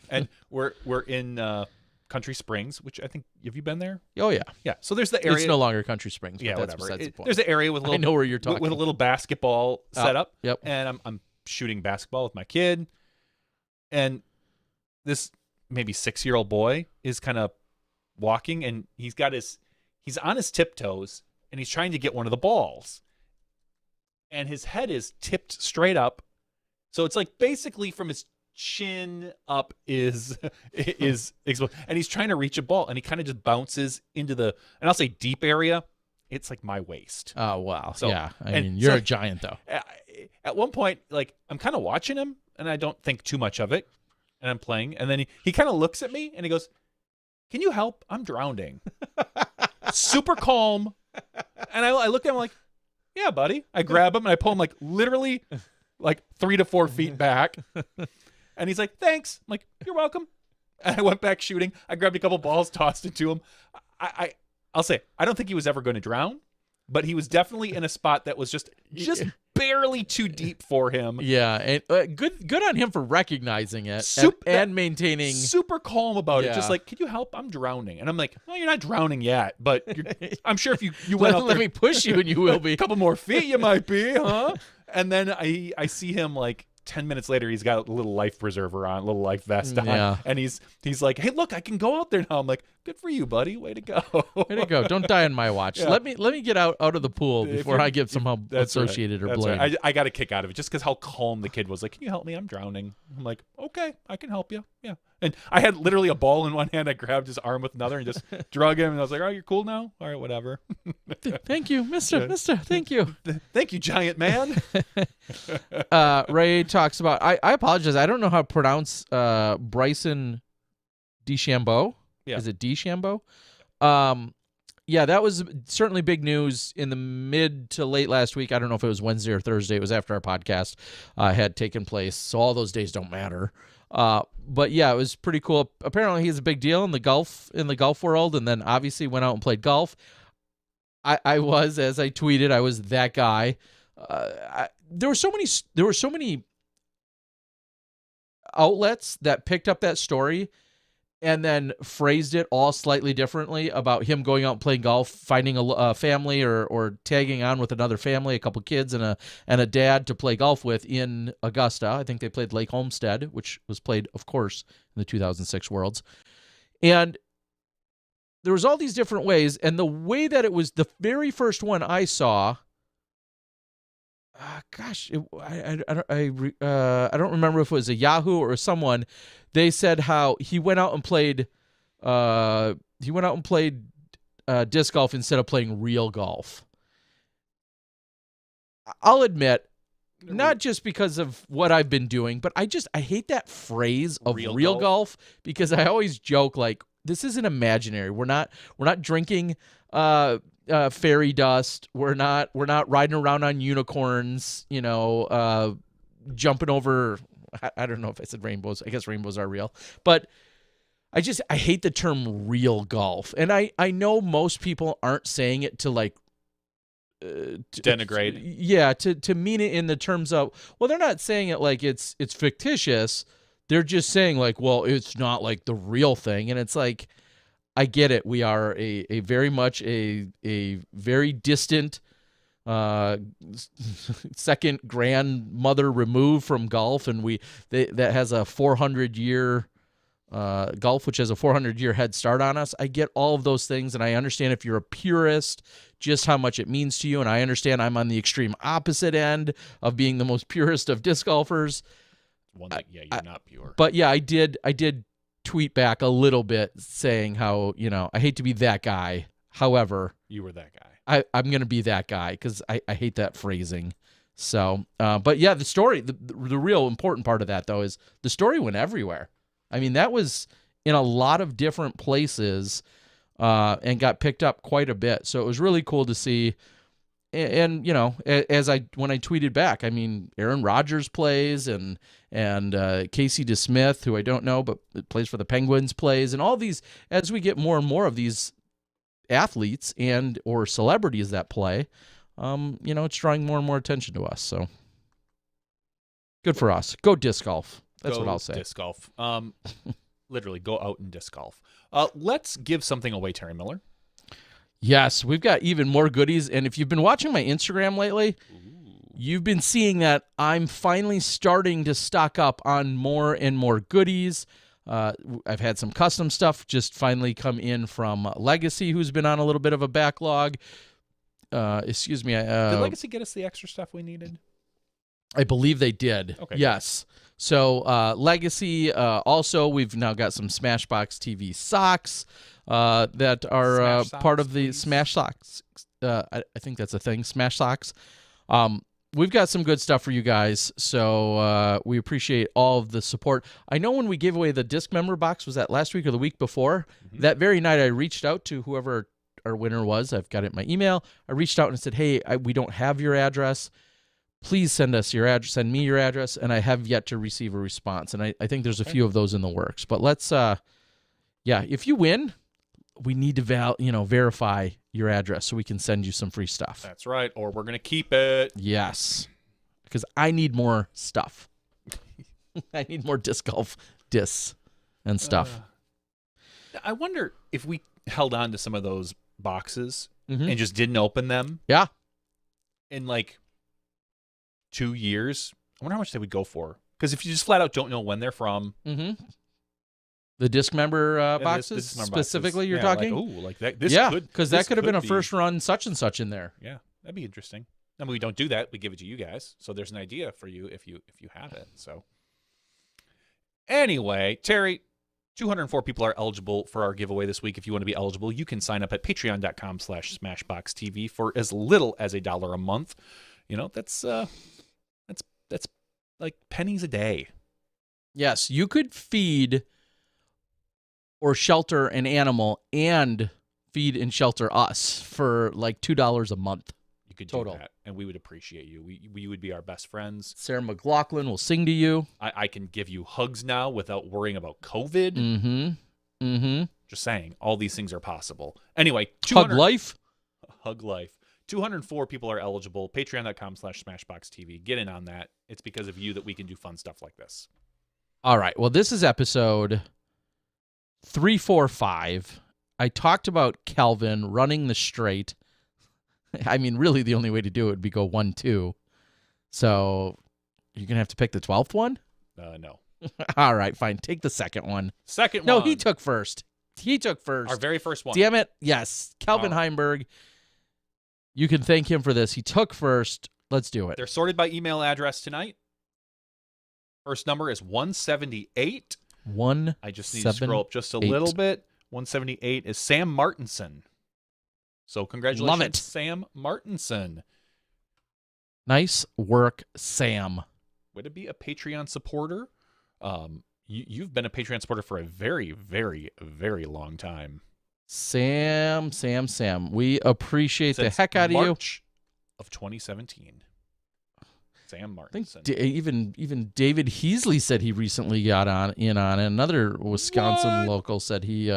[SPEAKER 2] and we're in Country Springs, which I think, have you been there?
[SPEAKER 1] Oh yeah,
[SPEAKER 2] Yeah. So there's the area.
[SPEAKER 1] It's no longer Country Springs. But
[SPEAKER 2] Yeah,
[SPEAKER 1] that's
[SPEAKER 2] whatever.
[SPEAKER 1] besides the point.
[SPEAKER 2] There's an area with a little.
[SPEAKER 1] I know where you're talking.
[SPEAKER 2] With a little basketball set up.
[SPEAKER 1] Yep.
[SPEAKER 2] And I'm shooting basketball with my kid, and this maybe 6-year-old boy is kind of walking, and he's on his tiptoes, and he's trying to get one of the balls, and his head is tipped straight up, so it's like basically from his chin up is exposed, and he's trying to reach a ball, and he kind of just bounces into the, and I'll say deep area. It's like my waist.
[SPEAKER 1] Oh wow.
[SPEAKER 2] So,
[SPEAKER 1] yeah, I mean, you're a giant though.
[SPEAKER 2] At one point, like, I'm kind of watching him, and I don't think too much of it, and I'm playing, and then he kind of looks at me, and he goes, "Can you help? I'm drowning." Super calm. And I look at him like, "Yeah, buddy." I grab him, and I pull him like literally like 3 to 4 feet back. And he's like, "Thanks." I'm like, "You're welcome." And I went back shooting. I grabbed a couple balls, tossed it to him. I'll say, I don't think he was ever going to drown, but he was definitely in a spot that was just barely too deep for him.
[SPEAKER 1] Yeah, and good on him for recognizing it and maintaining.
[SPEAKER 2] Super calm about it.
[SPEAKER 1] Yeah.
[SPEAKER 2] Just like, "Can you help? I'm drowning." And I'm like, "No, you're not drowning yet, but I'm sure if you went out
[SPEAKER 1] let
[SPEAKER 2] there
[SPEAKER 1] me push you and you will be.
[SPEAKER 2] a couple more feet, you might be, huh?" And then I see him like 10 minutes later, he's got a little life preserver on, a little life vest on.
[SPEAKER 1] Yeah.
[SPEAKER 2] And he's like, hey, look, I can go out there now. I'm like, good for you, buddy. Way to go.
[SPEAKER 1] Way to go. Don't die on my watch.
[SPEAKER 2] Yeah.
[SPEAKER 1] Let me get out of the pool before I get somehow associated or blamed.
[SPEAKER 2] Right. I got a kick out of it just because how calm the kid was. Like, can you help me? I'm drowning. I'm like, okay, I can help you. Yeah. And I had literally a ball in one hand. I grabbed his arm with another and just drug him. And I was like, oh, you're cool now? All right, whatever.
[SPEAKER 1] Thank you, Mister. Thank you.
[SPEAKER 2] Thank you, giant man.
[SPEAKER 1] Ray talks about, I apologize. I don't know how to pronounce Bryson DeChambeau.
[SPEAKER 2] Yeah.
[SPEAKER 1] Is it DeChambeau? Yeah, that was certainly big news in the mid to late last week. I don't know if it was Wednesday or Thursday. It was after our podcast had taken place, so all those days don't matter. But yeah, it was pretty cool. Apparently, he's a big deal in the golf world, and then obviously went out and played golf. I was, as I tweeted, I was that guy. There were so many outlets that picked up that story and then phrased it all slightly differently about him going out and playing golf, finding a family or tagging on with another family, a couple kids and a dad to play golf with in Augusta. I think they played Lake Homestead, which was played, of course, in the 2006 Worlds. And there was all these different ways, and the way that it was, the very first one I saw, I don't remember if it was a Yahoo or someone. They said how he went out and played disc golf instead of playing real golf. I'll admit, not just because of what I've been doing, but I hate that phrase of real golf because I always joke like, this isn't imaginary. We're not drinking fairy dust. We're not riding around on unicorns, jumping over, I don't know if I said rainbows. I guess rainbows are real. But I hate the term real golf. And I know most people aren't saying it to like
[SPEAKER 2] denigrate.
[SPEAKER 1] To mean it in the terms of, well, they're not saying it like it's fictitious. They're just saying like, well, it's not like the real thing. And it's like, I get it. We are a very much a very distant second grandmother removed from golf, and that has a 400-year golf, which has a 400-year head start on us. I get all of those things, and I understand if you're a purist, just how much it means to you, and I understand I'm on the extreme opposite end of being the most purist of disc golfers.
[SPEAKER 2] One thing, you're not pure.
[SPEAKER 1] But yeah, I did tweet back a little bit saying how, I hate to be that guy. However,
[SPEAKER 2] you were that guy.
[SPEAKER 1] I'm going to be that guy because I hate that phrasing. So, but yeah, the story, the real important part of that, though, is the story went everywhere. I mean, that was in a lot of different places and got picked up quite a bit. So it was really cool to see. And when I tweeted back, I mean, Aaron Rodgers plays and Casey DeSmith, who I don't know, but plays for the Penguins, plays, and all these, as we get more and more of these athletes and or celebrities that play, it's drawing more and more attention to us. So good for us. Go disc golf. That's what I'll say.
[SPEAKER 2] Disc golf. Literally, go out and disc golf. Let's give something away, Terry Miller.
[SPEAKER 1] Yes, we've got even more goodies. And if you've been watching my Instagram lately, you've been seeing that I'm finally starting to stock up on more and more goodies. I've had some custom stuff just finally come in from Legacy, who's been on a little bit of a backlog. Excuse me.
[SPEAKER 2] Did Legacy get us the extra stuff we needed?
[SPEAKER 1] I believe they did. Okay. Yes. So Legacy, also, we've now got some Smashbox TV socks that are part of the Smash Socks. I think that's a thing, Smash Socks. We've got some good stuff for you guys, so we appreciate all of the support. I know when we gave away the disc member box, was that last week or the week before? Mm-hmm. That very night I reached out to whoever our winner was. I've got it in my email. I reached out and said, hey, we don't have your address. Please send us your address. Send me your address, and I have yet to receive a response. And I think there's a few of those in the works. But let's, if you win, we need to verify your address so we can send you some free stuff.
[SPEAKER 2] That's right, or we're going to keep it.
[SPEAKER 1] Yes, because I need more stuff. I need more disc golf discs and stuff.
[SPEAKER 2] I wonder if we held on to some of those boxes and just didn't open them.
[SPEAKER 1] Yeah.
[SPEAKER 2] In like 2 years, I wonder how much they would go for. Because if you just flat out don't know when they're from.
[SPEAKER 1] Mm-hmm. The disc member boxes,
[SPEAKER 2] the disc member
[SPEAKER 1] specifically,
[SPEAKER 2] boxes.
[SPEAKER 1] you're
[SPEAKER 2] Yeah,
[SPEAKER 1] talking?
[SPEAKER 2] Like, ooh, like that. This
[SPEAKER 1] yeah,
[SPEAKER 2] could,
[SPEAKER 1] because that
[SPEAKER 2] this
[SPEAKER 1] could have been a
[SPEAKER 2] be-
[SPEAKER 1] first run such and such in there.
[SPEAKER 2] Yeah, that'd be interesting. I mean, we don't do that. We give it to you guys. So there's an idea for you if you have it. So anyway, Terry, 204 people are eligible for our giveaway this week. If you want to be eligible, you can sign up at patreon.com/smashboxtv for as little as $1 a month. You know, that's like pennies a day.
[SPEAKER 1] Yes, you could feed or shelter an animal and feed and shelter us for like $2 a month.
[SPEAKER 2] You could
[SPEAKER 1] Total.
[SPEAKER 2] do that, and we would appreciate you. We would be our best friends.
[SPEAKER 1] Sarah McLaughlin will sing to you.
[SPEAKER 2] I can give you hugs now without worrying about COVID.
[SPEAKER 1] Mm-hmm. Mm-hmm.
[SPEAKER 2] Just saying, all these things are possible. Anyway,
[SPEAKER 1] Hug life.
[SPEAKER 2] Hug life. 204 people are eligible. Patreon.com/SmashboxTV. Get in on that. It's because of you that we can do fun stuff like this.
[SPEAKER 1] All right. Well, this is episode 345. I talked about Kelvin running the straight. I mean, really, the only way to do it would be go 1-2. So you're going to have to pick the 12th one?
[SPEAKER 2] No.
[SPEAKER 1] All right, fine. Take the second one.
[SPEAKER 2] Second
[SPEAKER 1] No,
[SPEAKER 2] one.
[SPEAKER 1] he took first. He took first.
[SPEAKER 2] Our very first one.
[SPEAKER 1] Damn it. Yes. Kelvin Heimburg. You can thank him for this. He took first. Let's do it.
[SPEAKER 2] They're sorted by email address tonight. First number is 178. I just need to scroll up just a little bit. 178 is Sam Martinson. So congratulations,
[SPEAKER 1] Love it.
[SPEAKER 2] Sam Martinson.
[SPEAKER 1] Nice work, Sam.
[SPEAKER 2] Way to be a Patreon supporter. You've been a Patreon supporter for a very, very, very long time.
[SPEAKER 1] Sam. We appreciate the heck out of you.
[SPEAKER 2] March of 2017. Sam Martinson.
[SPEAKER 1] I think even David Heasley said he recently got in on it. Another Wisconsin local said he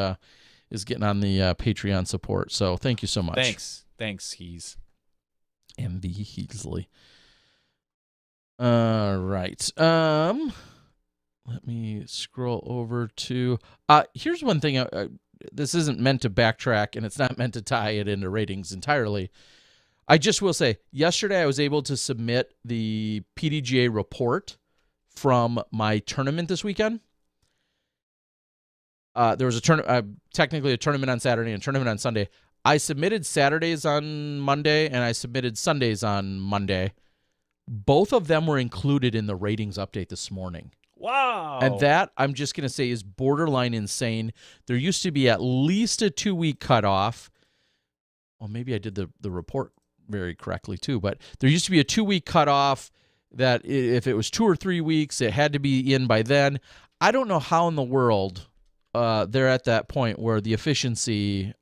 [SPEAKER 1] is getting on the Patreon support. So thank you so much.
[SPEAKER 2] Thanks, Hees.
[SPEAKER 1] MV Heasley. All right. Let me scroll over to. Here's one thing. This isn't meant to backtrack, and it's not meant to tie it into ratings entirely. I just will say, yesterday I was able to submit the PDGA report from my tournament this weekend. There was technically a tournament on Saturday and a tournament on Sunday. I submitted Saturdays on Monday, and I submitted Sundays on Monday. Both of them were included in the ratings update this morning.
[SPEAKER 2] Wow.
[SPEAKER 1] And that, I'm just going to say, is borderline insane. There used to be at least a 2-week cutoff. Well, maybe I did the report very correctly too, but there used to be a 2-week cutoff that if it was 2 or 3 weeks, it had to be in by then. I don't know how in the world they're at that point where the efficiency,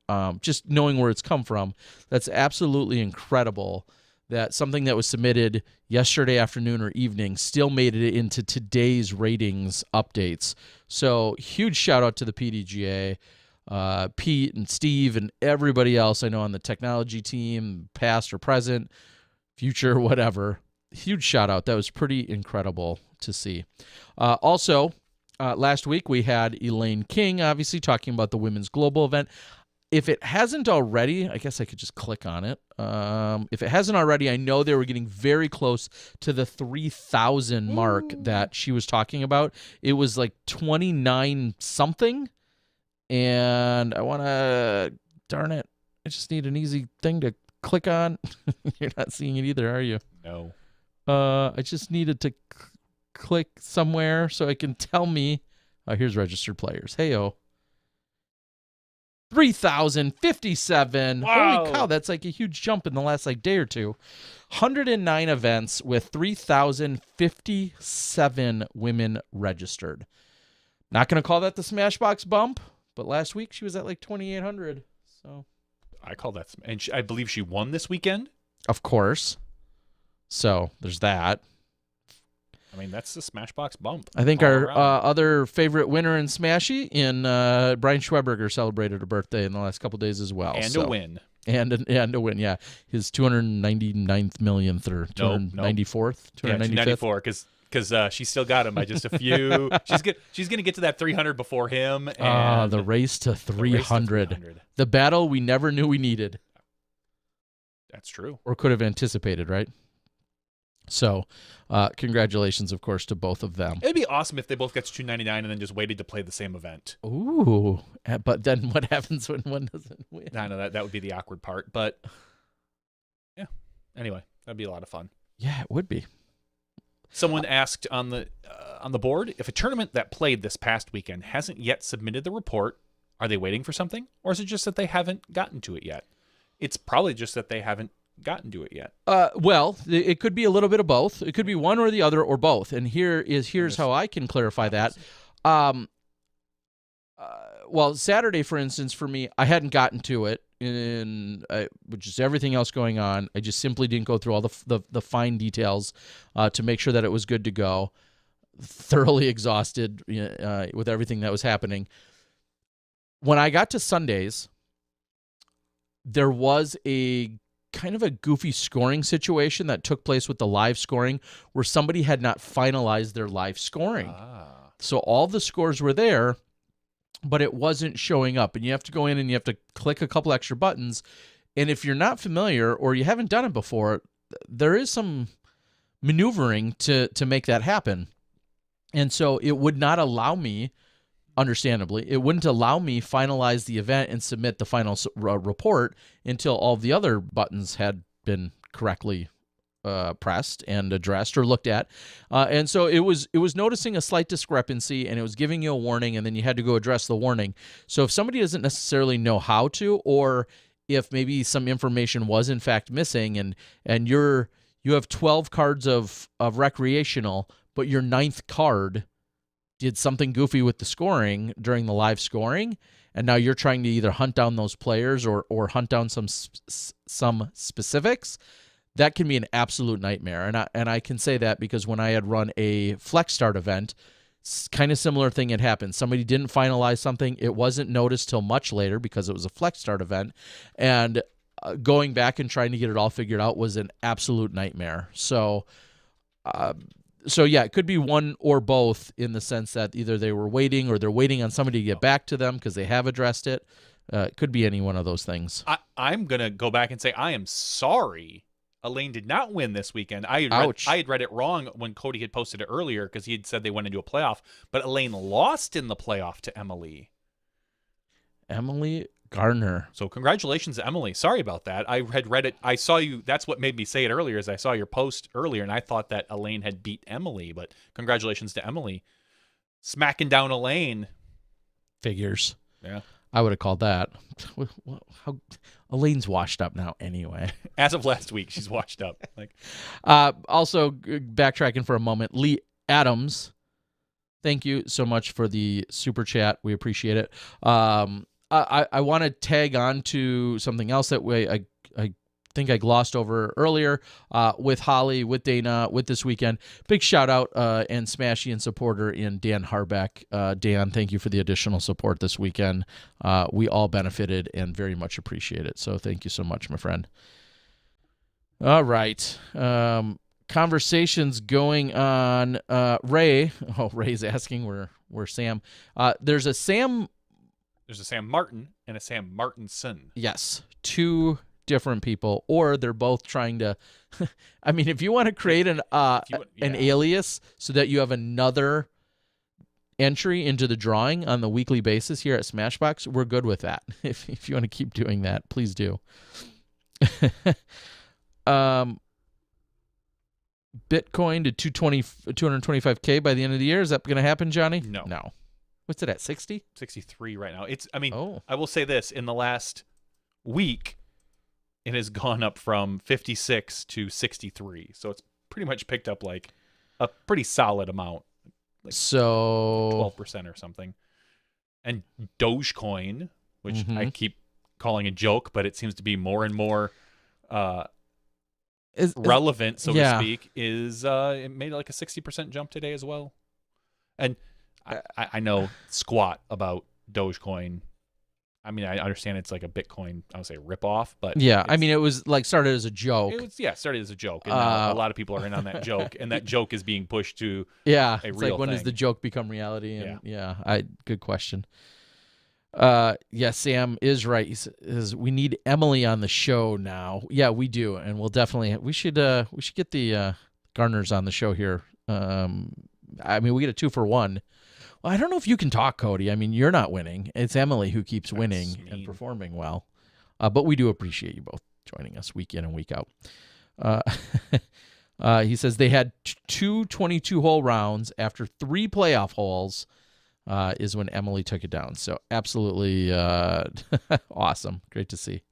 [SPEAKER 1] just knowing where it's come from, that's absolutely incredible that something that was submitted yesterday afternoon or evening still made it into today's ratings updates. So huge shout out to the PDGA. Pete and Steve and everybody else I know on the technology team, past or present, future, whatever. Huge shout out. That was pretty incredible to see. Also, last week we had Elaine King, obviously, talking about the Women's Global event. If it hasn't already, I guess I could just click on it. If it hasn't already, I know they were getting very close to the 3,000 mark that she was talking about. It was like 29 something. And I want to, darn it, I just need an easy thing to click on. You're not seeing it either, are you?
[SPEAKER 2] No.
[SPEAKER 1] I just needed to click somewhere so it can tell me. Here's registered players. Hey-oh. 3,057.
[SPEAKER 2] Wow.
[SPEAKER 1] Holy cow, that's like a huge jump in the last day or two. 109 events with 3,057 women registered. Not going to call that the Smashbox bump. But last week she was at 2,800. So
[SPEAKER 2] I call that, and I believe she won this weekend.
[SPEAKER 1] Of course. So there's that.
[SPEAKER 2] I mean, that's the Smashbox bump.
[SPEAKER 1] I think our other favorite winner in Smashy Brian Schweberger celebrated a birthday in the last couple days as well.
[SPEAKER 2] And a win.
[SPEAKER 1] And a win, yeah. His 299th millionth or 294th?
[SPEAKER 2] 294, because she still got him by just a few. She's gonna get to that 300 before him. And
[SPEAKER 1] the race to 300. The battle we never knew we needed.
[SPEAKER 2] That's true.
[SPEAKER 1] Or could have anticipated, right? So, congratulations, of course, to both of them.
[SPEAKER 2] It'd be awesome if they both got to 299 and then just waited to play the same event.
[SPEAKER 1] Ooh, but then what happens when one doesn't win?
[SPEAKER 2] I know that would be the awkward part, but yeah. Anyway, that'd be a lot of fun.
[SPEAKER 1] Yeah, it would be.
[SPEAKER 2] Someone asked on the board, if a tournament that played this past weekend hasn't yet submitted the report, are they waiting for something, or is it just that they haven't gotten to it yet? It's probably just that they haven't gotten to it yet.
[SPEAKER 1] Well, it could be a little bit of both. It could be one or the other or both. And here's how I can clarify that. Well, Saturday, for instance, for me, I hadn't gotten to it, which is everything else going on. I just simply didn't go through all the fine details to make sure that it was good to go. Thoroughly exhausted with everything that was happening. When I got to Sundays, there was a kind of a goofy scoring situation that took place with the live scoring where somebody had not finalized their live scoring. So all the scores were there, but it wasn't showing up. And you have to go in and you have to click a couple extra buttons. And if you're not familiar or you haven't done it before, there is some maneuvering to make that happen. And so it would not allow me, understandably, it wouldn't allow me finalize the event and submit the final report until all the other buttons had been correctly pressed and addressed or looked at. And so it was noticing a slight discrepancy, and it was giving you a warning, and then you had to go address the warning. So if somebody doesn't necessarily know how to, or if maybe some information was in fact missing, and you have 12 cards of recreational, but your 9th card did something goofy with the scoring during the live scoring, and now you're trying to either hunt down those players or hunt down some specifics, that can be an absolute nightmare. And I can say that because when I had run a Flex Start event, kind of similar thing had happened. Somebody didn't finalize something. It wasn't noticed till much later because it was a Flex Start event, and going back and trying to get it all figured out was an absolute nightmare. So yeah, it could be one or both in the sense that either they were waiting or they're waiting on somebody to get back to them because they have addressed it. It could be any one of those things.
[SPEAKER 2] I'm going to go back and say I am sorry Elaine did not win this weekend. I had read it wrong when Cody had posted it earlier because he had said they went into a playoff, but Elaine lost in the playoff to Emily.
[SPEAKER 1] Emily Gardner.
[SPEAKER 2] So congratulations to Emily. Sorry about that. I had read it. I saw you. That's what made me say it earlier, is I saw your post earlier, and I thought that Elaine had beat Emily, but congratulations to Emily. Smacking down Elaine.
[SPEAKER 1] Figures.
[SPEAKER 2] Yeah.
[SPEAKER 1] I would have called that. Elaine's washed up now anyway.
[SPEAKER 2] As of last week, she's washed up.
[SPEAKER 1] Also, backtracking for a moment, Lee Adams, thank you so much for the super chat. We appreciate it. I want to tag on to something else that I think I glossed over earlier with Holly, with Dana, with this weekend. Big shout out and Smashy and supporter in Dan Harbeck. Dan, thank you for the additional support this weekend. We all benefited and very much appreciate it. So thank you so much, my friend. All right. Conversations going on. Ray's asking where Sam. There's a Sam
[SPEAKER 2] Martin and a Sam Martinson.
[SPEAKER 1] Yes, two different people, or they're both trying to. I mean, if you want to create an alias so that you have another entry into the drawing on the weekly basis here at Smashbox, we're good with that. If you want to keep doing that, please do. Bitcoin to 225K by the end of the year. Is that going to happen, Johnny? No. What's it at, 60?
[SPEAKER 2] 63 right now. I will say this. In the last week, it has gone up from 56 to 63. So it's pretty much picked up like a pretty solid amount. Like
[SPEAKER 1] so
[SPEAKER 2] 12% or something. And Dogecoin, which I keep calling a joke, but it seems to be more and more relevant, so to speak, it made like a 60% jump today as well. And I know squat about Dogecoin. I mean, I understand it's like a Bitcoin, I would say, ripoff, but
[SPEAKER 1] yeah, I mean, it was like started as a joke.
[SPEAKER 2] Started as a joke, and now a lot of people are in on that joke, and that joke is being pushed to a
[SPEAKER 1] it's
[SPEAKER 2] real
[SPEAKER 1] like when
[SPEAKER 2] thing.
[SPEAKER 1] does the joke become reality? And good question. Sam is right. He says we need Emily on the show now. Yeah, we do, and we should get the Garner's on the show here. I mean, we get a 2-for-1. Well, I don't know if you can talk, Cody. I mean, you're not winning. It's Emily who keeps winning and performing well. But we do appreciate you both joining us week in and week out. He says they had 2 22-hole rounds after 3 playoff holes is when Emily took it down. So absolutely awesome. Great to see.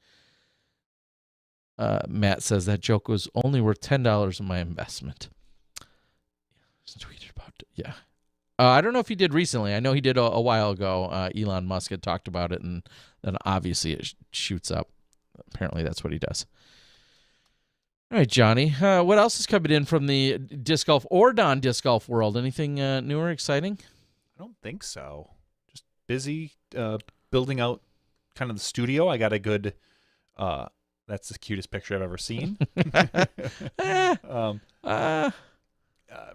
[SPEAKER 1] Matt says that joke was only worth $10 of my investment. Just tweeted about it. Yeah. I don't know if he did recently. I know he did a while ago. Elon Musk had talked about it, and then obviously it shoots up. Apparently that's what he does. All right, Johnny. What else is coming in from the disc golf or non-disc golf world? Anything new or exciting?
[SPEAKER 2] I don't think so. Just busy building out kind of the studio. I got a good that's the cutest picture I've ever seen.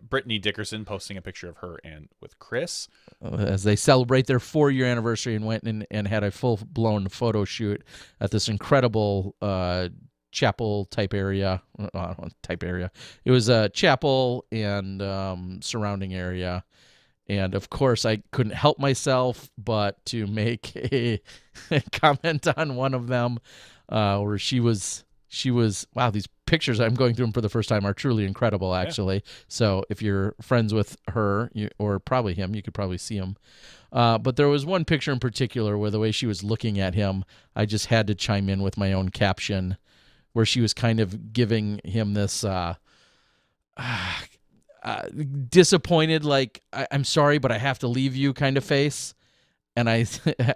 [SPEAKER 2] Brittany Dickerson posting a picture of her and with Chris.
[SPEAKER 1] As they celebrate their 4-year anniversary and went and had a full-blown photo shoot at this incredible chapel-type area. It was a chapel and surrounding area. And, of course, I couldn't help myself but to make a comment on one of them where she was, wow, these pictures I'm going through them for the first time are truly incredible, actually. Yeah. So if you're friends with her or probably him, you could probably see him. But there was one picture in particular where the way she was looking at him, I just had to chime in with my own caption where she was kind of giving him this disappointed, like, I'm sorry, but I have to leave you kind of face. And I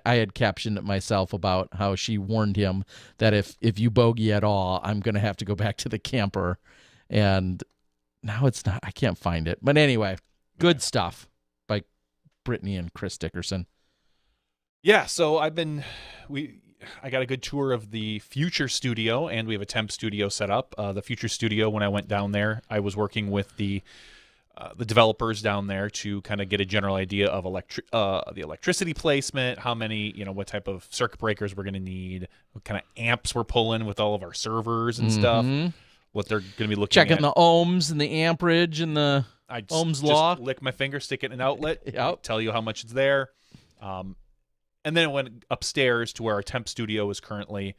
[SPEAKER 1] had captioned it myself about how she warned him that if you bogey at all, I'm going to have to go back to the camper. And now it's not, I can't find it. But anyway, good stuff by Brittany and Chris Dickerson.
[SPEAKER 2] Yeah, so I got a good tour of the Future Studio, and we have a temp studio set up. The Future Studio, when I went down there, I was working with the developers down there to kind of get a general idea of the electricity placement, how many, what type of circuit breakers we're going to need, what kind of amps we're pulling with all of our servers and stuff, what they're going to be looking
[SPEAKER 1] checking
[SPEAKER 2] at.
[SPEAKER 1] the ohms and the amperage and the ohms law.
[SPEAKER 2] Lick my finger, stick it in an outlet,
[SPEAKER 1] yep.
[SPEAKER 2] Tell you how much it's there. And then it went upstairs to where our temp studio is currently,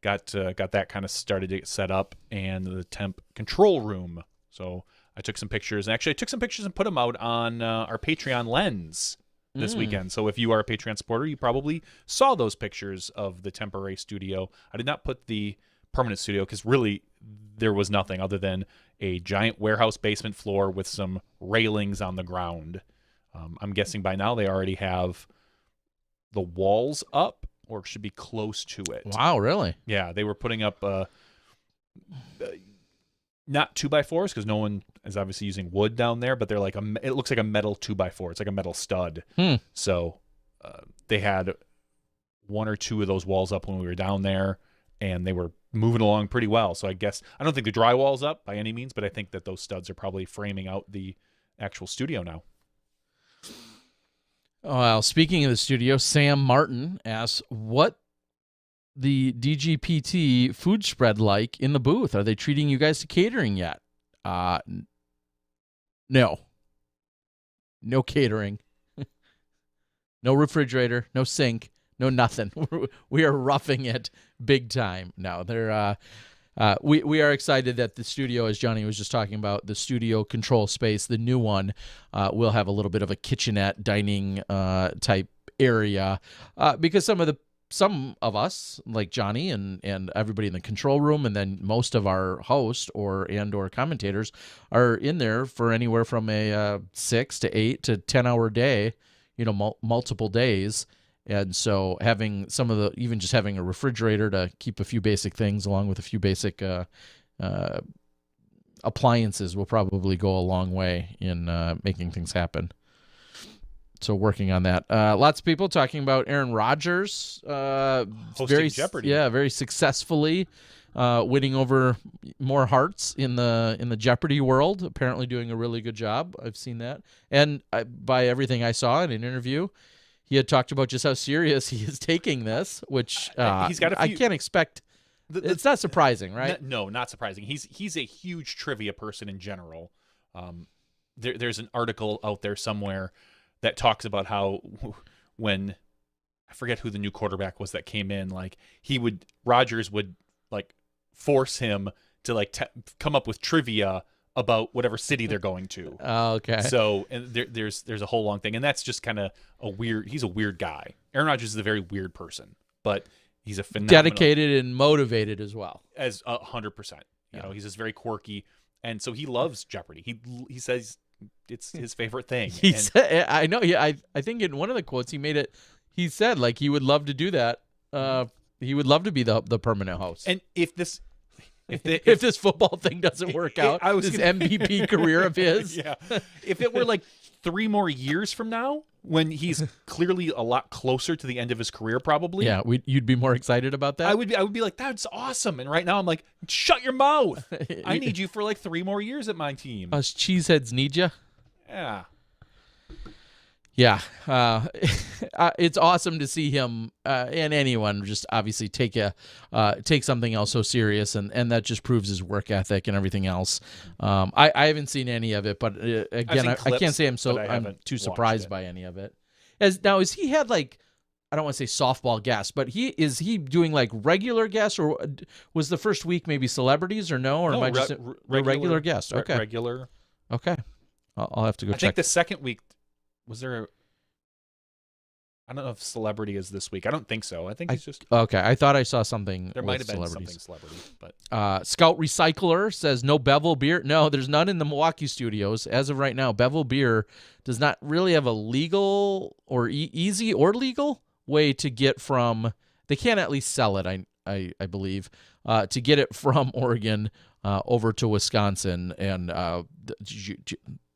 [SPEAKER 2] got that kind of started to get set up, and the temp control room. So I took some pictures, and actually I took some pictures and put them out on our Patreon Lens this weekend. So if you are a Patreon supporter, you probably saw those pictures of the temporary studio. I did not put the permanent studio because really there was nothing other than a giant warehouse basement floor with some railings on the ground. I'm guessing by now they already have the walls up or should be close to it.
[SPEAKER 1] Wow, really?
[SPEAKER 2] Yeah, they were putting up not 2x4s because no one is obviously using wood down there, but they're like it looks like a metal 2x4. It's like a metal stud. So they had 1 or 2 of those walls up when we were down there, and they were moving along pretty well. So I guess I don't think the drywall's up by any means, but I think that those studs are probably framing out the actual studio now.
[SPEAKER 1] Well, speaking of the studio, Sam Martin asks, what the DGPT food spread like in the booth? Are they treating you guys to catering yet? No. No catering. No refrigerator, no sink, no nothing. We are roughing it big time. No, we are excited that the studio, as Johnny was just talking about, the studio control space, the new one, will have a little bit of a kitchenette dining type area because some of us, like Johnny and everybody in the control room, and then most of our hosts or commentators are in there for anywhere from a 6 to 8 to 10-hour day, multiple days. And so having even just having a refrigerator to keep a few basic things along with a few basic appliances will probably go a long way in making things happen. So working on that. Lots of people talking about Aaron Rodgers.
[SPEAKER 2] Hosting Jeopardy.
[SPEAKER 1] Yeah, very successfully winning over more hearts in the Jeopardy world. Apparently doing a really good job. I've seen that. And by everything I saw in an interview, he had talked about just how serious he is taking this, which
[SPEAKER 2] he's got a few,
[SPEAKER 1] I can't expect. It's not surprising, right?
[SPEAKER 2] No, not surprising. He's a huge trivia person in general. There's an article out there somewhere that talks about how when I forget who the new quarterback was that came in, like Rodgers would like force him to like come up with trivia about whatever city they're going to.
[SPEAKER 1] Oh, okay.
[SPEAKER 2] So and there's a whole long thing, and that's just kind of he's a weird guy. Aaron Rodgers is a very weird person, but he's a phenomenal,
[SPEAKER 1] dedicated and motivated as well.
[SPEAKER 2] As 100%. You know, he's just very quirky, and so he loves Jeopardy. He says it's his favorite thing.
[SPEAKER 1] I know. Yeah, I think in one of the quotes he said like he would love to do that. He would love to be the permanent host.
[SPEAKER 2] And if this
[SPEAKER 1] football thing doesn't work out, this MVP career of his.
[SPEAKER 2] Yeah. If it were like 3 more years from now, when he's clearly a lot closer to the end of his career, probably.
[SPEAKER 1] Yeah, you'd be more excited about that?
[SPEAKER 2] I would be like, that's awesome. And right now I'm like, shut your mouth. I need you for like 3 more years at my team.
[SPEAKER 1] Us cheeseheads need you.
[SPEAKER 2] Yeah.
[SPEAKER 1] Yeah. It's awesome to see him and anyone just obviously take something else so serious, and that just proves his work ethic and everything else. I haven't seen any of it, but again, I can't say I'm too surprised by any of it. Has he had like, I don't want to say softball guests, but is he doing like regular guests, or was the first week maybe celebrities, or no? Or am I just regular guest? Okay.
[SPEAKER 2] Regular.
[SPEAKER 1] Okay. I'll have to go check.
[SPEAKER 2] I think the second week, was there I don't know if celebrity is this week. I don't think so. I think it's just...
[SPEAKER 1] Okay, I thought I saw something.
[SPEAKER 2] There might have been something celebrity.
[SPEAKER 1] But Scout Recycler says no Bevel beer. No, there's none in the Milwaukee studios. As of right now, Bevel beer does not really have a legal or easy or legal way to get from... They can't at least sell it, I believe, to get it from Oregon over to Wisconsin, and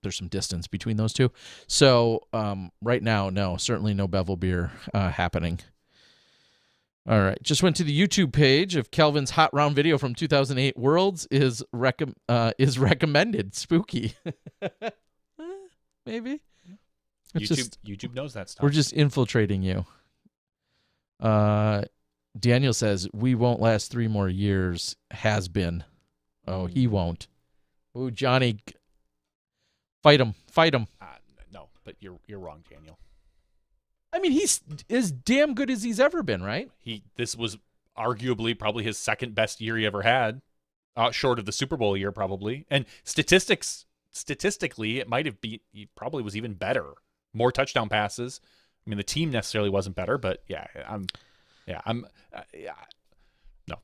[SPEAKER 1] there's some distance between those two. So right now, no, certainly no Bevel beer happening. All right. Just went to the YouTube page of Kelvin's hot round video from 2008. Worlds is recommended. Spooky. Maybe.
[SPEAKER 2] YouTube knows that stuff.
[SPEAKER 1] We're just infiltrating you. Daniel says, we won't last 3 more years. Has been. Oh, he won't. Oh, Johnny... Fight him.
[SPEAKER 2] No, but you're wrong, Daniel.
[SPEAKER 1] I mean, he's as damn good as he's ever been, right?
[SPEAKER 2] This was arguably probably his second best year he ever had, short of the Super Bowl year probably. And statistically, it might have been, he probably was even better. More touchdown passes. I mean, the team necessarily wasn't better, but no,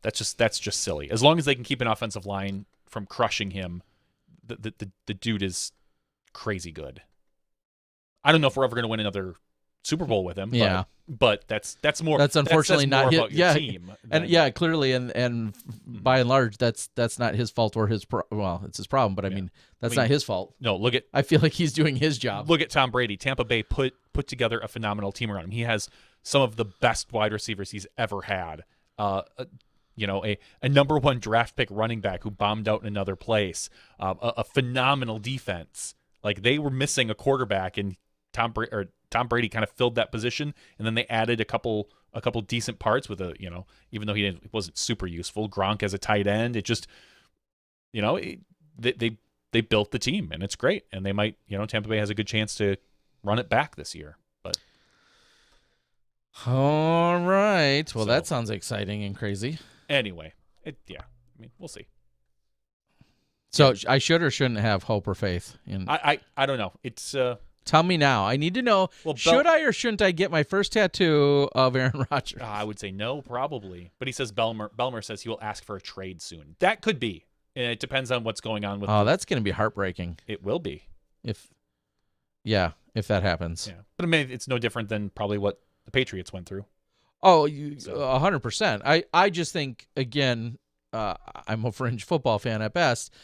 [SPEAKER 2] that's just silly. As long as they can keep an offensive line from crushing him, the dude is crazy good. I don't know if we're ever going to win another Super Bowl with him.
[SPEAKER 1] Yeah,
[SPEAKER 2] but that's
[SPEAKER 1] unfortunately not his
[SPEAKER 2] team.
[SPEAKER 1] And clearly, and by and large, that's not his fault or his it's his problem. But I mean, that's not his fault.
[SPEAKER 2] No, I
[SPEAKER 1] feel like he's doing his job.
[SPEAKER 2] Look at Tom Brady. Tampa Bay put together a phenomenal team around him. He has some of the best wide receivers he's ever had. A number 1 draft pick running back who bombed out in another place. A phenomenal defense. Like, they were missing a quarterback, and Tom Brady kind of filled that position, and then they added a couple decent parts with even though he wasn't super useful. Gronk as a tight end. It just, they built the team, and it's great. And they might, Tampa Bay has a good chance to run it back this year. But
[SPEAKER 1] all right, well, that sounds exciting and crazy.
[SPEAKER 2] Anyway, we'll see.
[SPEAKER 1] So I should or shouldn't have hope or faith in?
[SPEAKER 2] I don't know. It's
[SPEAKER 1] tell me now. I need to know. Well, should I or shouldn't I get my first tattoo of Aaron Rodgers?
[SPEAKER 2] I would say no, probably. But he says Belmer says he will ask for a trade soon. That could be. It depends on what's going on with.
[SPEAKER 1] Oh, that's going to be heartbreaking.
[SPEAKER 2] It will be
[SPEAKER 1] if that happens.
[SPEAKER 2] Yeah, but I mean, it's no different than probably what the Patriots went through.
[SPEAKER 1] Oh, 100%. I just think, again, I'm a fringe football fan at best.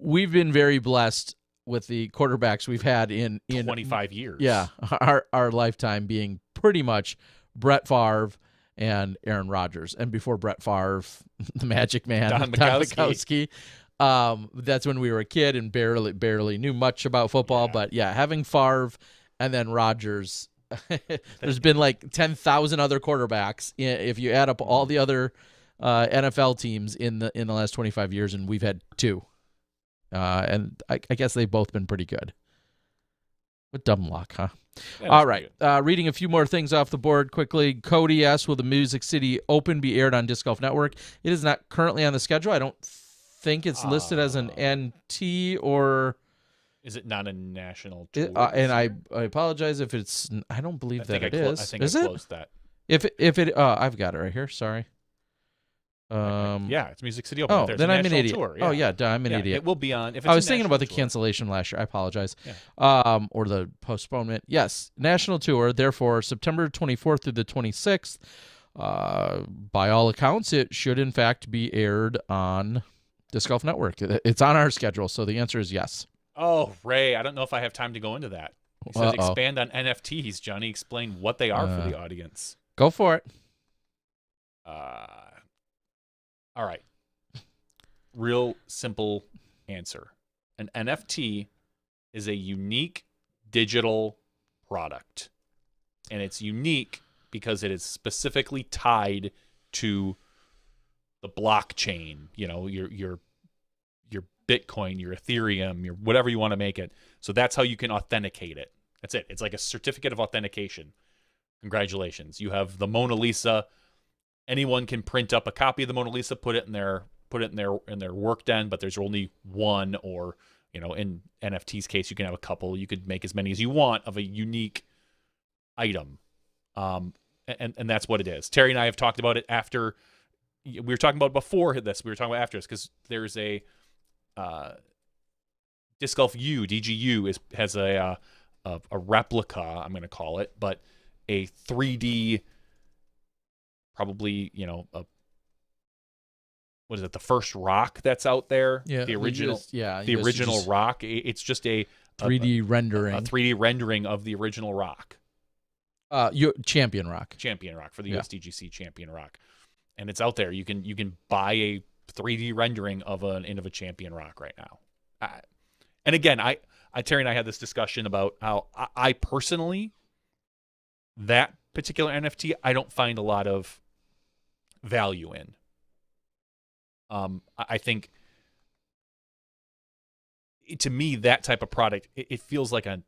[SPEAKER 1] We've been very blessed with the quarterbacks we've had in
[SPEAKER 2] 25 years.
[SPEAKER 1] Yeah, our lifetime being pretty much Brett Favre and Aaron Rodgers. And before Brett Favre, the Magic Man,
[SPEAKER 2] Don Mikowski.
[SPEAKER 1] That's when we were a kid and barely knew much about football. Yeah. But yeah, having Favre and then Rodgers, there's been like 10,000 other quarterbacks if you add up all the other NFL teams in the last 25 years, and we've had 2. and I guess they've both been pretty good. What dumb luck, huh?
[SPEAKER 2] All
[SPEAKER 1] right. Reading a few more things off the board quickly. Cody asks, will the Music City Open be aired on Disc Golf Network? It is not currently on the schedule. I don't think it's listed as an NT or...
[SPEAKER 2] Is it not a national tour?
[SPEAKER 1] And I apologize if it's... I don't believe that it is.
[SPEAKER 2] I think
[SPEAKER 1] is
[SPEAKER 2] I
[SPEAKER 1] it?
[SPEAKER 2] closed that.
[SPEAKER 1] If it... I've got it right here. Sorry.
[SPEAKER 2] Yeah, it's Music City Open.
[SPEAKER 1] Oh,
[SPEAKER 2] There's
[SPEAKER 1] then
[SPEAKER 2] a
[SPEAKER 1] I'm an
[SPEAKER 2] national
[SPEAKER 1] idiot.
[SPEAKER 2] tour.
[SPEAKER 1] Oh, yeah, I'm an idiot.
[SPEAKER 2] It will be on. If it's
[SPEAKER 1] I was thinking about the
[SPEAKER 2] tour.
[SPEAKER 1] cancellation last year. I apologize.
[SPEAKER 2] Yeah.
[SPEAKER 1] Or the postponement. Yes, national tour. Therefore, September 24th through the 26th. By all accounts, it should in fact be aired on Disc Golf Network. It's on our schedule, so the answer is yes.
[SPEAKER 2] Oh, Ray, I don't know if I have time to go into that. He says expand on NFTs, Johnny. Explain what they are for the audience.
[SPEAKER 1] Go for it.
[SPEAKER 2] All right. Real simple answer. An NFT is a unique digital product. And it's unique because it is specifically tied to the blockchain, your Bitcoin, your Ethereum, your whatever you want to make it. So that's how you can authenticate it. That's it. It's like a certificate of authentication. Congratulations. You have the Mona Lisa. Anyone can print up a copy of the Mona Lisa, put it in their work den, but there's only one, or in NFT's case, you can have a couple. You could make as many as you want of a unique item, and that's what it is. Terry and I have talked about it after. We were talking about before this. We were talking about after this because there's a Disc Golf U DGU has a replica, I'm going to call it, but a 3D. Probably, what is it? The first rock that's out there.
[SPEAKER 1] Yeah,
[SPEAKER 2] the original rock. It's just a
[SPEAKER 1] 3D rendering.
[SPEAKER 2] A 3D rendering of the original rock.
[SPEAKER 1] Champion rock
[SPEAKER 2] For the USDGC Champion rock, and it's out there. You can buy a 3D rendering of a champion rock right now. And again, Terry and I had this discussion about how I personally, that particular NFT, I don't find a lot of value in. I think, to me, that type of product, it feels like a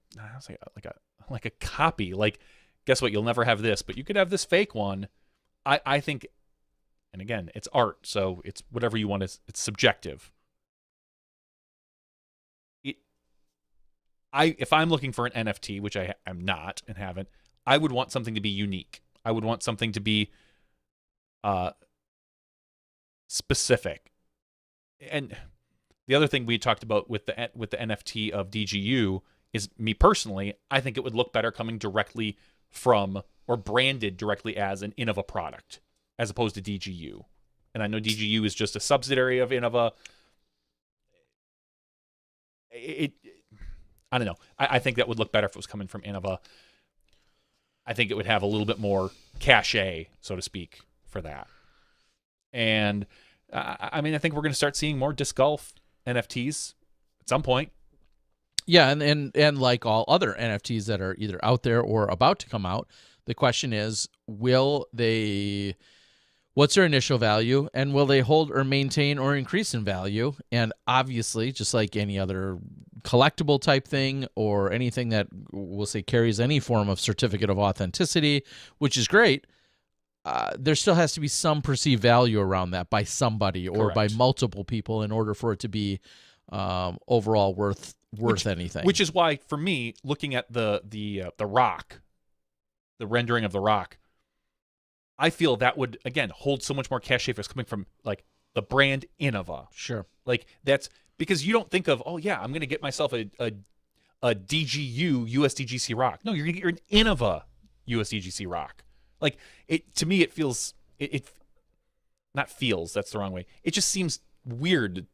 [SPEAKER 2] copy. Like, guess what? You'll never have this, but you could have this fake one. I think, and again, it's art, so it's whatever you want. It's subjective. If I'm looking for an NFT, which I am not and haven't, I would want something to be unique. I would want something to be specific. And the other thing we talked about with the NFT of DGU is, me personally, I think it would look better coming directly from or branded directly as an Innova product as opposed to DGU. And I know DGU is just a subsidiary of Innova. I don't know. I think that would look better if it was coming from Innova. I think it would have a little bit more cachet, so to speak, for that. And I think we're going to start seeing more disc golf NFTs at some point.
[SPEAKER 1] Yeah, and like all other NFTs that are either out there or about to come out, the question is, what's their initial value, and will they hold or maintain or increase in value? And obviously, just like any other collectible type thing or anything that we'll say carries any form of certificate of authenticity, which is great, there still has to be some perceived value around that by somebody or by multiple people in order for it to be overall worth anything.
[SPEAKER 2] Which is why, for me, looking at the rock, the rendering of the rock, I feel that would, again, hold so much more cachet if it's coming from, like, the brand Innova.
[SPEAKER 1] Sure.
[SPEAKER 2] Like, that's because you don't think of, oh, yeah, I'm going to get myself a DGU USDGC rock. No, you're going to get an Innova USDGC rock. Like, to me, it feels, not feels, that's the wrong way. It just seems weird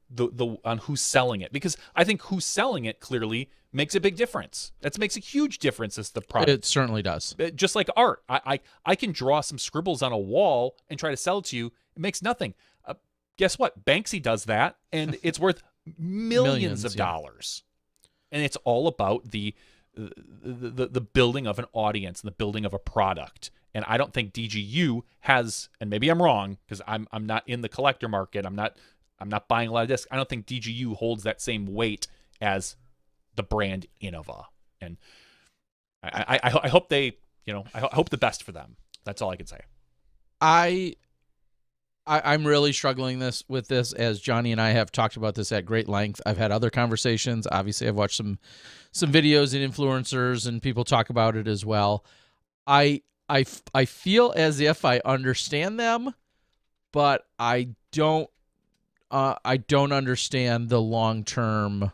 [SPEAKER 2] on who's selling it, because I think who's selling it clearly makes a big difference. That makes a huge difference as the product.
[SPEAKER 1] It certainly does.
[SPEAKER 2] Just like art, I can draw some scribbles on a wall and try to sell it to you. It makes nothing. Guess what? Banksy does that, and it's worth millions of dollars. And it's all about the building of an audience and the building of a product. And I don't think DGU has, and maybe I'm wrong because I'm not in the collector market. I'm not I'm not buying a lot of discs. I don't think DGU holds that same weight as the brand Innova. And I hope they, I hope the best for them. That's all I can say.
[SPEAKER 1] I'm really struggling with this, as Johnny and I have talked about this at great length. I've had other conversations. Obviously, I've watched some videos and influencers and people talk about it as well. I feel as if I understand them, but I don't understand the long-term,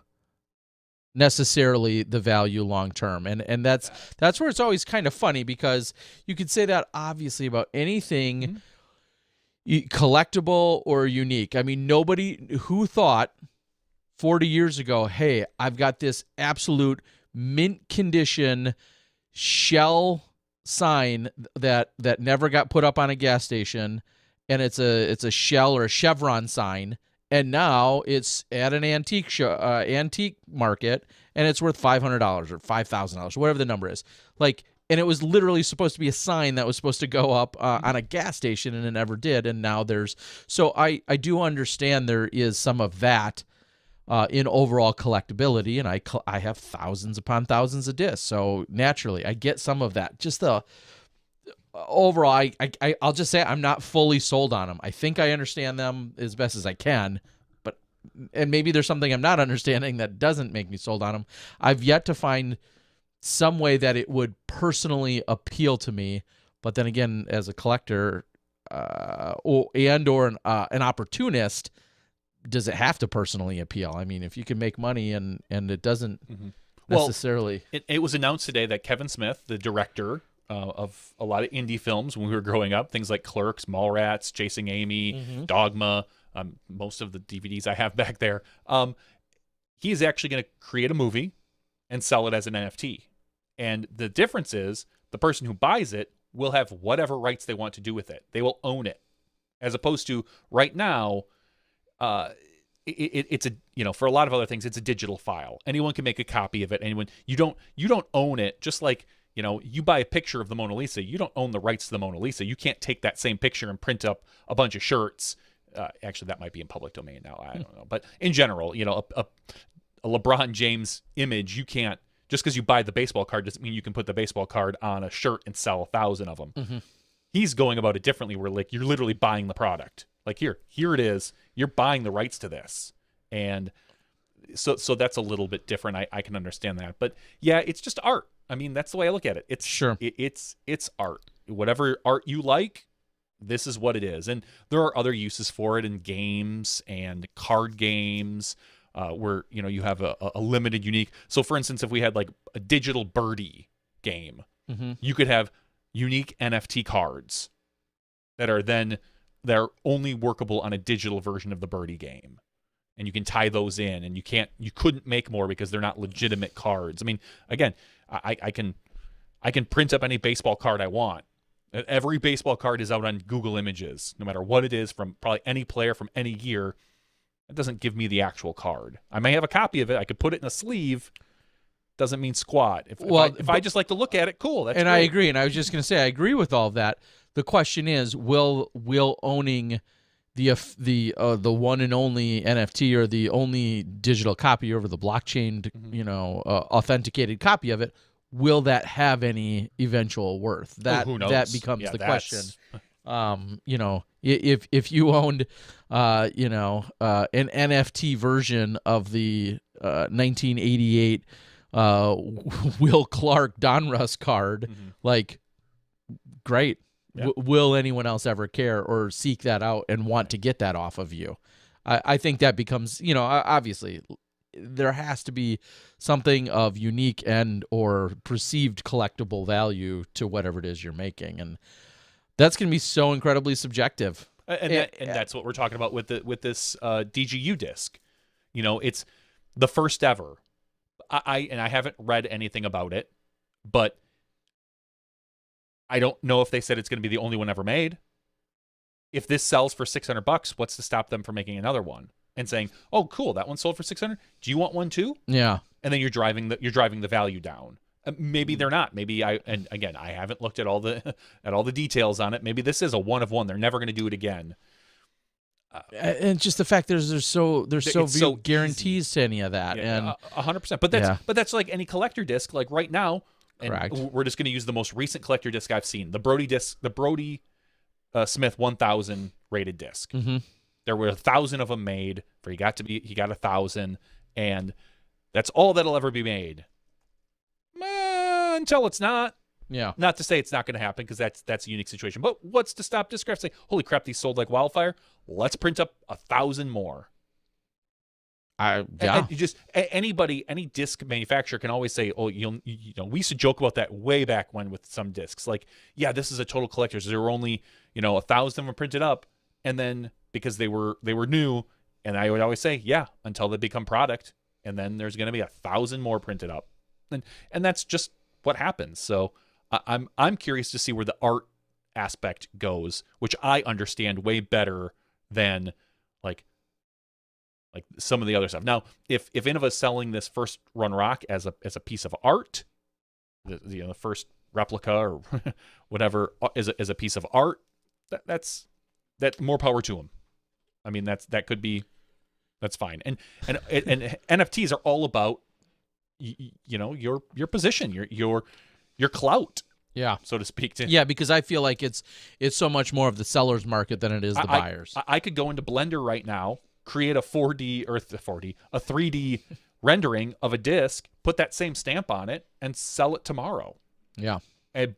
[SPEAKER 1] necessarily the value long-term. And that's where it's always kind of funny, because you could say that obviously about anything collectible or unique. I mean, nobody who thought 40 years ago, hey, I've got this absolute mint condition shell sign that never got put up on a gas station, and it's a shell or a chevron sign, and now it's at an antique market, and it's worth $500 or $5,000, whatever the number is. Like, and it was literally supposed to be a sign that was supposed to go up on a gas station, and it never did. And now so I do understand there is some of that in overall collectability, and I have thousands upon thousands of discs, so naturally I get some of that. Just the overall, I'll just say I'm not fully sold on them. I think I understand them as best as I can, and maybe there's something I'm not understanding that doesn't make me sold on them. I've yet to find some way that it would personally appeal to me, but then again, as a collector or an opportunist, does it have to personally appeal? I mean, if you can make money and it doesn't necessarily.
[SPEAKER 2] Well, it was announced today that Kevin Smith, the director of a lot of indie films when we were growing up, things like Clerks, Mallrats, Chasing Amy, Dogma, most of the DVDs I have back there, he is actually going to create a movie and sell it as an NFT. And the difference is the person who buys it will have whatever rights they want to do with it. They will own it, as opposed to right now, it's a, for a lot of other things, it's a digital file. Anyone can make a copy of it. You don't own it. Just like, you buy a picture of the Mona Lisa, you don't own the rights to the Mona Lisa. You can't take that same picture and print up a bunch of shirts. Actually, that might be in public domain now. I don't know. But in general, a LeBron James image, you can't, just because you buy the baseball card doesn't mean you can put the baseball card on a shirt and sell 1,000 of them. He's going about it differently, where like you're literally buying the product. Like here it is. You're buying the rights to this. And so that's a little bit different. I can understand that. But yeah, it's just art. I mean, that's the way I look at it. It's
[SPEAKER 1] sure.
[SPEAKER 2] It's art. Whatever art you like, this is what it is. And there are other uses for it in games and card games, where you have a limited unique. So for instance, if we had like a digital birdie game, you could have unique NFT cards that are only workable on a digital version of the birdie game, and you can tie those in, and you couldn't make more because they're not legitimate cards. I mean, again, I can print up any baseball card I want. Every baseball card is out on Google Images, no matter what it is, from probably any player from any year. It doesn't give me the actual card. I may have a copy of it. I could put it in a sleeve. Doesn't mean squat. If I just like to look at it, cool. That's
[SPEAKER 1] and
[SPEAKER 2] great.
[SPEAKER 1] I agree. And I was just going to say, I agree with all of that. The question is, will owning the one and only NFT or the only digital copy over the blockchain, authenticated copy of it, will that have any eventual worth?
[SPEAKER 2] Who knows?
[SPEAKER 1] That becomes the question. If you owned, an NFT version of the 1988 Will Clark Donruss card, like, great.
[SPEAKER 2] Yeah.
[SPEAKER 1] Will anyone else ever care or seek that out and want to get that off of you? I think that becomes, obviously there has to be something of unique and or perceived collectible value to whatever it is you're making, and that's going to be so incredibly subjective.
[SPEAKER 2] And that's what we're talking about with this DGU disc. It's the first ever. I haven't read anything about it, but I don't know if they said it's going to be the only one ever made. If this sells for $600, what's to stop them from making another one and saying, "Oh, cool, that one sold for $600. Do you want one too?"
[SPEAKER 1] Yeah.
[SPEAKER 2] And then you're driving the value down. Maybe they're not. Maybe I haven't looked at all the details on it. Maybe this is a one of one. They're never going to do it again.
[SPEAKER 1] And just the fact there's so few guarantees to any of that, and
[SPEAKER 2] 100%. But that's like any collector disc. Like right now, and we're just going to use the most recent collector disc I've seen, the Brody Smith 1000 rated disc.
[SPEAKER 1] Mm-hmm.
[SPEAKER 2] There were 1,000 of them made. He got 1,000, and that's all that'll ever be made until it's not.
[SPEAKER 1] Yeah.
[SPEAKER 2] Not to say it's not going to happen, because that's a unique situation. But what's to stop Discraft saying, "Holy crap, these sold like wildfire. Let's print up 1,000 more."
[SPEAKER 1] Yeah.
[SPEAKER 2] Any disc manufacturer can always say, "Oh, you know, we used to joke about that way back when with some discs. Like, yeah, this is a total collector's. There were only 1,000 of them printed up, and then because they were new, and I would always say, yeah, until they become product, and then there's going to be 1,000 more printed up, and that's just what happens." So I'm curious to see where the art aspect goes, which I understand way better than like some of the other stuff. Now, if Innova's selling this first run rock as a piece of art, the first replica or whatever is a piece of art, that's more power to them. I mean, that's fine. And NFTs are all about your position, your clout.
[SPEAKER 1] Yeah,
[SPEAKER 2] so to speak.
[SPEAKER 1] Yeah, because I feel like it's so much more of the seller's market than it is the buyers.
[SPEAKER 2] I could go into Blender right now, create a 3D rendering of a disc, put that same stamp on it, and sell it tomorrow.
[SPEAKER 1] Yeah.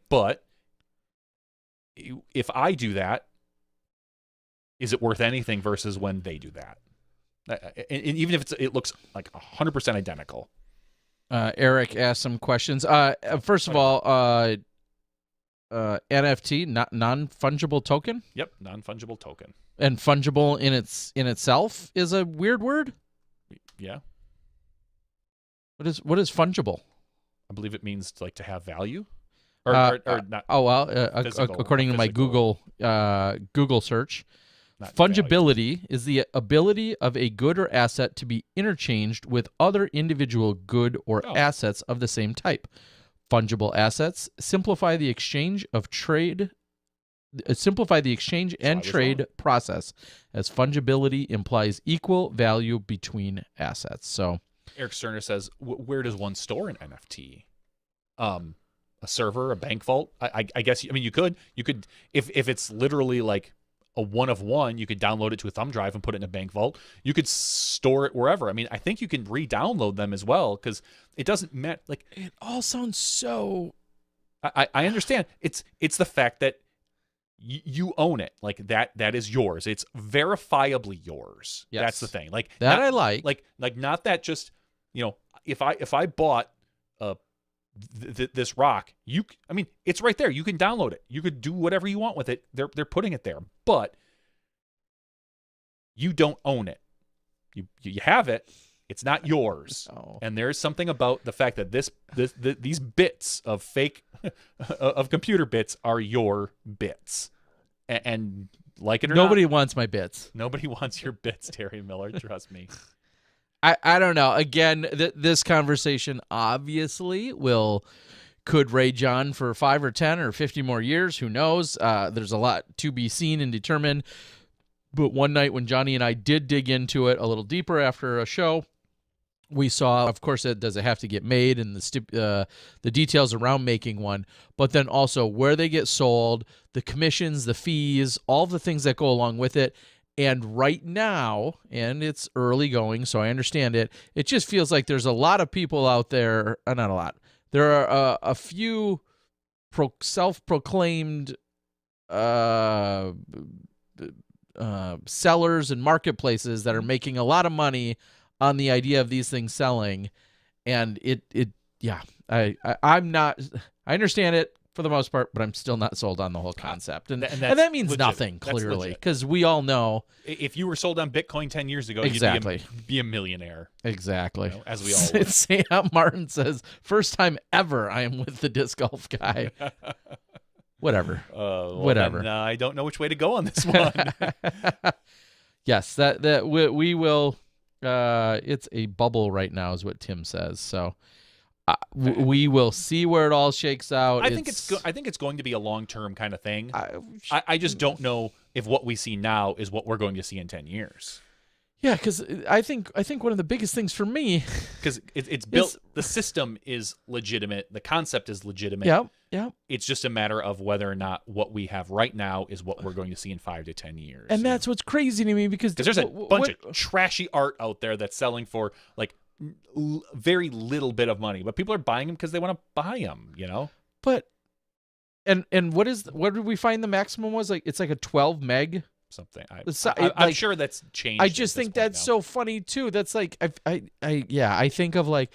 [SPEAKER 2] But if I do that, is it worth anything versus when they do that? And even if it looks like 100% identical.
[SPEAKER 1] Eric asked some questions. First of all, NFT, non-fungible token?
[SPEAKER 2] Yep, non-fungible token.
[SPEAKER 1] And fungible in itself is a weird word?
[SPEAKER 2] Yeah.
[SPEAKER 1] What is fungible?
[SPEAKER 2] I believe it means to have value.
[SPEAKER 1] Or
[SPEAKER 2] not.
[SPEAKER 1] Oh well, according to my Google search, fungibility is the ability of a good or asset to be interchanged with other individual good or assets of the same type. Fungible assets simplify the exchange and trade process, as fungibility implies equal value between assets. So,
[SPEAKER 2] Eric Sterner says, "Where does one store an NFT? A server, a bank vault? I guess. I mean, you could if it's literally like a one of one, you could download it to a thumb drive and put it in a bank vault. You could store it wherever. I mean, I think you can re-download them as well, because it doesn't matter. Like,
[SPEAKER 1] it all sounds so.
[SPEAKER 2] I understand. It's the fact that you own it. Like that is yours. It's verifiably yours.
[SPEAKER 1] Yes.
[SPEAKER 2] That's the thing. Like
[SPEAKER 1] that,
[SPEAKER 2] not,
[SPEAKER 1] I like.
[SPEAKER 2] Like not that just if I bought this rock, I mean, it's right there. You can download it. You could do whatever you want with it. They're putting it there, but you don't own it. You have it. It's not yours.
[SPEAKER 1] Oh.
[SPEAKER 2] And there's something about the fact that these bits of fake of computer bits are your bits, and like it or
[SPEAKER 1] nobody
[SPEAKER 2] not,
[SPEAKER 1] wants my bits.
[SPEAKER 2] Nobody wants your bits, Terry Miller. Trust me.
[SPEAKER 1] I don't know. Again, this conversation obviously could rage on for 5 or 10 or 50 more years. Who knows? There's a lot to be seen and determined. But one night when Johnny and I did dig into it a little deeper after a show, we saw, of course, does it have to get made and the details around making one, but then also where they get sold, the commissions, the fees, all the things that go along with it. And right now, and it's early going, so I understand it, it just feels like there's a lot of people out there, not a lot, there are a few self-proclaimed sellers and marketplaces that are making a lot of money on the idea of these things selling. And I'm not, I understand it for the most part, but I'm still not sold on the whole concept. And that means legit. Nothing, clearly, because we all know.
[SPEAKER 2] If you were sold on Bitcoin 10 years ago,
[SPEAKER 1] exactly.
[SPEAKER 2] You'd be a millionaire.
[SPEAKER 1] Exactly.
[SPEAKER 2] As we all would.
[SPEAKER 1] Sam Martin says, first time ever I am with the disc golf guy. Whatever. Whatever.
[SPEAKER 2] Then, I don't know which way to go on this one.
[SPEAKER 1] Yes, that we will. It's a bubble right now, is what Tim says. So We will see where it all shakes out.
[SPEAKER 2] I think it's going to be a long-term kind of thing. I just don't know if what we see now is what we're going to see in 10 years.
[SPEAKER 1] Yeah, because I think one of the biggest things for me,
[SPEAKER 2] because it's built, the system is legitimate, the concept is legitimate.
[SPEAKER 1] Yeah.
[SPEAKER 2] It's just a matter of whether or not what we have right now is what we're going to see in 5 to 10 years.
[SPEAKER 1] And that's what's crazy to me, because
[SPEAKER 2] there's a bunch of trashy art out there that's selling for like very little bit of money, but people are buying them because they want to buy them, you know.
[SPEAKER 1] But and what did we find the maximum was? Like, it's like a 12 meg
[SPEAKER 2] something.
[SPEAKER 1] I'm
[SPEAKER 2] sure that's changed.
[SPEAKER 1] I just think that's so funny too. That's like I think of like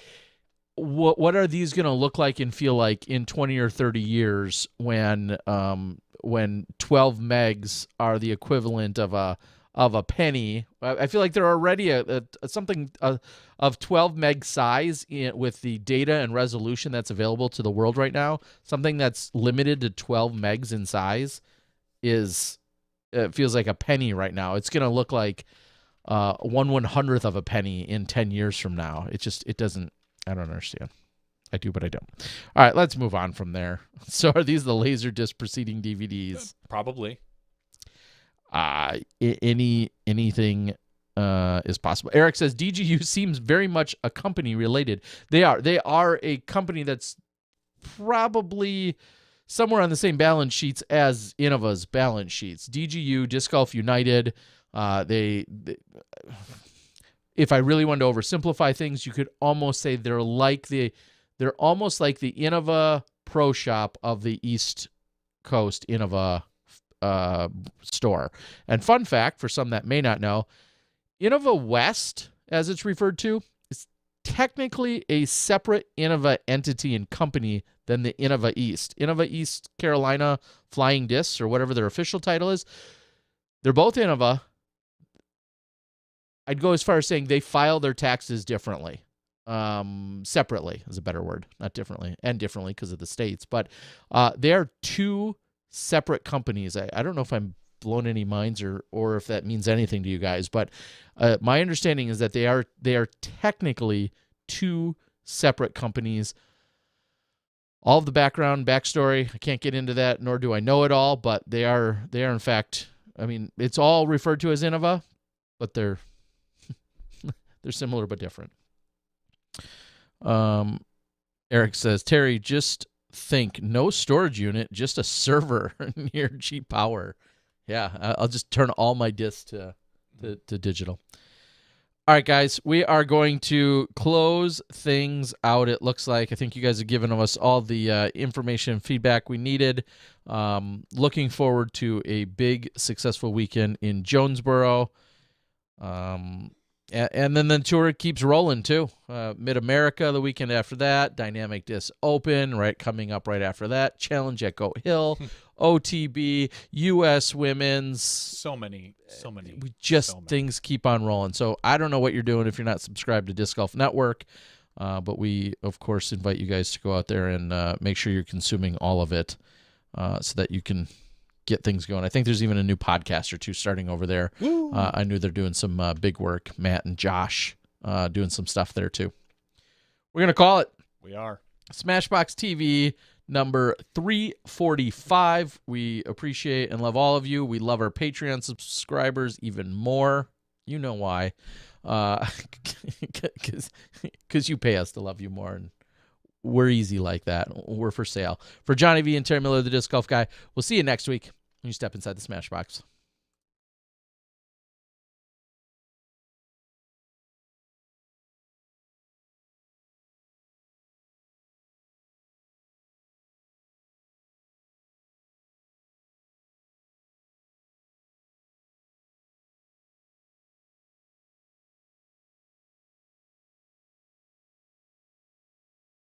[SPEAKER 1] what are these going to look like and feel like in 20 or 30 years when 12 megs are the equivalent of a penny. I feel like they're already something of 12 meg size with the data and resolution that's available to the world right now. Something that's limited to 12 megs in size it feels like a penny right now. It's going to look like 1/100th of a penny in 10 years from now. It doesn't. I don't understand. I do, but I don't. All right, let's move on from there. So are these the Laserdisc preceding DVDs?
[SPEAKER 2] Probably.
[SPEAKER 1] Anything is possible. Eric says DGU seems very much a company related. They are a company that's probably somewhere on the same balance sheets as Innova's balance sheets. DGU, Disc Golf United, they if I really wanted to oversimplify things, you could almost say they're almost like the Innova Pro Shop of the East Coast Innova store. And fun fact for some that may not know, Innova West, as it's referred to, is technically a separate Innova entity and company than the Innova East. Innova East Carolina Flying Discs, or whatever their official title is, they're both Innova. I'd go as far as saying they file their taxes differently. Separately is a better word, not differently, and differently because of the states. But they are two separate companies. I don't know if I'm blown any minds or if that means anything to you guys, but my understanding is that they are technically two separate companies. All of the backstory, I can't get into that, nor do I know it all, but they are in fact, I mean, it's all referred to as Innova, but they're similar but different. Eric says, Terry, just think, no storage unit, just a server near cheap power. Yeah, I'll just turn all my discs to digital. All right, guys, we are going to close things out, it looks like. I think you guys have given us all the information and feedback we needed. Looking forward to a big, successful weekend in Jonesboro. And then the tour keeps rolling, too. Mid-America the weekend after that. Dynamic Disc Open, coming up right after that. Challenge at Goat Hill. OTB, U.S. Women's.
[SPEAKER 2] So many.
[SPEAKER 1] Things keep on rolling. So I don't know what you're doing if you're not subscribed to Disc Golf Network. But we, of course, invite you guys to go out there and make sure you're consuming all of it so that you can get things going. I think there's even a new podcast or two starting over there. I knew they're doing some big work. Matt and Josh doing some stuff there too. We're going to call it.
[SPEAKER 2] We are.
[SPEAKER 1] Smashbox TV number 345. We appreciate and love all of you. We love our Patreon subscribers even more. You know why. Because you pay us to love you more, and we're easy like that. We're for sale. For Johnny V and Terry Miller, the Disc Golf Guy, we'll see you next week when you step inside the Smashbox.